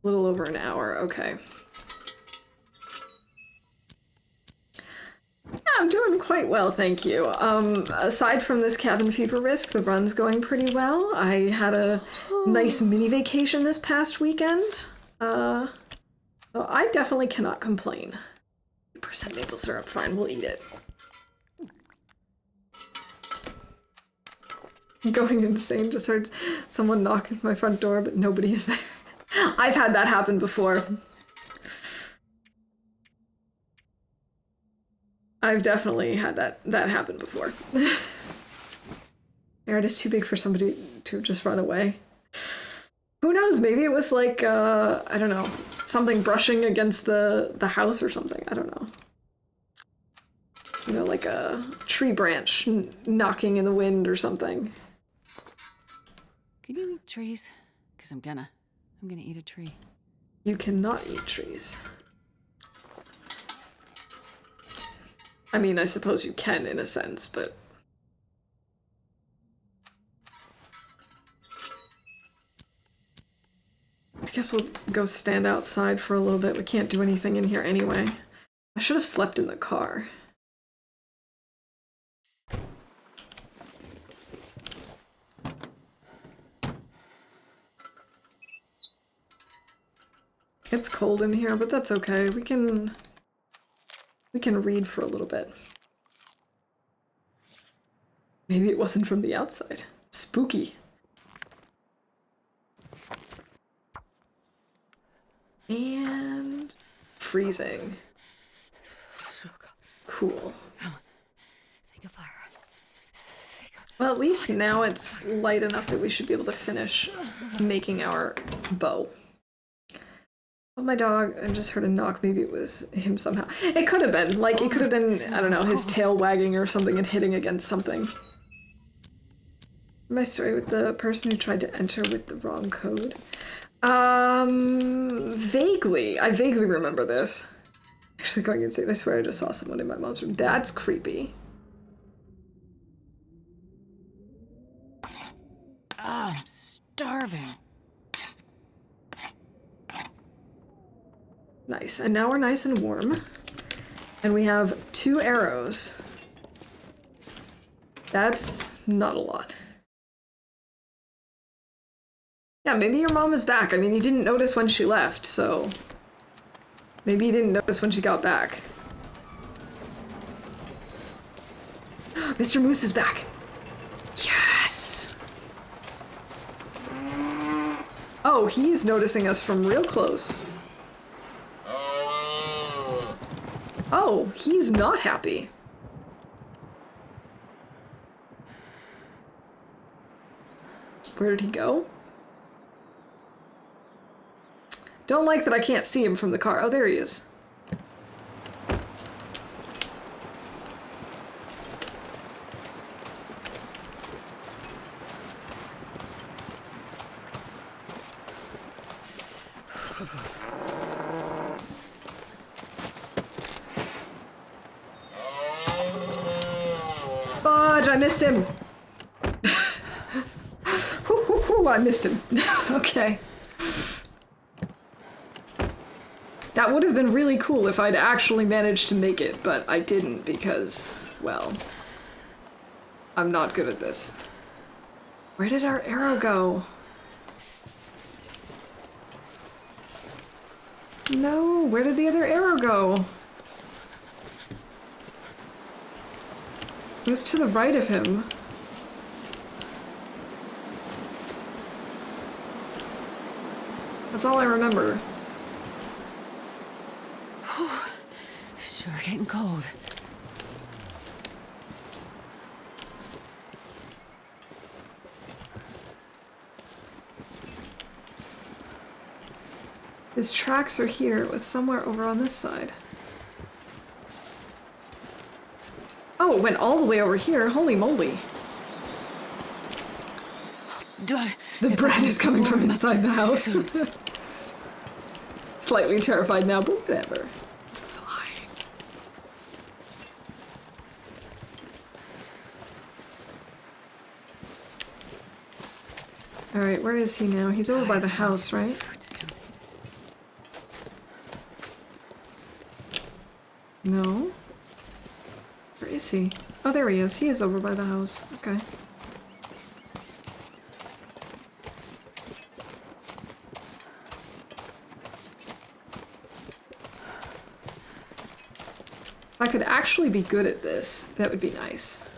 little over an hour. Okay. Yeah, I'm doing quite well, thank you. Aside from this cabin fever risk, the run's going pretty well. I had a nice mini vacation this past weekend. So I definitely cannot complain. 8% maple syrup, fine, we'll eat it. I'm going insane, just heard someone knock at my front door, but nobody is there. I've had that happen before. I've definitely had that happen before. Yard is too big for somebody to just run away. Who knows? Maybe it was like, I don't know, something brushing against the house or something. I don't know. You know, like a tree branch knocking in the wind or something. Can you eat trees? Because I'm gonna eat a tree. You cannot eat trees. I mean, I suppose you can in a sense, but... I guess we'll go stand outside for a little bit. We can't do anything in here anyway. I should have slept in the car. It's cold in here, but that's okay. We can read for a little bit. Maybe it wasn't from the outside. Spooky. And freezing. Cool. Think of fire. Well, at least now it's light enough that we should be able to finish making our bow. Oh, my dog, I just heard a knock. Maybe it was him somehow. It could have been. Like, it could have been, I don't know, his tail wagging or something and hitting against something. My story with the person who tried to enter with the wrong code. Vaguely. I vaguely remember this. Actually going insane. I swear I just saw someone in my mom's room. That's creepy. I'm starving. Nice. And now we're nice and warm. And we have 2 arrows. That's not a lot. Yeah, maybe your mom is back. I mean, you didn't notice when she left, so... Maybe you didn't notice when she got back. Mr. Moose is back! Yes! Oh, he's noticing us from real close. Oh, he's not happy. Where did he go? Don't like that I can't see him from the car. Oh, there he is. fudge, I missed him! I missed him. Okay. That would have been really cool if I'd actually managed to make it, but I didn't because, well, I'm not good at this. Where did our arrow go? No, where did the other arrow go? It was to the right of him. That's all I remember. Sure getting cold. His tracks are here. It was somewhere over on this side. Oh, it went all the way over here. Holy moly. The bread is coming from inside the house. Slightly terrified now, but whatever. It's fine. Alright, where is he now? He's over by the house, right? No. Where is he? Oh, there he is. He is over by the house. Okay. If I could actually be good at this, that would be nice.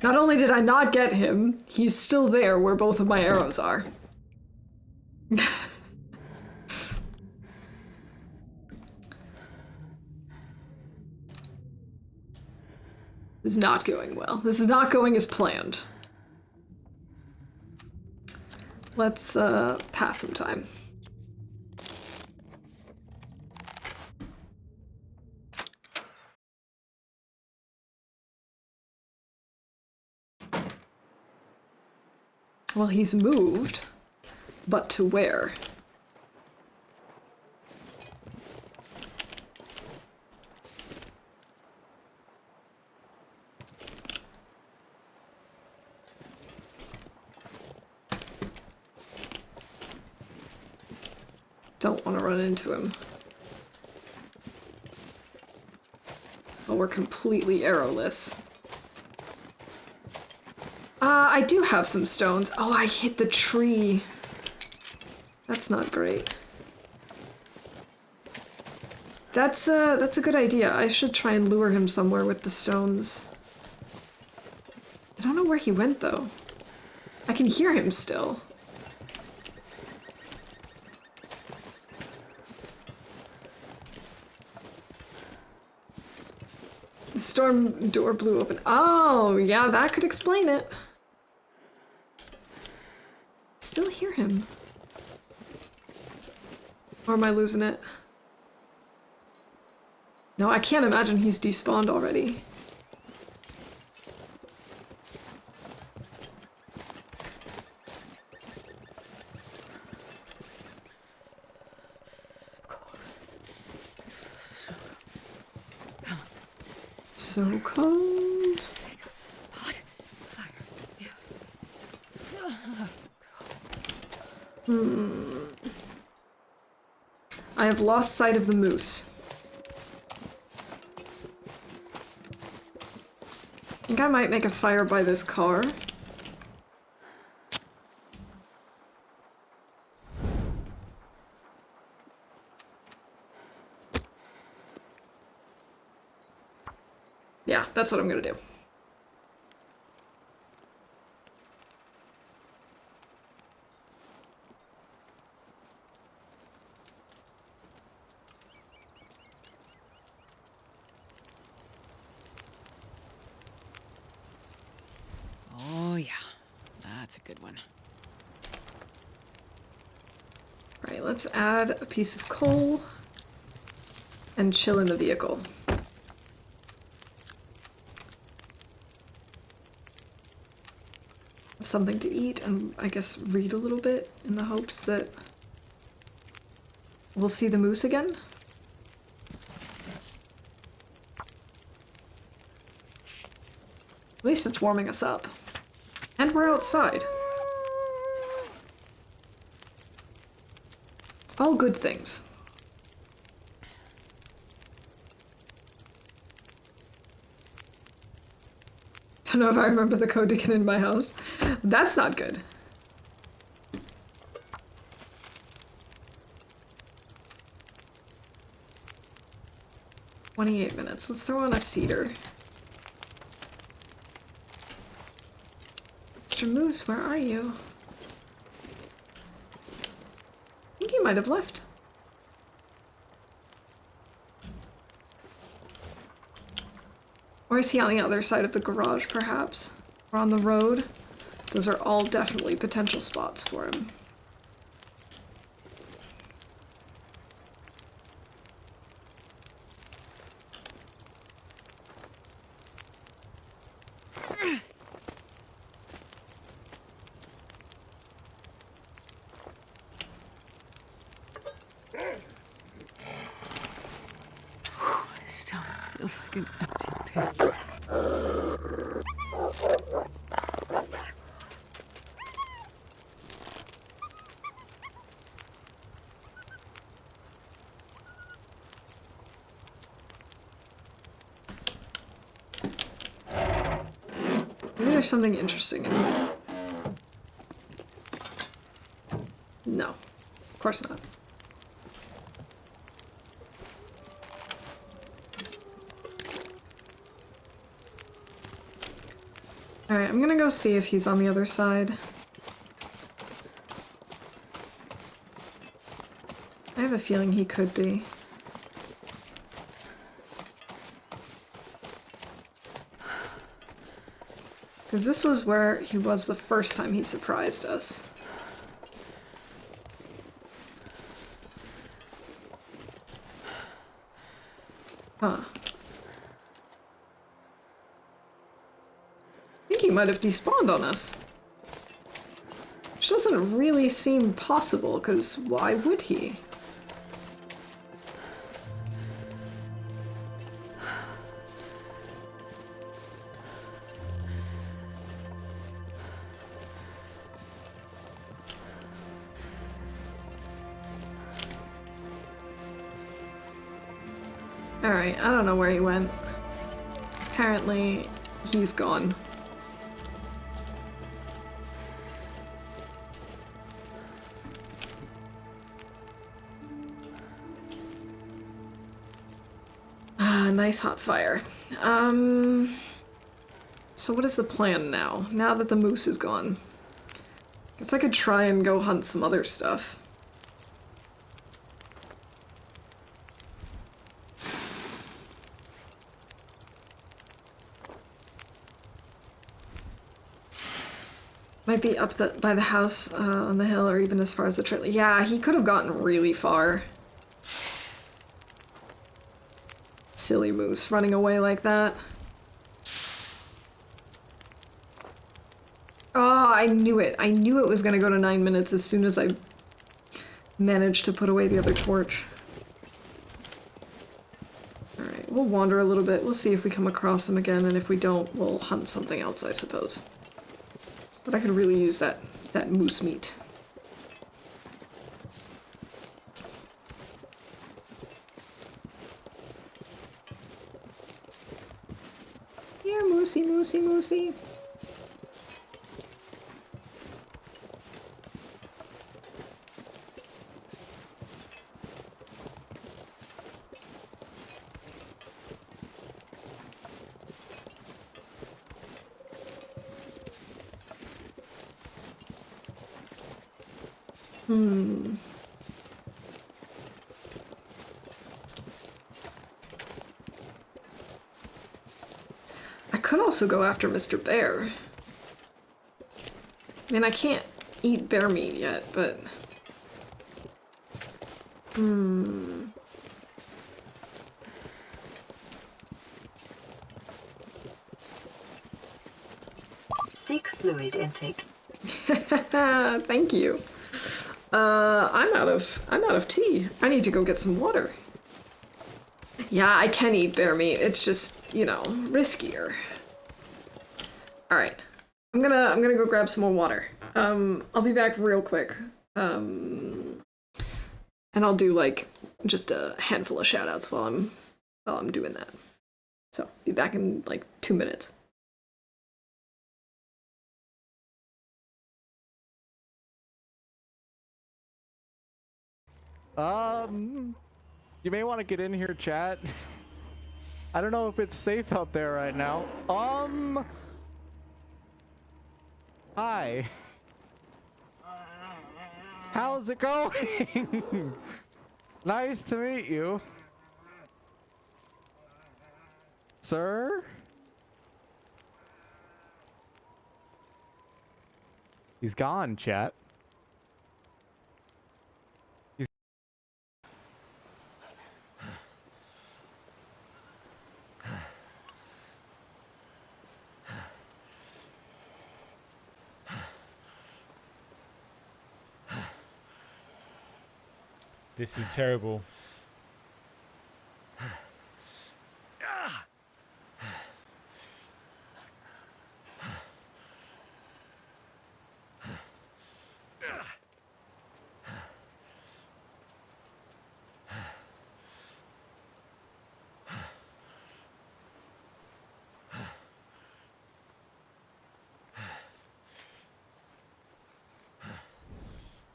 Not only did I not get him, he's still there where both of my arrows are. This is not going well. This is not going as planned. Let's pass some time. Well, he's moved, but to where? Don't want to run into him. Oh, we're completely arrowless. I do have some stones. Oh, I hit the tree. That's not great. That's a good idea. I should try and lure him somewhere with the stones. I don't know where he went, though. I can hear him still. The storm door blew open. Oh, yeah, that could explain it. Still hear him. Or am I losing it? No, I can't imagine he's despawned already. So cold. I have lost sight of the moose. I think I might make a fire by this car. Yeah, that's what I'm gonna do. Oh yeah, that's a good one. Right, let's add a piece of coal and chill in the vehicle. something to eat and I guess read a little bit in the hopes that we'll see the moose again. At least it's warming us up. And we're outside. All good things. Don't know if I remember the code to get in my house. That's not good. "28 minutes. Let's throw on a cedar. Mr. Moose, where are you? I think he might have left. Or is he on the other side of the garage, perhaps? Or on the road? Those are all definitely potential spots for him. Stomach feels like an empty pit. Maybe there's something interesting in here. No, of course not. Alright, I'm gonna go see if he's on the other side. I have a feeling he could be. Because this was where he was the first time he surprised us. Huh. I think he might have despawned on us. Which doesn't really seem possible, because why would he? Alright, I don't know where he went. Apparently, he's gone. Ah, nice hot fire. So what is the plan now? Now that the moose is gone? Guess I could try and go hunt some other stuff. Might be up by the house on the hill, or even as far as the trail. Yeah, he could have gotten really far. Silly moose, running away like that. Oh, I knew it. I knew it was gonna go to 9 minutes as soon as I managed to put away the other torch. Alright, we'll wander a little bit. We'll see if we come across him again, and if we don't, we'll hunt something else, I suppose. But I could really use that moose meat. Here, moosey, moosey, moosey. I could also go after Mr. Bear. I mean, I can't eat bear meat yet, but... Seek fluid intake. Thank you. I'm out of tea. I need to go get some water. Yeah, I can eat bear meat. It's just, you know, riskier. All right. I'm gonna go grab some more water. I'll be back real quick. And I'll do like just a handful of shout-outs while I'm doing that. So, be back in like 2 minutes. You may want to get in here, chat. I don't know if it's safe out there right now. Hi. How's it going? Nice to meet you. Sir? He's gone, chat. This is terrible.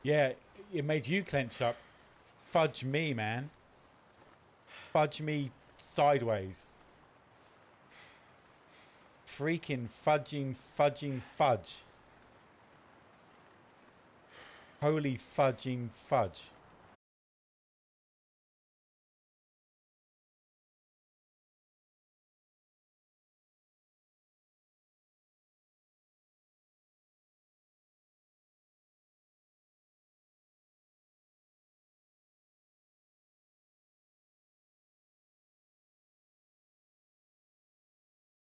Yeah, it made you clench up. Fudge me, man. Fudge me sideways. Freaking fudging fudge. Holy fudging fudge.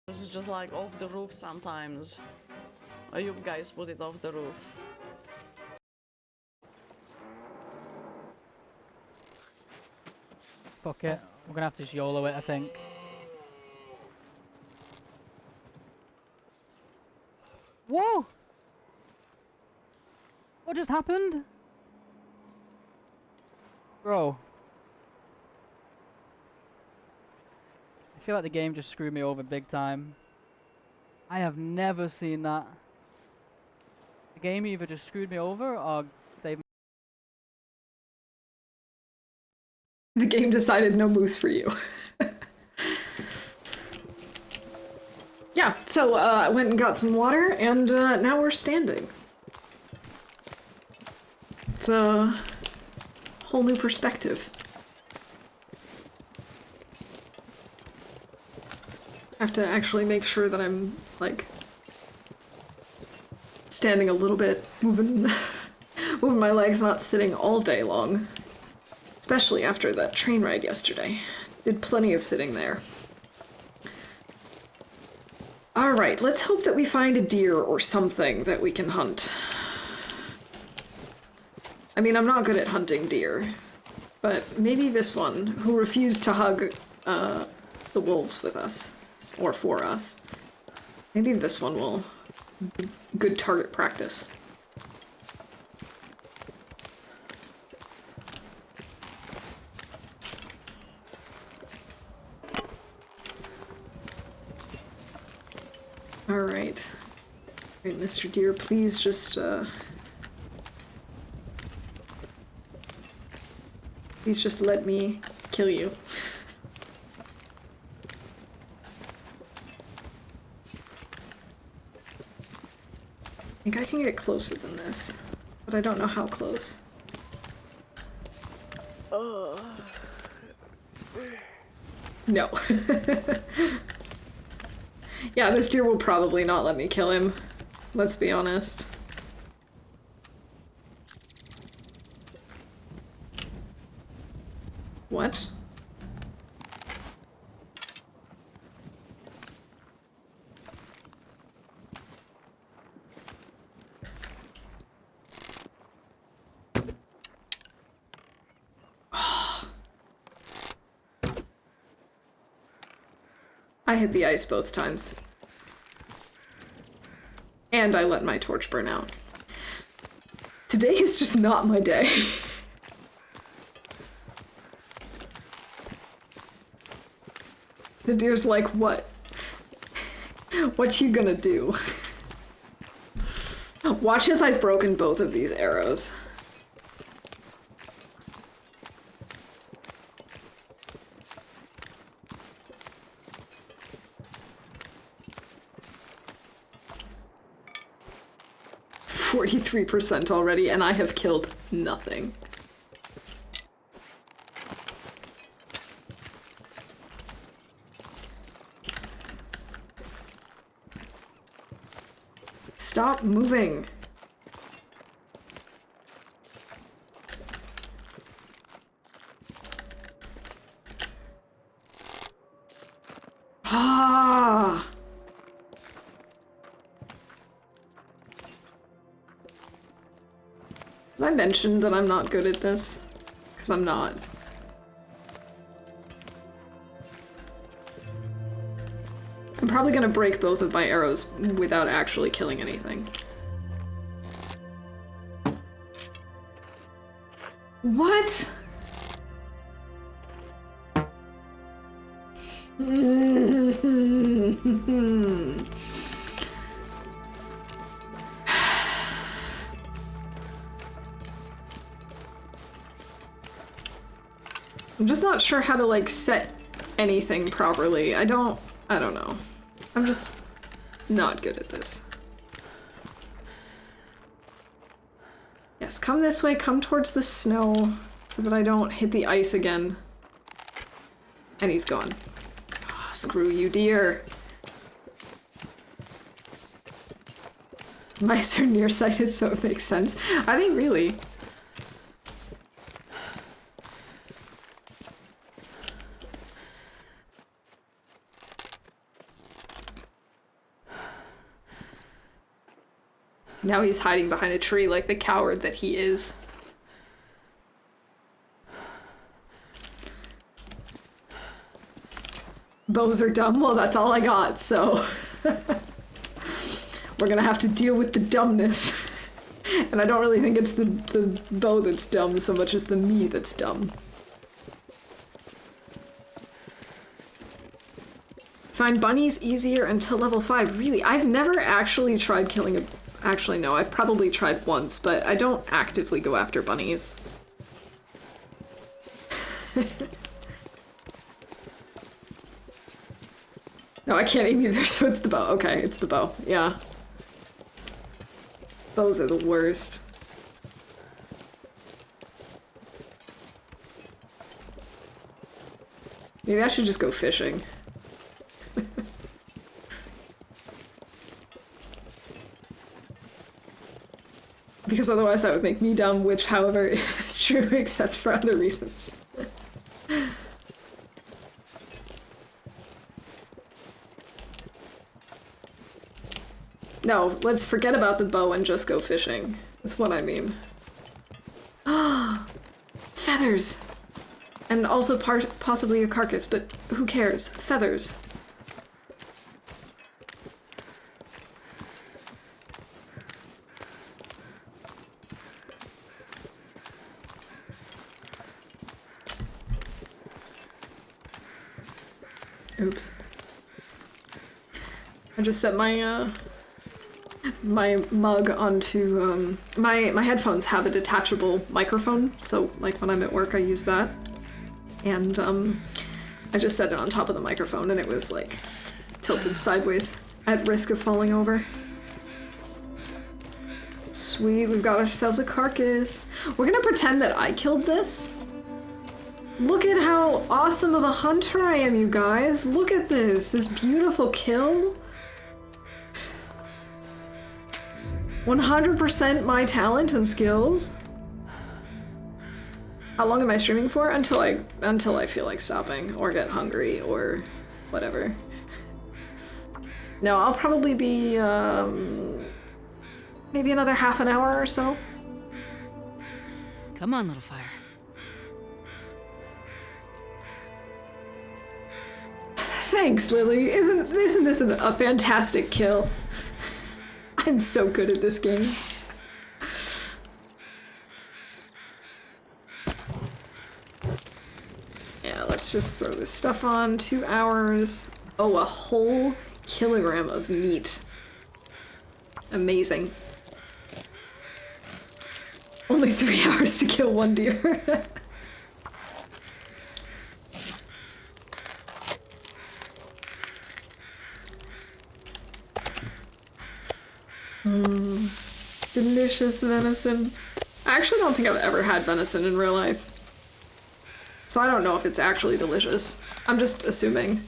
This is just like off the roof sometimes. You guys put it off the roof. Fuck it. We're gonna have to just YOLO it, I think. Whoa! What just happened? Bro. I feel like the game just screwed me over big time. I have never seen that. The game either just screwed me over or saved me. The game decided no moose for you. Yeah, so I went and got some water, and now we're standing. It's a whole new perspective. I have to actually make sure that I'm, like, standing a little bit, moving my legs, not sitting all day long. Especially after that train ride yesterday. Did plenty of sitting there. Alright, let's hope that we find a deer or something that we can hunt. I mean, I'm not good at hunting deer, but maybe this one, who refused to hug the wolves with us, or for us. Maybe this one will be good target practice. Alright. Alright, Mr. Deer, please just, please just let me kill you. I think I can get closer than this, but I don't know how close. No. Yeah, this deer will probably not let me kill him. Let's be honest. What? I hit the ice both times. And I let my torch burn out. Today is just not my day. The deer's like, what? What you gonna do? Watch as I've broken both of these arrows. %43 already, and I have killed nothing. Stop moving. Ah. Did I mention that I'm not good at this? Because I'm not. I'm probably gonna break both of my arrows without actually killing anything. What? I'm just not sure how to, like, set anything properly. I don't know. I'm just not good at this. Yes, come this way, come towards the snow, so that I don't hit the ice again. And he's gone. Oh, screw you, deer. Mice are nearsighted, so it makes sense. Are they really? Now he's hiding behind a tree like the coward that he is. Bows are dumb? Well, that's all I got, so... We're gonna have to deal with the dumbness. And I don't really think it's the bow that's dumb so much as the me that's dumb. Find bunnies easier until level 5. Really? I've never actually tried killing a... Actually, no, I've probably tried once, but I don't actively go after bunnies. No, I can't aim either, so it's the bow. Okay, it's the bow. Yeah. Bows are the worst. Maybe I should just go fishing. Because otherwise that would make me dumb, which, however, is true except for other reasons. No, let's forget about the bow and just go fishing. That's what I mean. Ah, feathers! And also possibly a carcass, but who cares? Feathers. Oops. I just set my my mug onto my headphones have a detachable microphone, so like when I'm at work I use that. And I just set it on top of the microphone and it was like tilted sideways at risk of falling over. Sweet, we've got ourselves a carcass. We're gonna pretend that I killed this. Look at how awesome of a hunter I am, you guys. Look at this beautiful kill. 100% my talent and skills. How long am I streaming for? Until I feel like stopping or get hungry or whatever. No, I'll probably be maybe another half an hour or so. Come on, little fire. Thanks, Lily. Isn't this a fantastic kill? I'm so good at this game. Yeah, let's just throw this stuff on. 2 hours. Oh, a whole kilogram of meat. Amazing. Only 3 hours to kill one deer. Delicious venison. I actually don't think I've ever had venison in real life. So I don't know if it's actually delicious. I'm just assuming.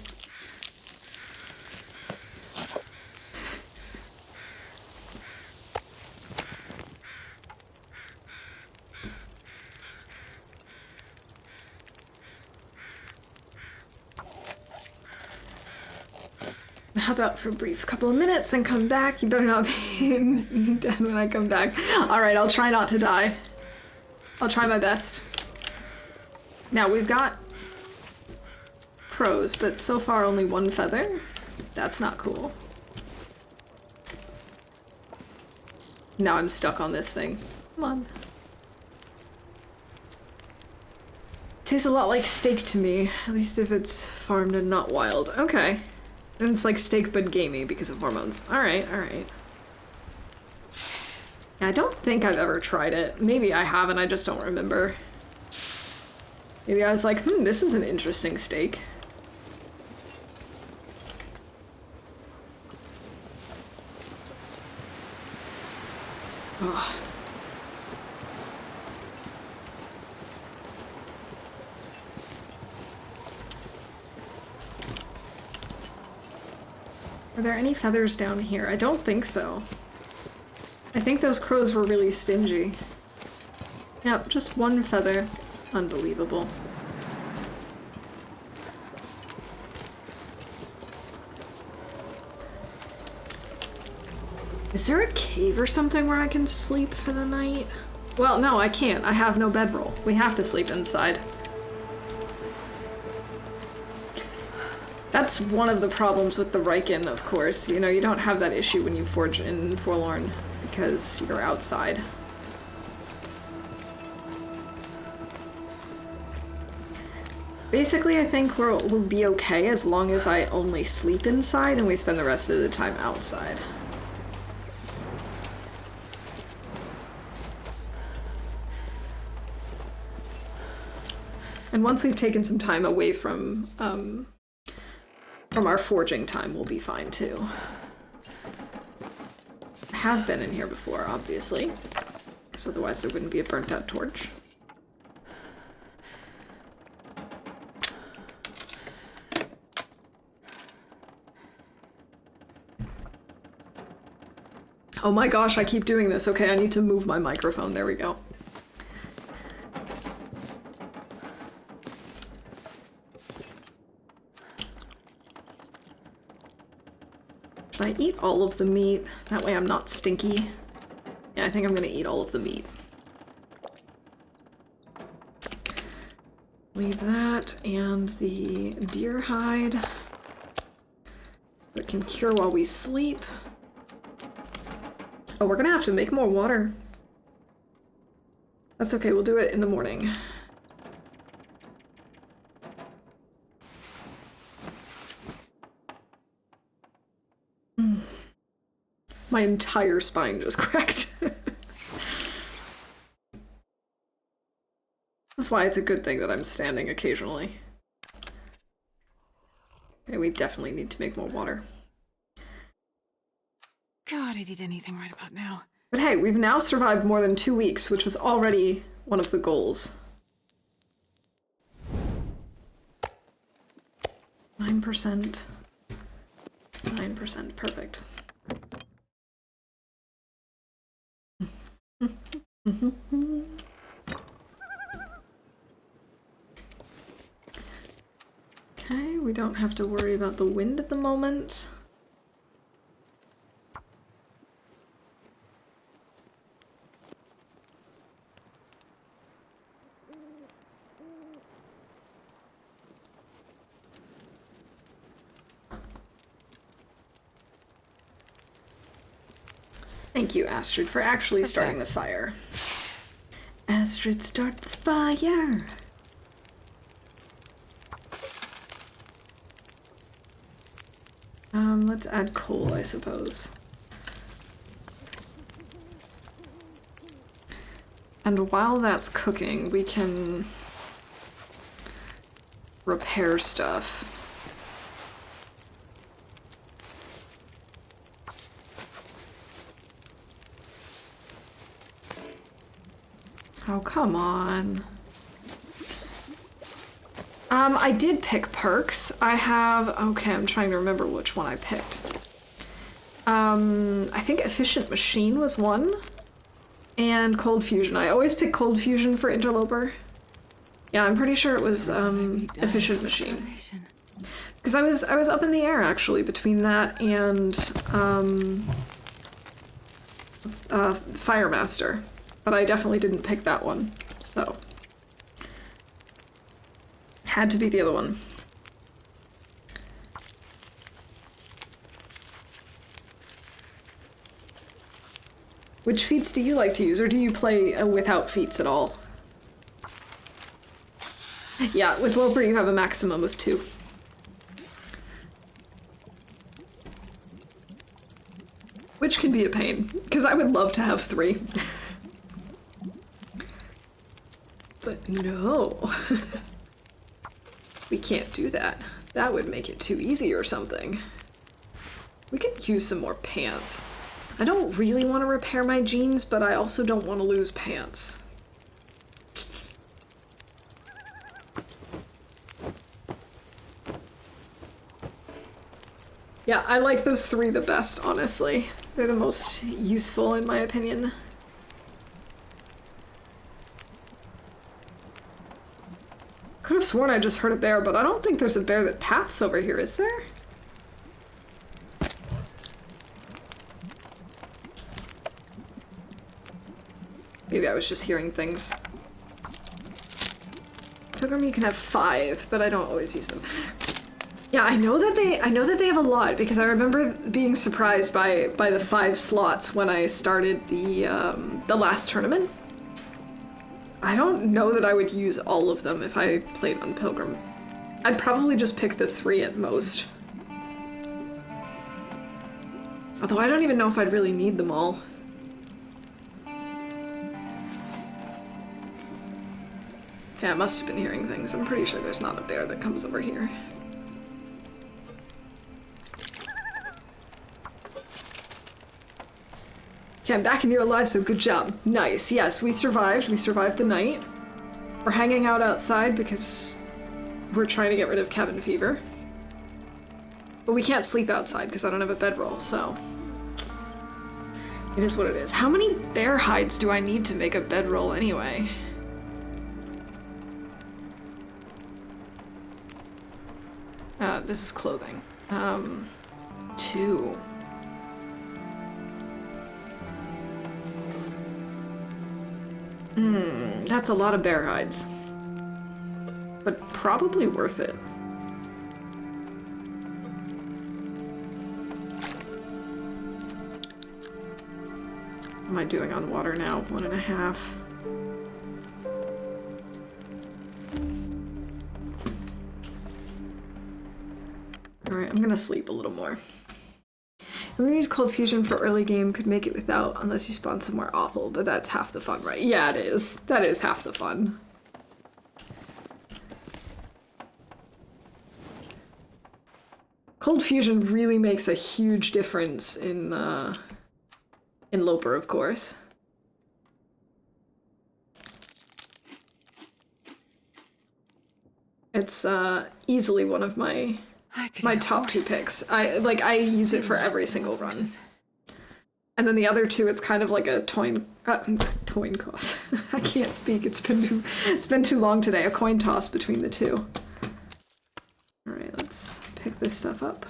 How about for a brief couple of minutes and come back? You better not be dead when I come back. Alright, I'll try not to die. I'll try my best. Now, we've got crows, but so far only 1 feather. That's not cool. Now I'm stuck on this thing. Come on. Tastes a lot like steak to me, at least if it's farmed and not wild. Okay. And it's like steak but gamey because of hormones. Alright, alright. Yeah, I don't think I've ever tried it. Maybe I have and I just don't remember. Maybe I was like, this is an interesting steak. Ugh. Are there any feathers down here? I don't think so. I think those crows were really stingy. Yep, just 1 feather. Unbelievable. Is there a cave or something where I can sleep for the night? Well, no, I can't. I have no bedroll. We have to sleep inside. That's one of the problems with the Riken, of course. You know, you don't have that issue when you forge in Forlorn because you're outside. Basically, I think we'll be okay as long as I only sleep inside and we spend the rest of the time outside. And once we've taken some time away from our forging time, we'll be fine too. I have been in here before, obviously, because otherwise there wouldn't be a burnt out torch. Oh my gosh, I keep doing this. Okay, I need to move my microphone. There we go. Should I eat all of the meat? That way I'm not stinky. Yeah, I think I'm gonna eat all of the meat. Leave that and the deer hide. That can cure while we sleep. Oh, we're gonna have to make more water. That's okay, we'll do it in the morning. My entire spine just cracked. That's why it's a good thing that I'm standing occasionally. Okay, we definitely need to make more water. God, I'd eat anything right about now. But hey, we've now survived more than 2 weeks, which was already one of the goals. 9%. 9%, perfect. Okay, we don't have to worry about the wind at the moment. Thank you, Astrid, for actually starting the fire. Astrid, start the fire! Let's add coal, I suppose. And while that's cooking, we can repair stuff. Oh, come on. I did pick perks. I have, okay, I'm trying to remember which one I picked. I think Efficient Machine was one, and Cold Fusion. I always pick Cold Fusion for Interloper. Yeah, I'm pretty sure it was, Efficient Machine. Because I was up in the air, actually, between that and, Firemaster. But I definitely didn't pick that one, so. Had to be the other one. Which feats do you like to use, or do you play without feats at all? Yeah, with Loper you have a maximum of 2. Which can be a pain, because I would love to have 3. But no. We can't do that. That would make it too easy or something. We could use some more pants. I don't really want to repair my jeans, but I also don't want to lose pants. Yeah, I like those 3 the best, honestly. They're the most useful in my opinion. Could have sworn I just heard a bear, but I don't think there's a bear that paths over here, is there? Maybe I was just hearing things. Pilgrim, you can have 5, but I don't always use them. Yeah, I know that they have a lot because I remember being surprised by the 5 slots when I started the last tournament. I don't know that I would use all of them if I played on Pilgrim. I'd probably just pick the 3 at most. Although I don't even know if I'd really need them all. Okay, I must have been hearing things. I'm pretty sure there's not a bear that comes over here. Okay, I'm back and you're alive, so good job. Nice. Yes, we survived. We survived the night. We're hanging out outside because we're trying to get rid of cabin fever. But we can't sleep outside because I don't have a bedroll, so it is what it is. How many bear hides do I need to make a bedroll anyway? This is clothing. 2. That's a lot of bear hides. But probably worth it. What am I doing on water now? 1.5. Alright, I'm gonna sleep a little more. We need Cold Fusion for early game, could make it without unless you spawn somewhere awful, but that's half the fun, right? Yeah, it is. That is half the fun. Cold Fusion really makes a huge difference in Loper, of course. It's easily one of my top 2 picks. I use it for every single run. And then the other 2, it's kind of like a coin toss. I can't speak. It's been too long today. A coin toss between the 2. All right, let's pick this stuff up.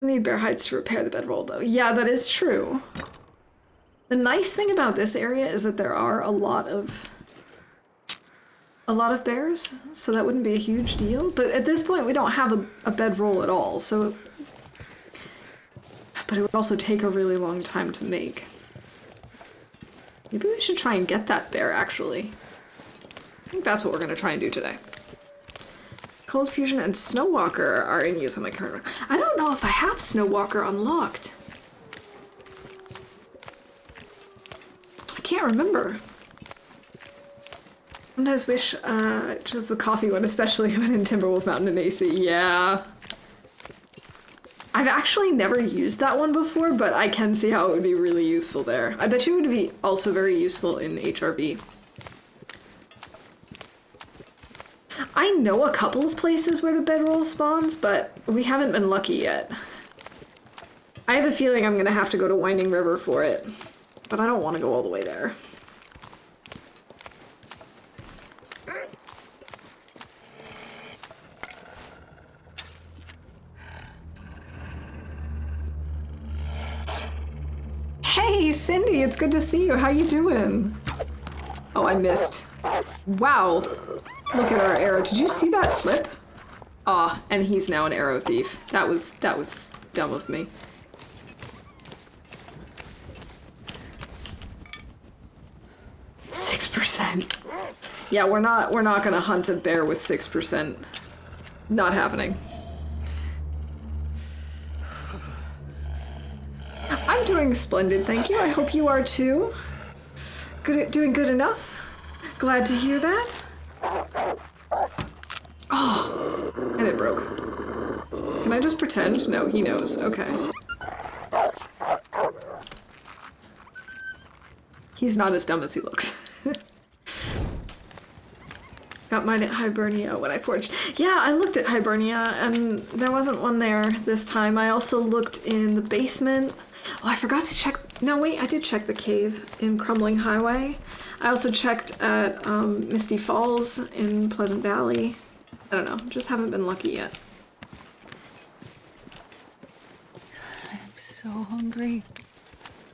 I need bear hides to repair the bedroll, though. Yeah, that is true. The nice thing about this area is that there are a lot of bears, so that wouldn't be a huge deal. But at this point, we don't have a bedroll at all, so but it would also take a really long time to make. Maybe we should try and get that bear, actually. I think that's what we're gonna try and do today. Cold Fusion and Snowwalker are in use on my current run. I don't know if I have Snowwalker unlocked. I can't remember. Sometimes wish just the coffee one, especially when in Timberwolf Mountain and AC. Yeah. I've actually never used that one before, but I can see how it would be really useful there. I bet you it would be also very useful in HRV. I know a couple of places where the bedroll spawns, but we haven't been lucky yet. I have a feeling I'm gonna have to go to Winding River for it, but I don't want to go all the way there. Hey, Cindy, it's good to see you. How you doing? Oh, I missed. Wow. Look at our arrow. Did you see that flip? Ah, and he's now an arrow thief. That was dumb of me. %. Yeah, we're not gonna hunt a bear with 6%. Not happening. I'm doing splendid, thank you. I hope you are too. Doing good enough. Glad to hear that. Oh, and it broke. Can I just pretend? No, he knows. Okay. He's not as dumb as he looks. Got mine at Hibernia when I forged. Yeah, I looked at Hibernia and there wasn't one there this time. I also looked in the basement. Oh, I forgot to check. No, wait, I did check the cave in Crumbling Highway. I also checked at Misty Falls in Pleasant Valley. I don't know, just haven't been lucky yet. I'm so hungry.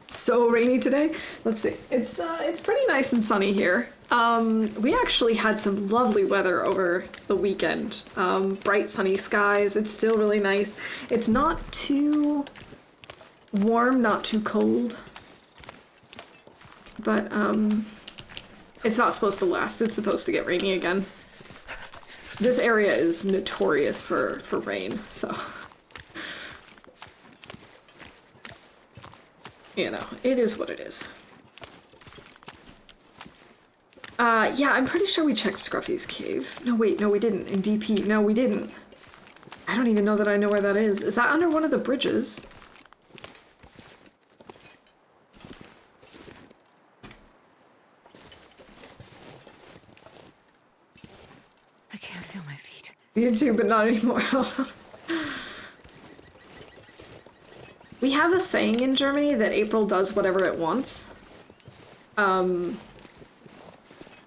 So rainy today. Let's see. It's pretty nice and sunny here. We actually had some lovely weather over the weekend. Bright sunny skies. It's still really nice. It's not too warm, not too cold. But it's not supposed to last. It's supposed to get rainy again. This area is notorious for rain, so you know, it is what it is. Yeah, I'm pretty sure we checked Scruffy's cave. No, wait, no, we didn't. In DP. No, we didn't. I don't even know that I know where that is. Is that under one of the bridges? I can't feel my feet. You too, but not anymore. We have a saying in Germany that April does whatever it wants.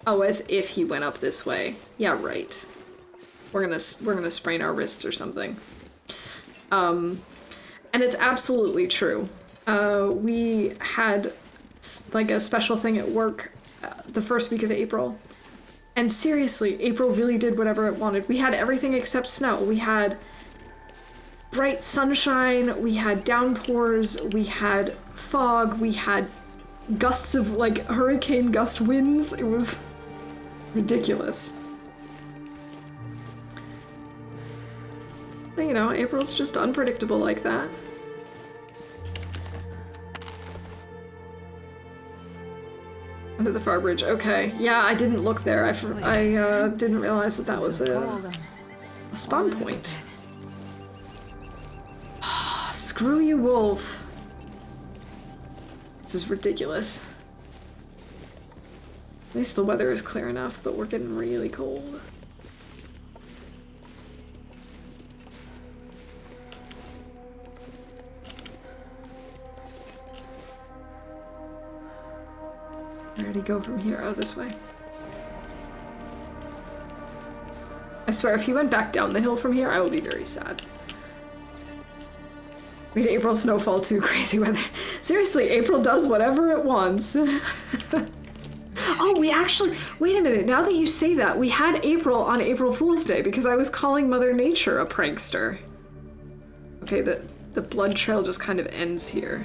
Oh, as if he went up this way. Yeah, right. We're gonna sprain our wrists or something. And it's absolutely true. We had like a special thing at work the first week of April. And seriously, April really did whatever it wanted. We had everything except snow. We had bright sunshine, we had downpours, we had fog, we had gusts of like hurricane gust winds. It was ridiculous. But you know, April's just unpredictable like that. Under the Far Bridge. Okay. Yeah, I didn't look there. I didn't realize that was a spawn point. Screw you, Wolf. This is ridiculous. At least the weather is clear enough, but we're getting really cold. Where did he go from here? Oh, this way. I swear, if he went back down the hill from here, I will be very sad. Wait, April snowfall too, crazy weather. Seriously, April does whatever it wants. Oh, we actually, wait a minute, now that you say that, we had April on April Fool's Day because I was calling Mother Nature a prankster. Okay, the blood trail just kind of ends here.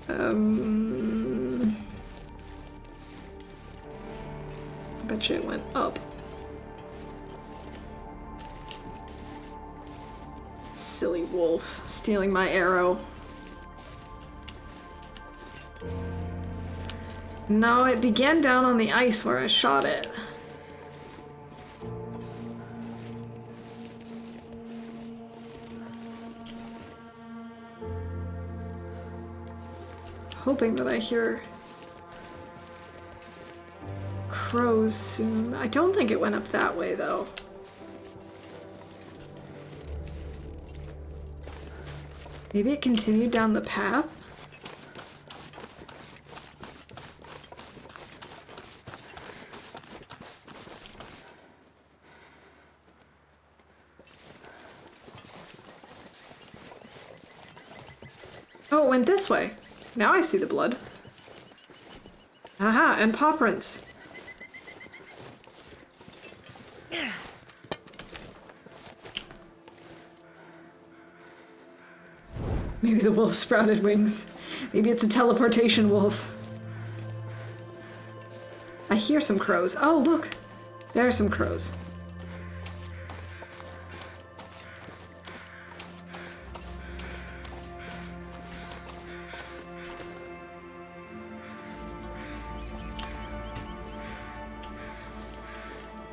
I bet you it went up. Silly wolf, stealing my arrow. No, it began down on the ice where I shot it. Hoping that I hear crows soon. I don't think it went up that way, though. Maybe it continued down the path? Oh, it went this way. Now I see the blood. Aha, and paw prints. Maybe the wolf sprouted wings. Maybe it's a teleportation wolf. I hear some crows. Oh, look! There are some crows.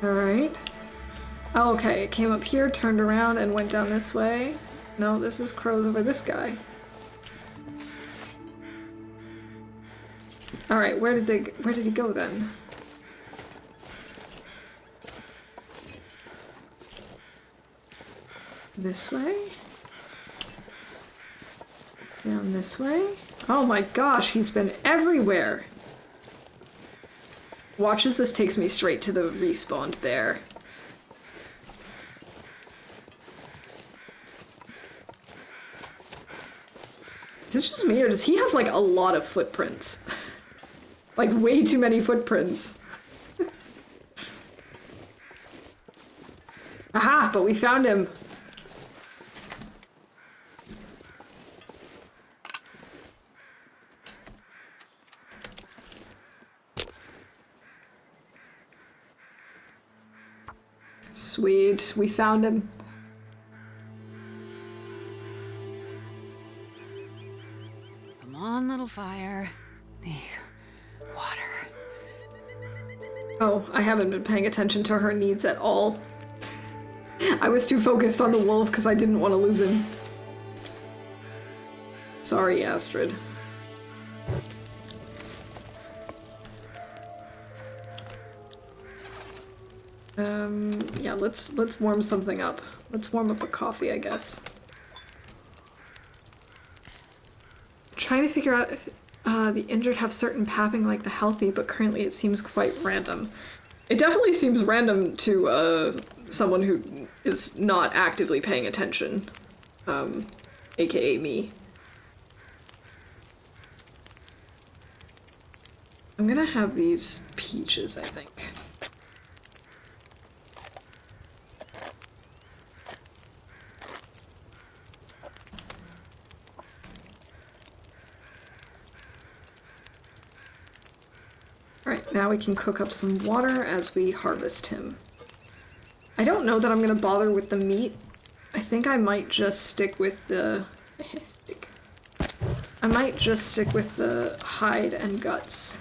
Alright. Oh, okay, it came up here, turned around, and went down this way. No, this is crows over this guy. Alright, where did he go then? This way? Down this way? Oh my gosh, he's been everywhere! Watch as this takes me straight to the respawned bear. Is it just me, or does he have, like, a lot of footprints? Like, way too many footprints. Aha! But we found him! Sweet, we found him. Come on, little fire. Need water. Oh, I haven't been paying attention to her needs at all. I was too focused on the wolf because I didn't want to lose him. Sorry, Astrid. Yeah, let's warm something up. Let's warm up a coffee, I guess. Trying to figure out if the injured have certain pathing like the healthy, but currently it seems quite random. It definitely seems random to someone who is not actively paying attention, aka me. I'm gonna have these peaches, I think. Alright, now we can cook up some water as we harvest him. I don't know that I'm gonna bother with the meat. I think I might just stick with the... I might just stick with the hide and guts.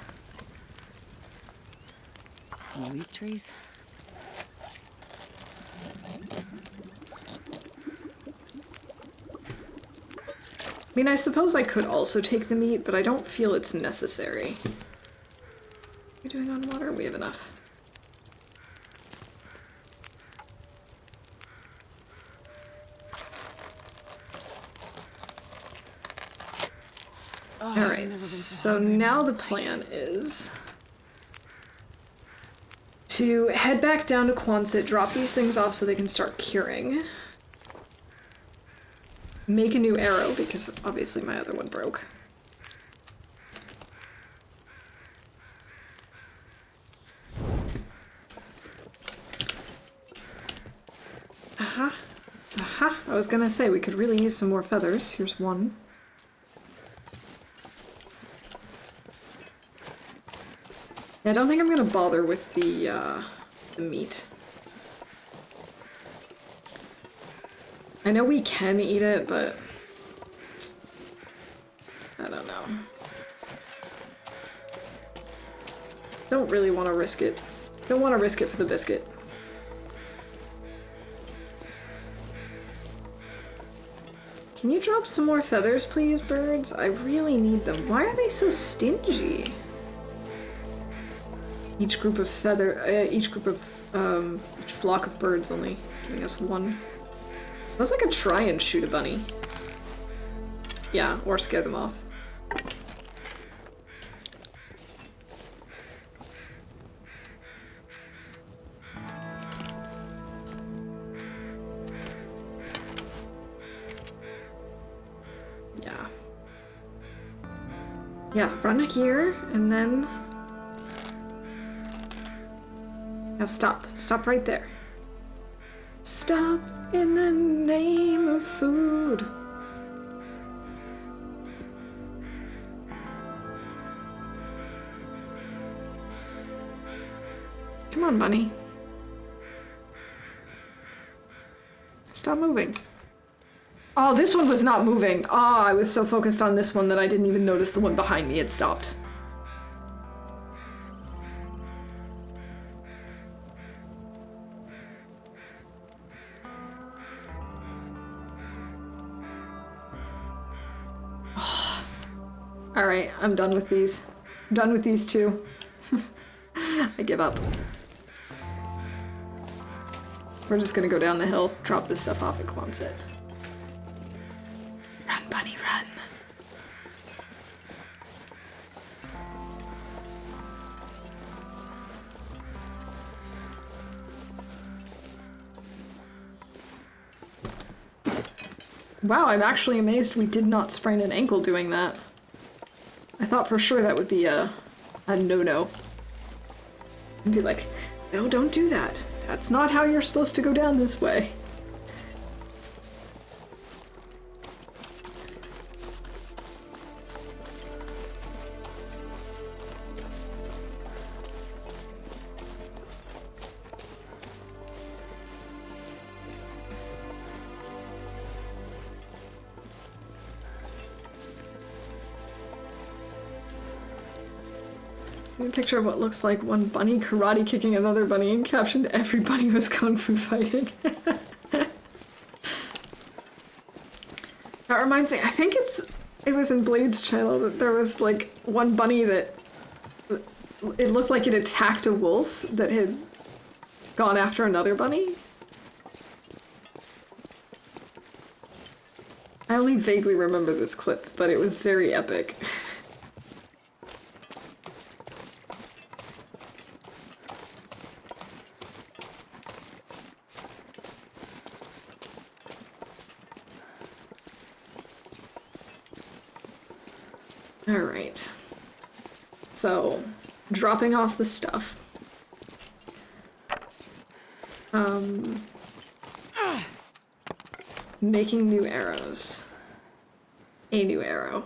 More wheat trees. I mean, I suppose I could also take the meat, but I don't feel it's necessary. We're doing on water? We have enough. Alright, so now the plan is to head back down to Quonset, drop these things off so they can start curing. Make a new arrow, because obviously my other one broke. was gonna say, we could really use some more feathers. Here's one. Yeah, I don't think I'm gonna bother with the meat. I know we can eat it, but I don't know. Don't really want to risk it. Don't want to risk it for the biscuit. Can you drop some more feathers, please, birds? I really need them. Why are they so stingy? Each flock of birds only giving us one. That's like a try and shoot a bunny. Yeah, or scare them off. Yeah. Yeah, run here, and then... Now stop. Stop right there. Stop in the name of food. Come on, bunny. Stop moving. Oh, this one was not moving. Oh, I was so focused on this one that I didn't even notice the one behind me had stopped. Alright, I'm done with these. I'm done with these two. I give up. We're just gonna go down the hill, drop this stuff off at Quonset. Run, bunny, run. Wow, I'm actually amazed we did not sprain an ankle doing that. I thought for sure that would be a no-no. I'd be like, no, don't do that. That's not how you're supposed to go down this way. See a picture of what looks like one bunny karate kicking another bunny and captioned, "Every bunny was kung fu fighting." That reminds me, I think it was in Blade's channel that there was like one bunny that it looked like it attacked a wolf that had gone after another bunny. I only vaguely remember this clip, but it was very epic. Alright. So, dropping off the stuff. Making new arrows. A new arrow.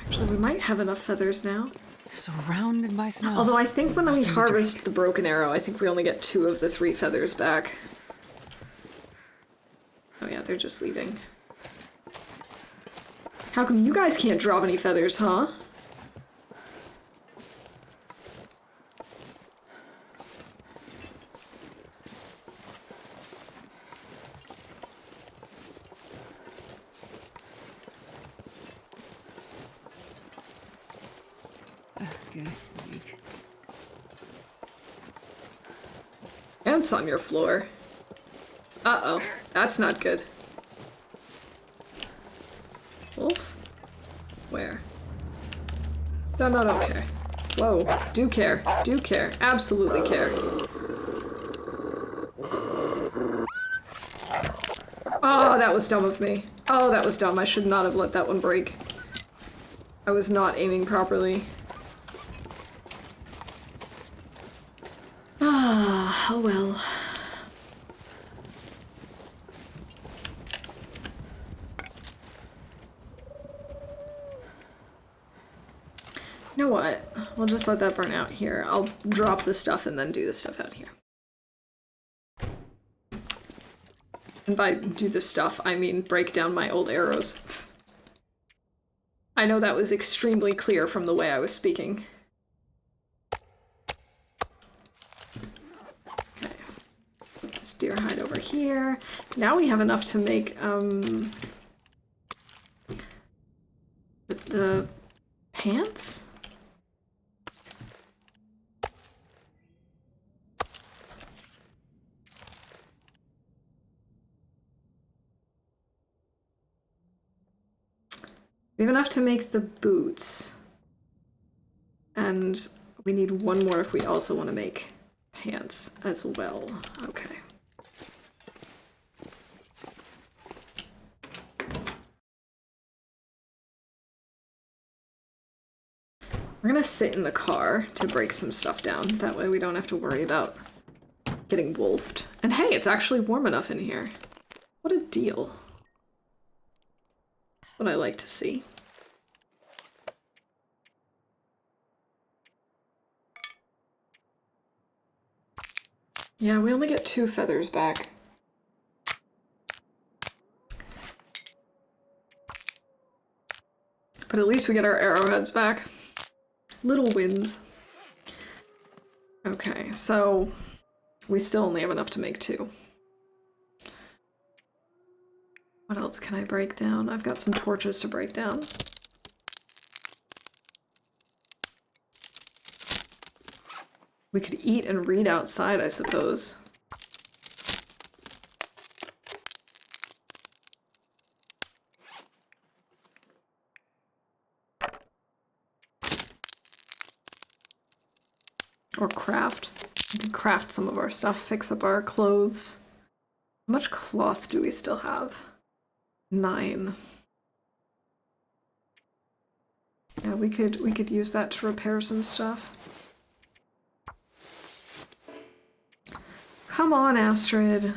Actually, we might have enough feathers now. Surrounded by snow. Although I think when we harvest the broken arrow, I think we only get 2 of the 3 feathers back. Oh yeah, they're just leaving. How come you guys can't drop any feathers, huh? Good. Ants on your floor. Uh-oh, that's not good. Wolf? Where? No, don't care. Whoa, do care, absolutely care. Oh, that was dumb of me. Oh, that was dumb. I should not have let that one break. I was not aiming properly. Ah, oh well. You know what? We'll just let that burn out here. I'll drop the stuff and then do the stuff out here. And by do the stuff, I mean break down my old arrows. I know that was extremely clear from the way I was speaking. Okay. Put this deer hide over here. Now we have enough to make, the pants? We have enough to make the boots. And we need one more if we also want to make pants as well. Okay. We're gonna sit in the car to break some stuff down. That way we don't have to worry about getting wolfed. And hey, it's actually warm enough in here. What a deal. What I like to see. Yeah, we only get 2 feathers back. But at least we get our arrowheads back. Little wins. Okay, so we still only have enough to make 2. What else can I break down? I've got some torches to break down. We could eat and read outside, I suppose. Or craft. We could craft some of our stuff, fix up our clothes. How much cloth do we still have? 9. Yeah, we could use that to repair some stuff. Come on, Astrid.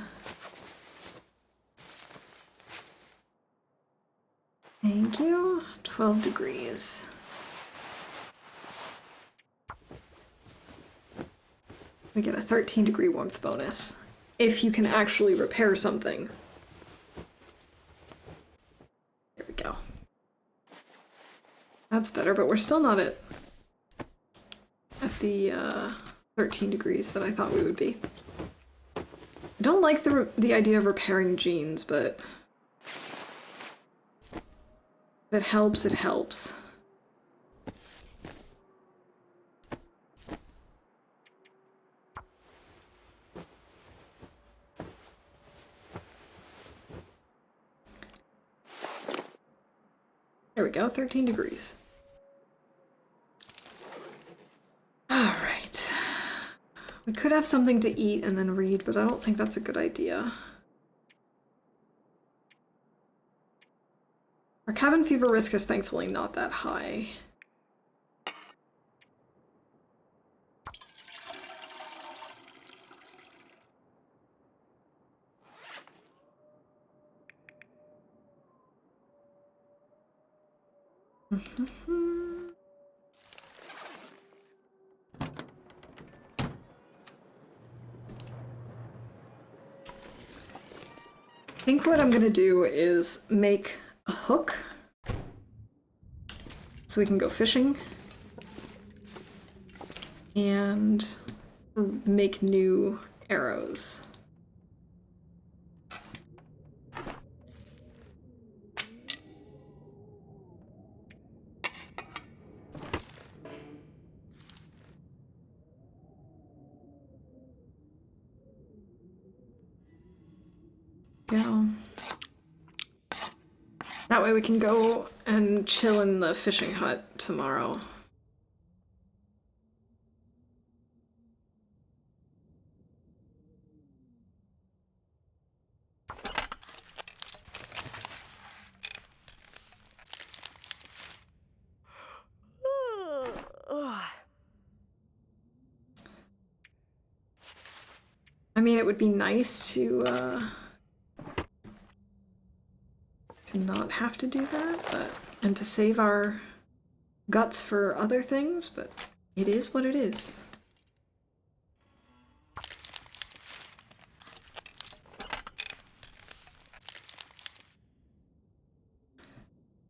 Thank you. 12 degrees. We get a 13-degree warmth bonus. If you can actually repair something. There we go. That's better, but we're still not at the 13 degrees that I thought we would be. I don't like the idea of repairing jeans, but if it helps, it helps. There we go, 13 degrees. Alright. We could have something to eat and then read, but I don't think that's a good idea. Our cabin fever risk is thankfully not that high. I think what I'm gonna do is make a hook so we can go fishing and make new arrows. Go. That way we can go and chill in the fishing hut tomorrow. I mean, it would be nice to not have to do that, but and to save our guts for other things, but it is what it is.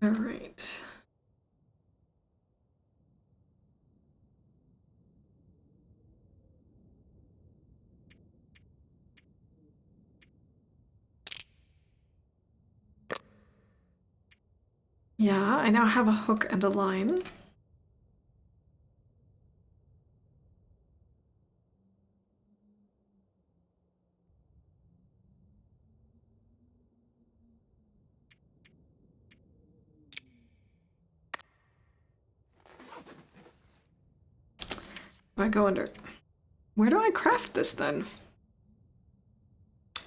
All right. Yeah, I now have a hook and a line. If I go under... Where do I craft this then?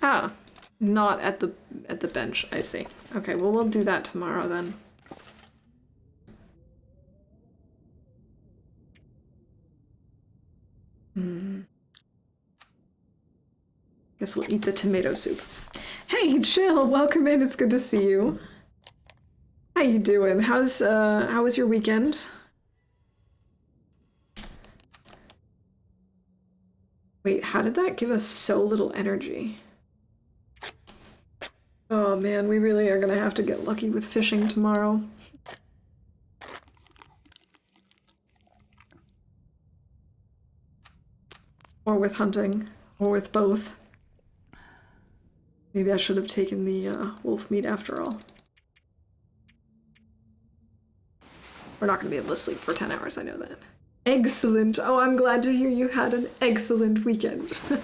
Ah, not at the bench, I see. Okay, well we'll do that tomorrow then. Guess we'll eat the tomato soup. Hey, Chill, welcome in. It's good to see you. How you doing? How was your weekend? Wait, how did that give us so little energy? Oh man, we really are gonna have to get lucky with fishing tomorrow. Or with hunting, or with both. Maybe I should have taken the wolf meat after all. We're not going to be able to sleep for 10 hours, I know that. Excellent. Oh, I'm glad to hear you had an excellent weekend. I'm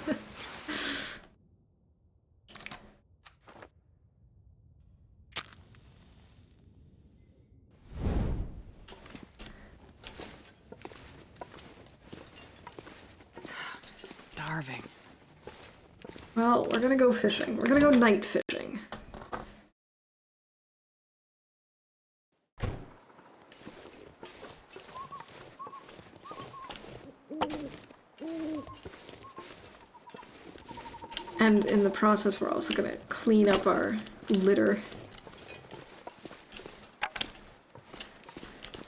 starving. Well, we're going to go fishing. We're going to go night fishing. And in the process, we're also going to clean up our litter.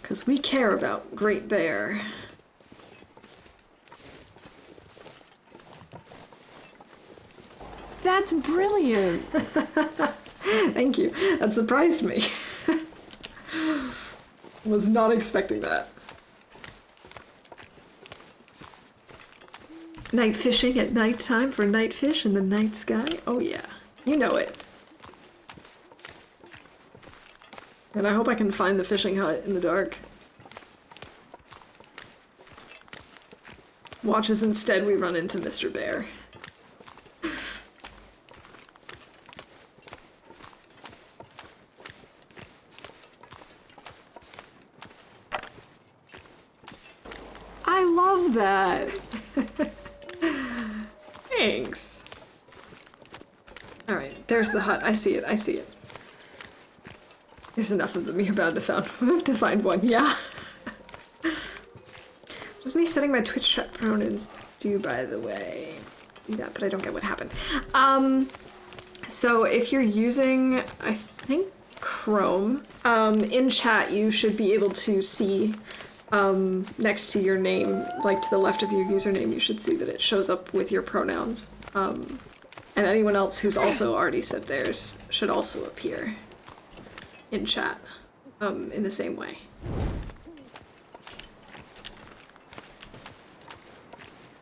Because we care about Great Bear. That's brilliant! Thank you. That surprised me. Was not expecting that. Night fishing at nighttime for night fish in the night sky? Oh yeah, you know it. And I hope I can find the fishing hut in the dark. Watch as instead we run into Mr. Bear. I love that! Thanks. Alright, there's the hut. I see it, I see it. There's enough of them. You're bound to find one, yeah. Just me setting my Twitch chat pronouns do, by the way. Do that, but I don't get what happened. So if you're using, I think, Chrome, in chat you should be able to see next to your name, like to the left of your username, you should see that it shows up with your pronouns. And anyone else who's also already said theirs should also appear in chat in the same way.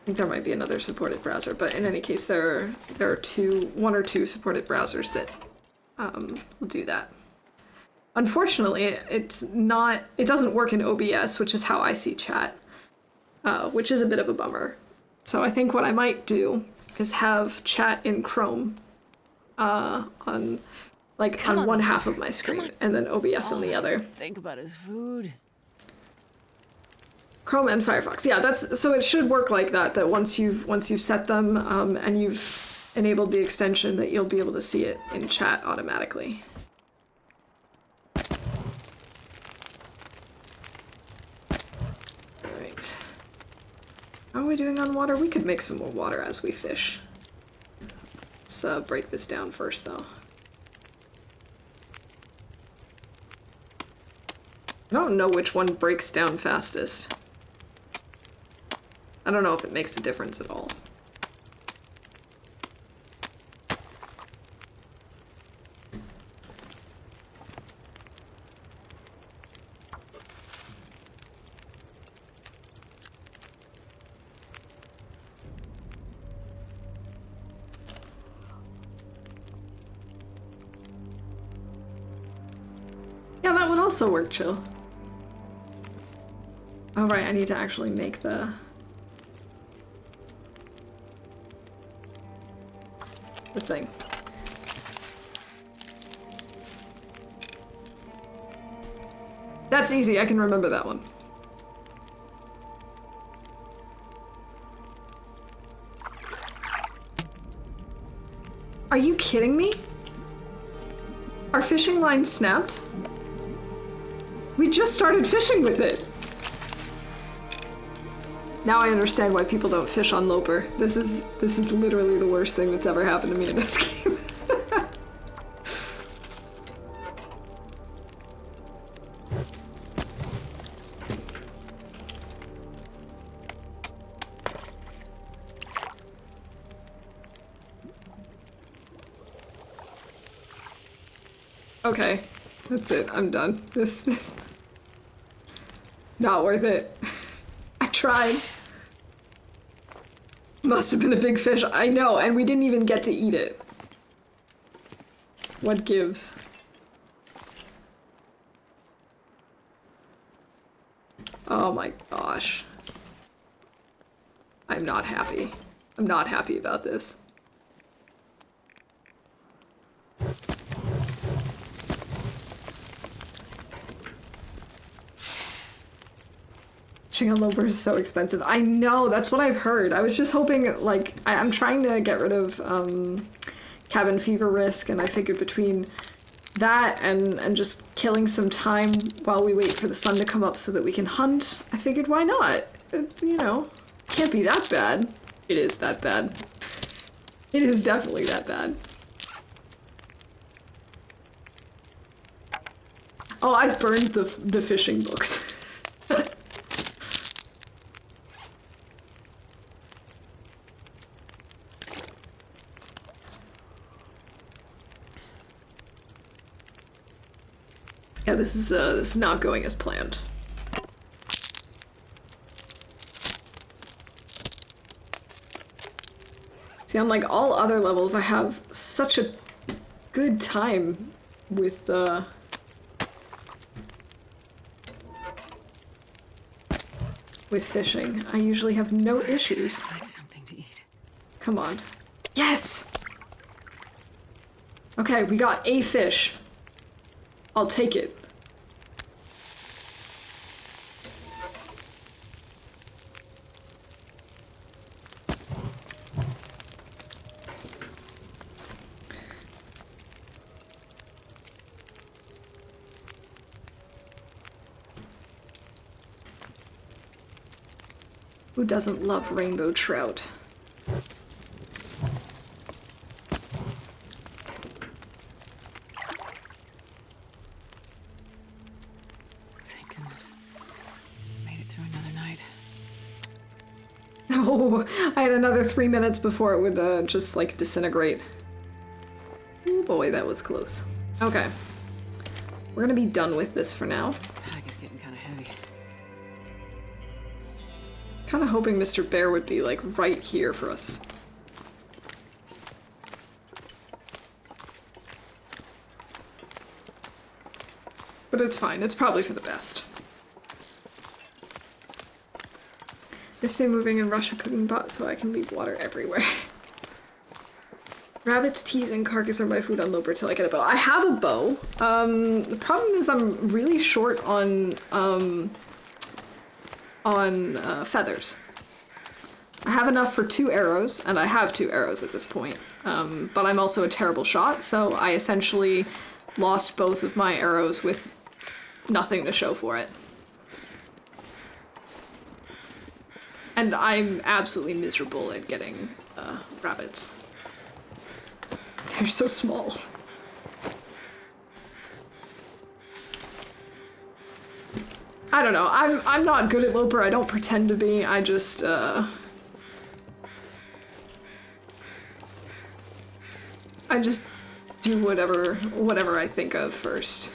I think there might be another supported browser, but in any case, there are one or two supported browsers that will do that. Unfortunately, it doesn't work in OBS, which is how I see chat, which is a bit of a bummer. So I think what I might do is have chat in Chrome on one half of my screen, and then OBS on the other. Think about his food. Chrome and Firefox, yeah, so it should work like that. That once you've set them and you've enabled the extension, that you'll be able to see it in chat automatically. Alright. How are we doing on water? We could make some more water as we fish. Let's break this down first, though. I don't know which one breaks down fastest. I don't know if it makes a difference at all. Yeah, that would also work, chill. Oh right, I need to actually make the thing. That's easy, I can remember that one. Are you kidding me? Our fishing line snapped? We just started fishing with it! Now I understand why people don't fish on Loper. This is literally the worst thing that's ever happened to me in this game. Okay, that's it. I'm done. This not worth it. I tried. Must have been a big fish. I know, and we didn't even get to eat it. What gives? Oh my gosh. I'm not happy. I'm not happy about this. Fishing on Loper is so expensive. I know, that's what I've heard. I was just hoping, like, I'm trying to get rid of cabin fever risk, and I figured between that and just killing some time while we wait for the sun to come up so that we can hunt, I figured why not? It, you know, can't be that bad. It is that bad. It is definitely that bad. Oh, I've burned the fishing books. Yeah, this is not going as planned. See, on like all other levels, I have such a good time with fishing. I usually have no issues. Find something to eat. Come on. Yes! Okay, we got a fish. I'll take it. Who doesn't love rainbow trout? Thank goodness. Made it through another night. Oh, I had another 3 minutes before it would just like disintegrate. Oh boy, that was close. Okay. We're gonna be done with this for now. This pack is getting kind of heavy. Kind of hoping Mr. Bear would be like right here for us. But it's fine, it's probably for the best. They say moving in Russia cooking pot so I can leave water everywhere. Rabbits, teas, and carcass are my food on Loper till I get a bow. I have a bow. The problem is I'm really short on feathers. I have enough for 2 arrows, and I have 2 arrows at this point. But I'm also a terrible shot, so I essentially lost both of my arrows with nothing to show for it. And I'm absolutely miserable at getting rabbits. They're so small. I don't know. I'm not good at Loper. I don't pretend to be. I just do whatever I think of first.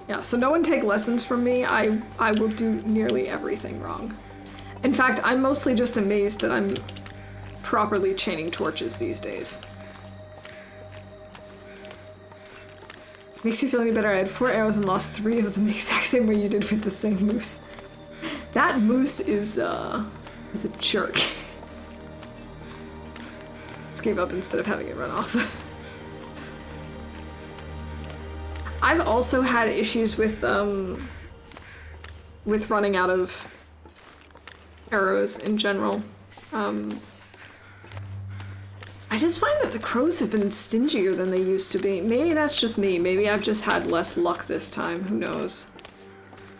Yeah, so no one take lessons from me. I will do nearly everything wrong. In fact, I'm mostly just amazed that I'm properly chaining torches these days. Makes you feel any better. I had 4 arrows and lost 3 of them the exact same way you did with the same moose. That moose is a jerk. Just gave up instead of having it run off. I've also had issues with running out of arrows in general. I just find that the crows have been stingier than they used to be. Maybe that's just me. Maybe I've just had less luck this time. Who knows?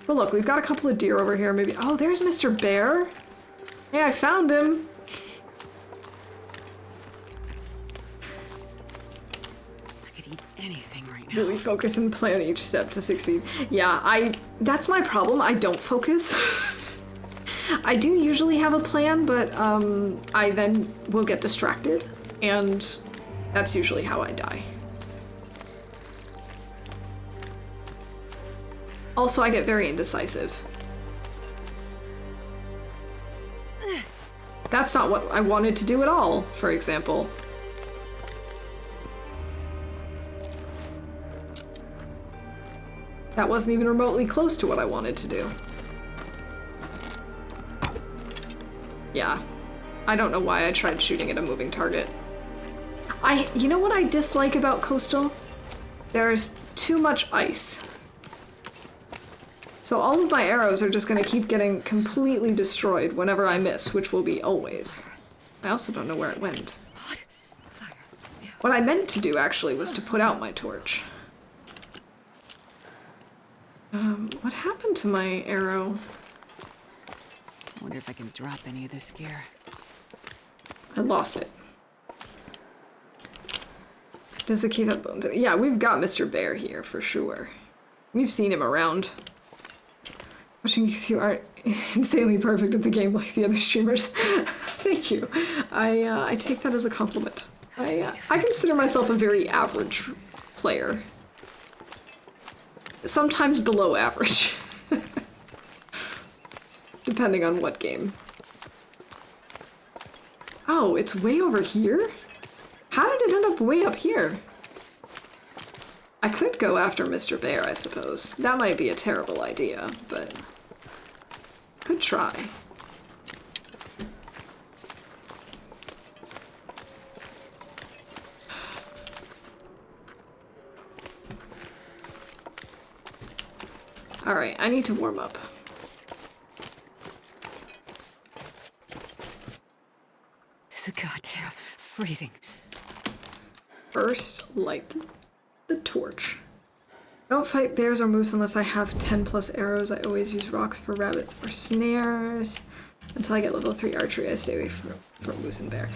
But look, we've got a couple of deer over here. Maybe. Oh, there's Mr. Bear. Hey, I found him. I could eat anything right now. Really focus and plan each step to succeed. Yeah, that's my problem. I don't focus. I do usually have a plan, but I then will get distracted, and that's usually how I die. Also, I get very indecisive. That's not what I wanted to do at all, for example. That wasn't even remotely close to what I wanted to do. Yeah. I don't know why I tried shooting at a moving target. You know what I dislike about Coastal? There's too much ice. So all of my arrows are just gonna keep getting completely destroyed whenever I miss, which will be always. I also don't know where it went. What I meant to do, actually, was to put out my torch. What happened to my arrow? I wonder if I can drop any of this gear. I lost it. Does the cave have bones in it? Yeah, we've got Mr. Bear here, for sure. We've seen him around. Watching because you aren't insanely perfect at the game like the other streamers. Thank you. I take that as a compliment. I consider myself a very average player. Sometimes below average. Depending on what game. Oh, it's way over here? How did it end up way up here? I could go after Mr. Bear, I suppose. That might be a terrible idea, but could try. Alright, I need to warm up. It's a goddamn freezing. First, light the torch. Don't fight bears or moose unless I have 10 plus arrows. I always use rocks for rabbits or snares. Until I get level 3 archery, I stay away from moose and bear.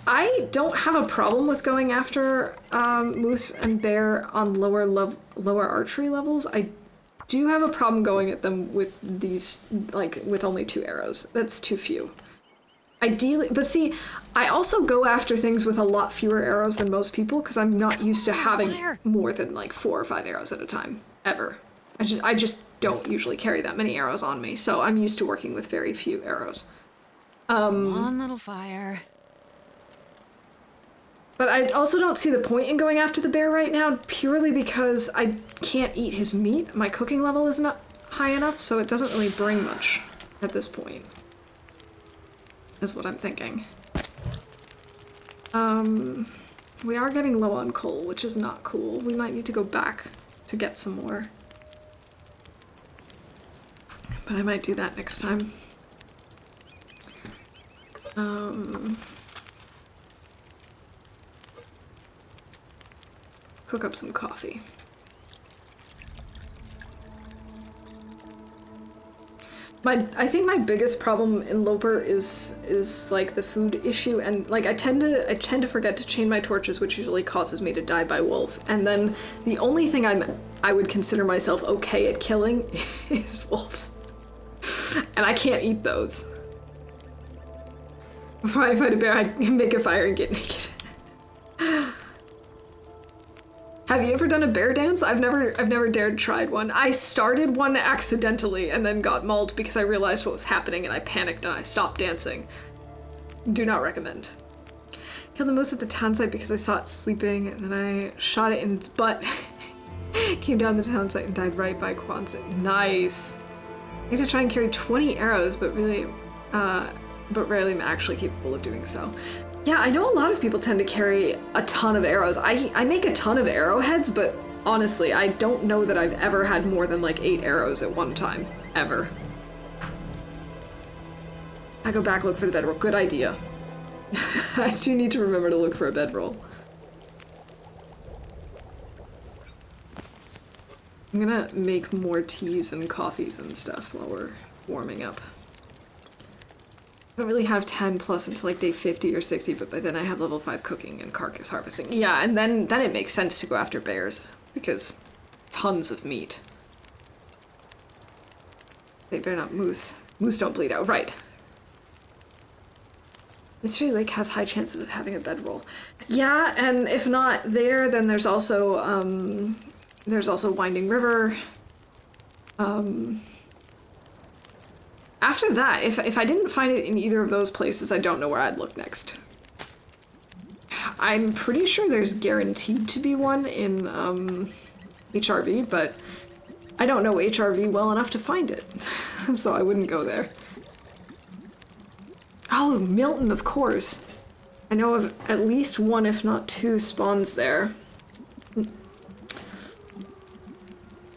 I don't have a problem with going after moose and bear on lower archery levels. I do have a problem going at them with these, like, with only 2 arrows. That's too few. Ideally, but see, I also go after things with a lot fewer arrows than most people because I'm not used to having more than like 4 or 5 arrows at a time, ever. I just don't usually carry that many arrows on me, so I'm used to working with very few arrows. Come on, little fire. But I also don't see the point in going after the bear right now, purely because I can't eat his meat. My cooking level is not high enough, so it doesn't really bring much at this point. Is what I'm thinking. We are getting low on coal, which is not cool. We might need to go back to get some more. But I might do that next time. Cook up some coffee. I think my biggest problem in Loper is like the food issue, and like I tend to forget to chain my torches, which usually causes me to die by wolf. And then the only thing I would consider myself okay at killing is wolves. And I can't eat those. Before I fight a bear, I make a fire and get naked. Have you ever done a bear dance? I've never dared tried one. I started one accidentally and then got mauled because I realized what was happening and I panicked and I stopped dancing. Do not recommend. Killed the moose at the town site because I saw it sleeping and then I shot it in its butt. Came down the town site and died right by Quonset. Nice. I need to try and carry 20 arrows, but rarely am actually capable of doing so. Yeah, I know a lot of people tend to carry a ton of arrows. I make a ton of arrowheads, but honestly, I don't know that I've ever had more than like 8 arrows at one time. Ever. I go back, look for the bedroll. Good idea. I do need to remember to look for a bedroll. I'm gonna make more teas and coffees and stuff while we're warming up. I don't really have 10 plus until like day 50 or 60, but by then I have level 5 cooking and carcass harvesting. Yeah, and then it makes sense to go after bears, because tons of meat. They better not moose. Moose don't bleed out, right. Mystery Lake has high chances of having a bedroll. Yeah, and if not there, then there's also Winding River. After that, if I didn't find it in either of those places, I don't know where I'd look next. I'm pretty sure there's guaranteed to be one in HRV, but I don't know HRV well enough to find it, so I wouldn't go there. Oh, Milton, of course. I know of at least one, if not 2, spawns there.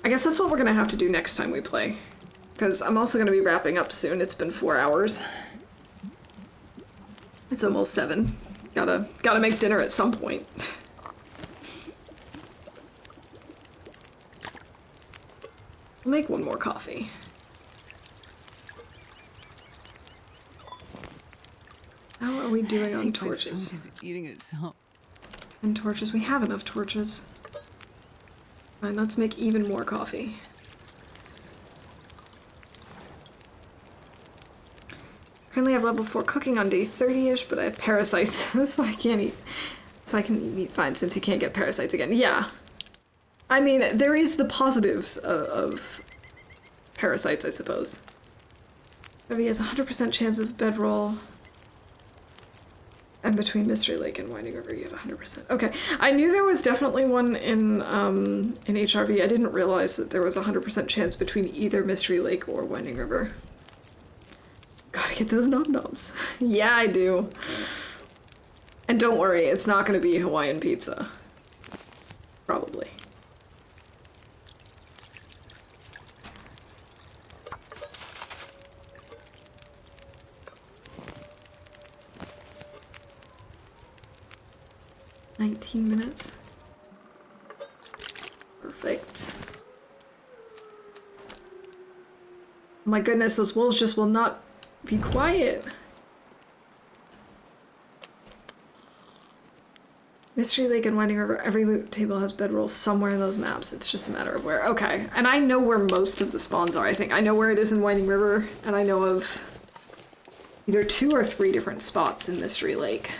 I guess that's what we're gonna have to do next time we play. Because I'm also gonna be wrapping up soon. It's been 4 hours. It's almost 7. Gotta make dinner at some point. I'll make one more coffee. How are we doing on torches? Is eating itself. 10 torches. We have enough torches. Fine, let's make even more coffee. Currently I have level 4 cooking on day 30-ish, but I have parasites, so I can't eat. So I can eat meat fine since you can't get parasites again. Yeah. I mean, there is the positives of parasites, I suppose. He has a 100% chance of bedroll. And between Mystery Lake and Winding River, you have 100%. Okay, I knew there was definitely one in HRV. I didn't realize that there was a 100% chance between either Mystery Lake or Winding River. Gotta get those nom-noms. Yeah, I do. And don't worry, it's not gonna be Hawaiian pizza. Probably. $19 minutes. Perfect. Oh my goodness, those wolves just will not be quiet. Mystery Lake and Winding River, every loot table has bedrolls somewhere in those maps. It's just a matter of where. Okay, and I know where most of the spawns are, I think. I know where it is in Winding River, and I know of either 2 or 3 different spots in Mystery Lake.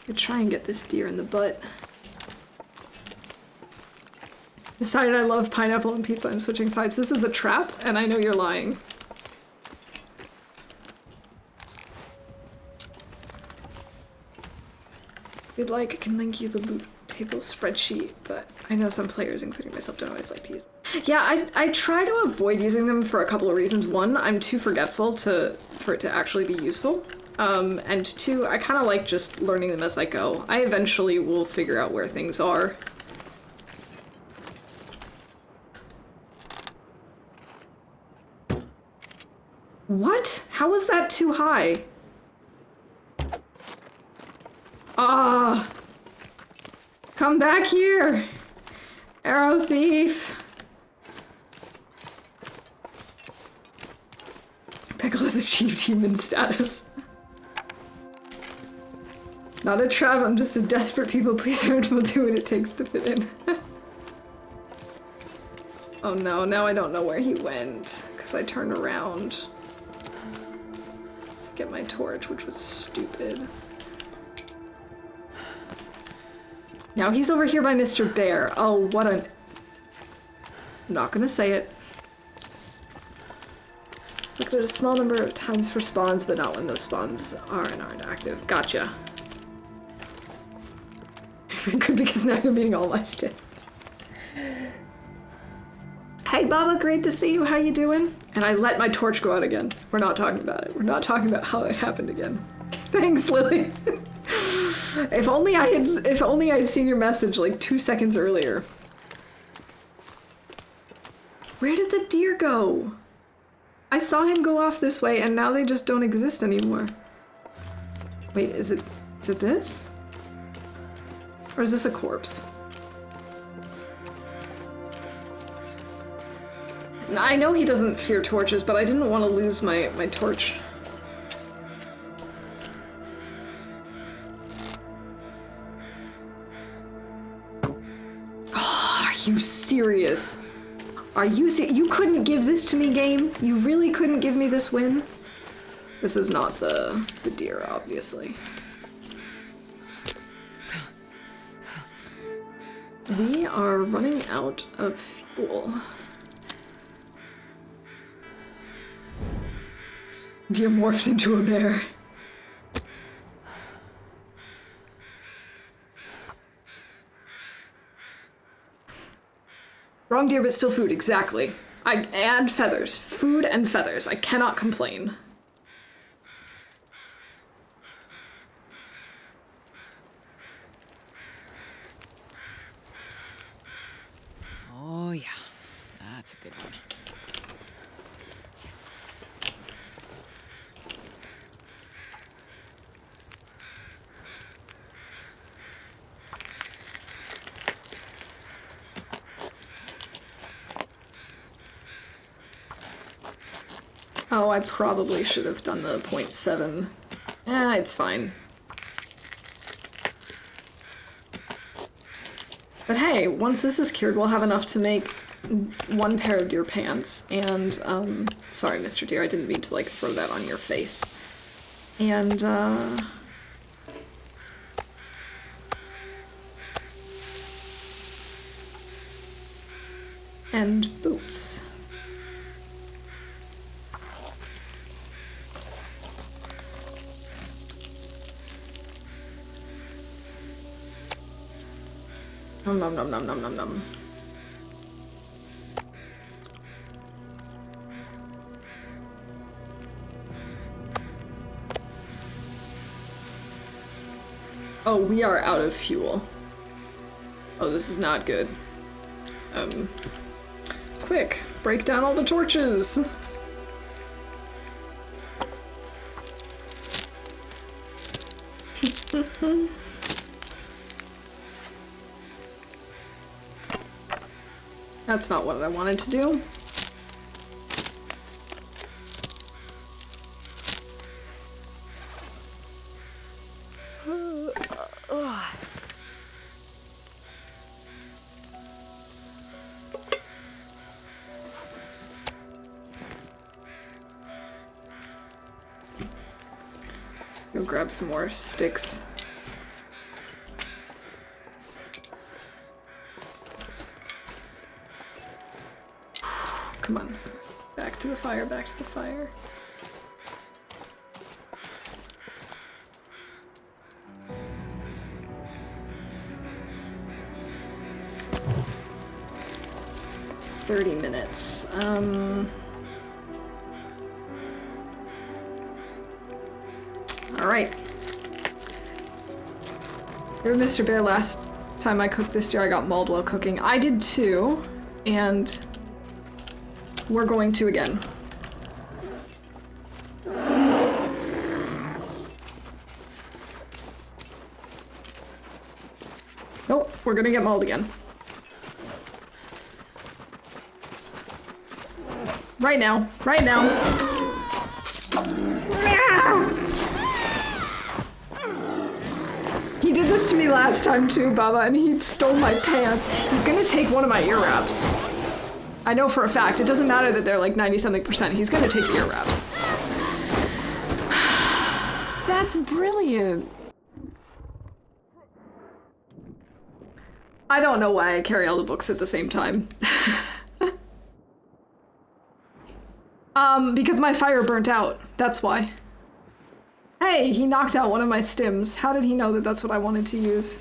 Could try and get this deer in the butt. Decided I love pineapple and pizza. I'm switching sides. This is a trap, and I know you're lying. If you'd like, I can link you the loot table spreadsheet, but I know some players, including myself, don't always like to use them. Yeah, I try to avoid using them for a couple of reasons. One, I'm too forgetful for it to actually be useful. And 2, I kind of like just learning them as I go. I eventually will figure out where things are. What? How was that too high? Come back here! Arrow thief! Pickle has achieved human status. Not a trap, I'm just a desperate people pleaser and will do what it takes to fit in. Oh no, now I don't know where he went, because I turned around to get my torch, which was stupid. Now he's over here by Mr. Bear. Oh, what an... I'm not gonna say it. Look at a small number of times for spawns, but not when those spawns are and aren't active. Gotcha. Good, because now you're meeting all my stats. Hey Baba, great to see you. How you doing? And I let my torch go out again. We're not talking about it. We're not talking about how it happened again. Thanks, Lily. If only I had seen your message like 2 seconds earlier. Where did the deer go? I saw him go off this way and now they just don't exist anymore. Wait, is it this? Or is this a corpse? I know he doesn't fear torches, but I didn't want to lose my torch. Oh, are you serious? Are you you couldn't give this to me, game? You really couldn't give me this win? This is not the deer, obviously. We are running out of fuel. Deer morphed into a bear. Wrong deer, but still food, exactly. I add feathers. Food and feathers. I cannot complain. Oh, yeah. That's a good one. Oh, I probably should have done the 0.7. It's fine. But hey, once this is cured, we'll have enough to make 1 pair of deer pants. And, sorry, Mr. Deer, I didn't mean to, like, throw that on your face. And, and boots. Nom nom nom nom nom nom nom. Oh, we are out of fuel. Oh, this is not good. Quick, break down all the torches! That's not what I wanted to do. Go grab some more sticks. Come on. Back to the fire, back to the fire. $30. Alright. You're Mr. Bear. Last time I cooked this year, I got mauled while cooking. I did too, and we're going to again. Nope, we're gonna get mauled again. Right now. Right now. He did this to me last time too, Baba, and he stole my pants. He's gonna take one of my ear wraps. I know for a fact. It doesn't matter that they're like 90-something%. He's gonna take the ear wraps. That's brilliant. I don't know why I carry all the books at the same time. Because my fire burnt out. That's why. Hey, he knocked out one of my stims. How did he know that that's what I wanted to use?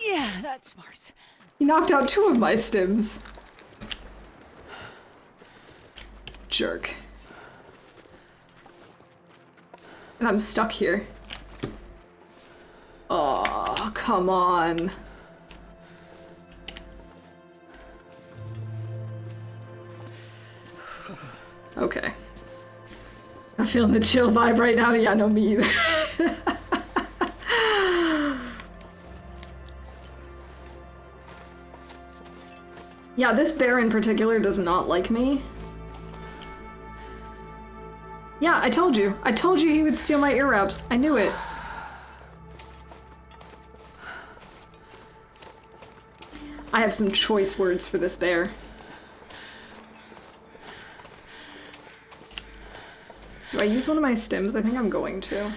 Yeah, that's smart. He knocked out 2 of my stims. Jerk. And I'm stuck here. Oh, come on. Okay. I'm feeling the chill vibe right now. Yeah, no, me either. Yeah, this bear in particular does not like me. Yeah, I told you. I told you he would steal my ear wraps. I knew it. I have some choice words for this bear. Do I use one of my stims? I think I'm going to.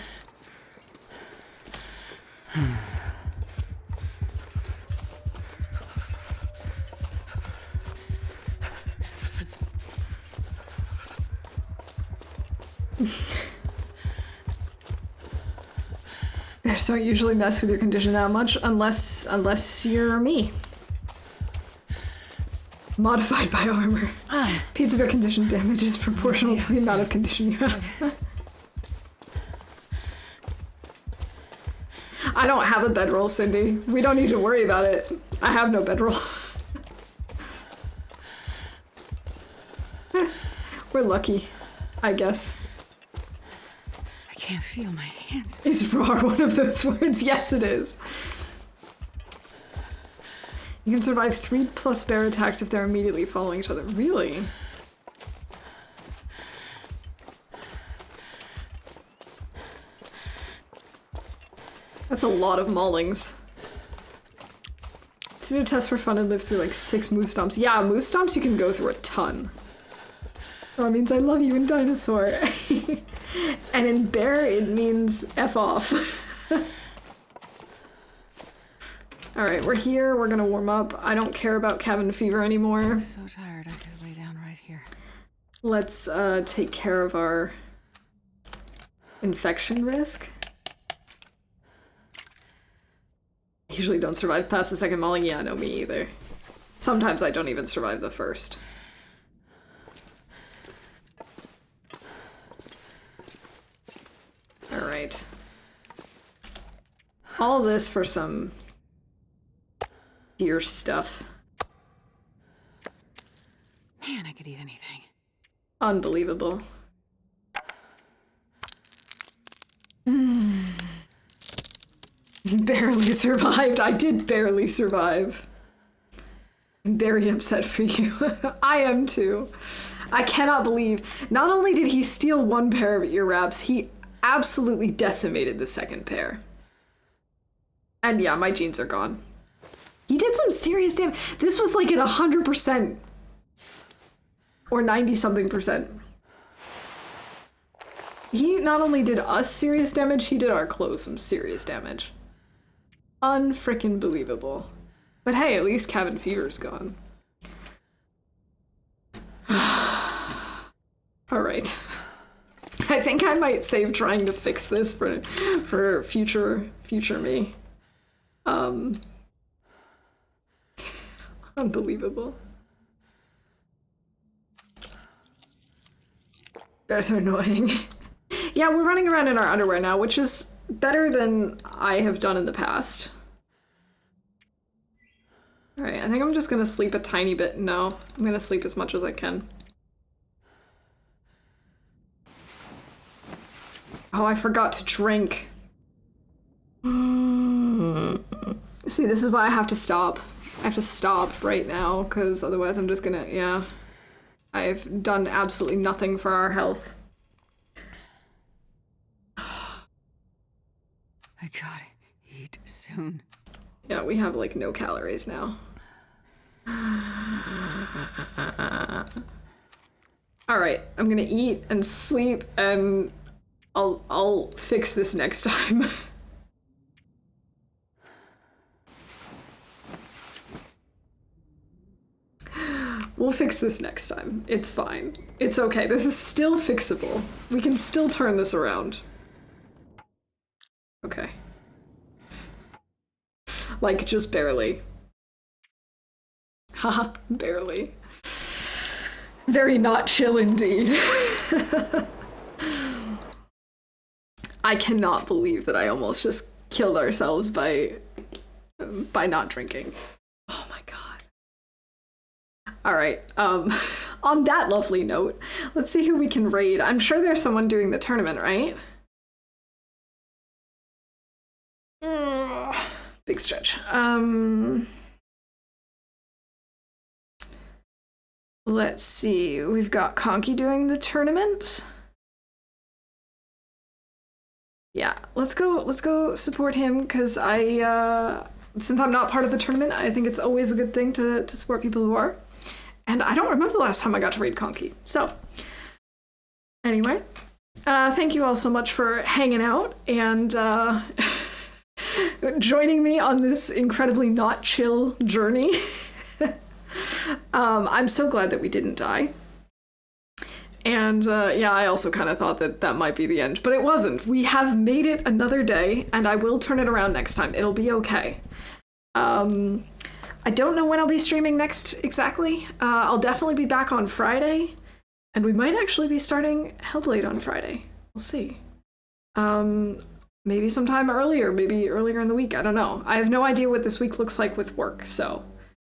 Bears don't usually mess with your condition that much unless you're me. Modified by armor. Pizza bear condition damage is proportional to the amount of condition you have. I don't have a bedroll, Cindy. We don't need to worry about it. I have no bedroll. We're lucky, I guess. I can't feel my hands. Is roar one of those words? Yes, it is. You can survive 3+ bear attacks if they're immediately following each other. Really? That's a lot of maulings. Let's do a test for fun and live through like 6 moose stomps. Yeah, moose stomps you can go through a ton. Oh, it means I love you in dinosaur. And in bear it means F off. Alright, we're here, we're gonna warm up. I don't care about cabin fever anymore. I'm so tired, I could lay down right here. Let's take care of our infection risk. I usually don't survive past the second mauling. Yeah, no, me either. Sometimes I don't even survive the first. Alright. All this for some deer stuff. Man, I could eat anything. Unbelievable. Barely survived. I did barely survive. I'm very upset for you. I am too. I cannot believe, not only did he steal 1 pair of ear wraps, he absolutely decimated the second pair. And yeah, my jeans are gone. He did some serious damage. This was like at 100% or 90-something%. He not only did us serious damage, he did our clothes some serious damage. Unfrickin' believable. But hey, at least cabin fever's gone. Alright. I think I might save trying to fix this for future me. Unbelievable. Bears are annoying. Yeah, we're running around in our underwear now, which is better than I have done in the past. Alright, I think I'm just gonna sleep a tiny bit. No, I'm gonna sleep as much as I can. Oh, I forgot to drink. See, this is why I have to stop. I have to stop right now, because otherwise I'm just gonna, yeah. I've done absolutely nothing for our health. I gotta eat soon. Yeah, we have like no calories now. Alright, I'm gonna eat and sleep and I'll fix this next time. We'll fix this next time. It's fine. It's okay. This is still fixable. We can still turn this around. Okay. Like, just barely. Haha, barely. Very not chill indeed. I cannot believe that I almost just killed ourselves by not drinking. Oh my god. All right, on that lovely note, let's see who we can raid. I'm sure there's someone doing the tournament, right? Big stretch. Let's see, we've got Conky doing the tournament. Yeah, let's go support him, because since I'm not part of the tournament, I think it's always a good thing to support people who are. And I don't remember the last time I got to raid Conky. So, anyway, thank you all so much for hanging out and joining me on this incredibly not chill journey. I'm so glad that we didn't die. And yeah, I also kind of thought that that might be the end, but it wasn't. We have made it another day, and I will turn it around next time. It'll be okay. I don't know when I'll be streaming next exactly. I'll definitely be back on Friday, and we might actually be starting Hellblade on Friday. We'll see. Maybe sometime earlier, maybe earlier in the week. I don't know. I have no idea what this week looks like with work, so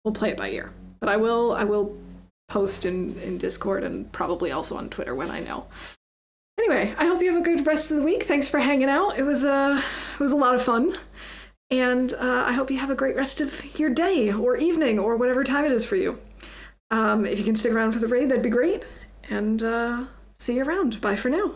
we'll play it by ear. But I will post in Discord and probably also on Twitter when I know. Anyway, I hope you have a good rest of the week. Thanks for hanging out. It was a lot of fun. And I hope you have a great rest of your day or evening or whatever time it is for you. If you can stick around for the raid, that'd be great. And see you around. Bye for now.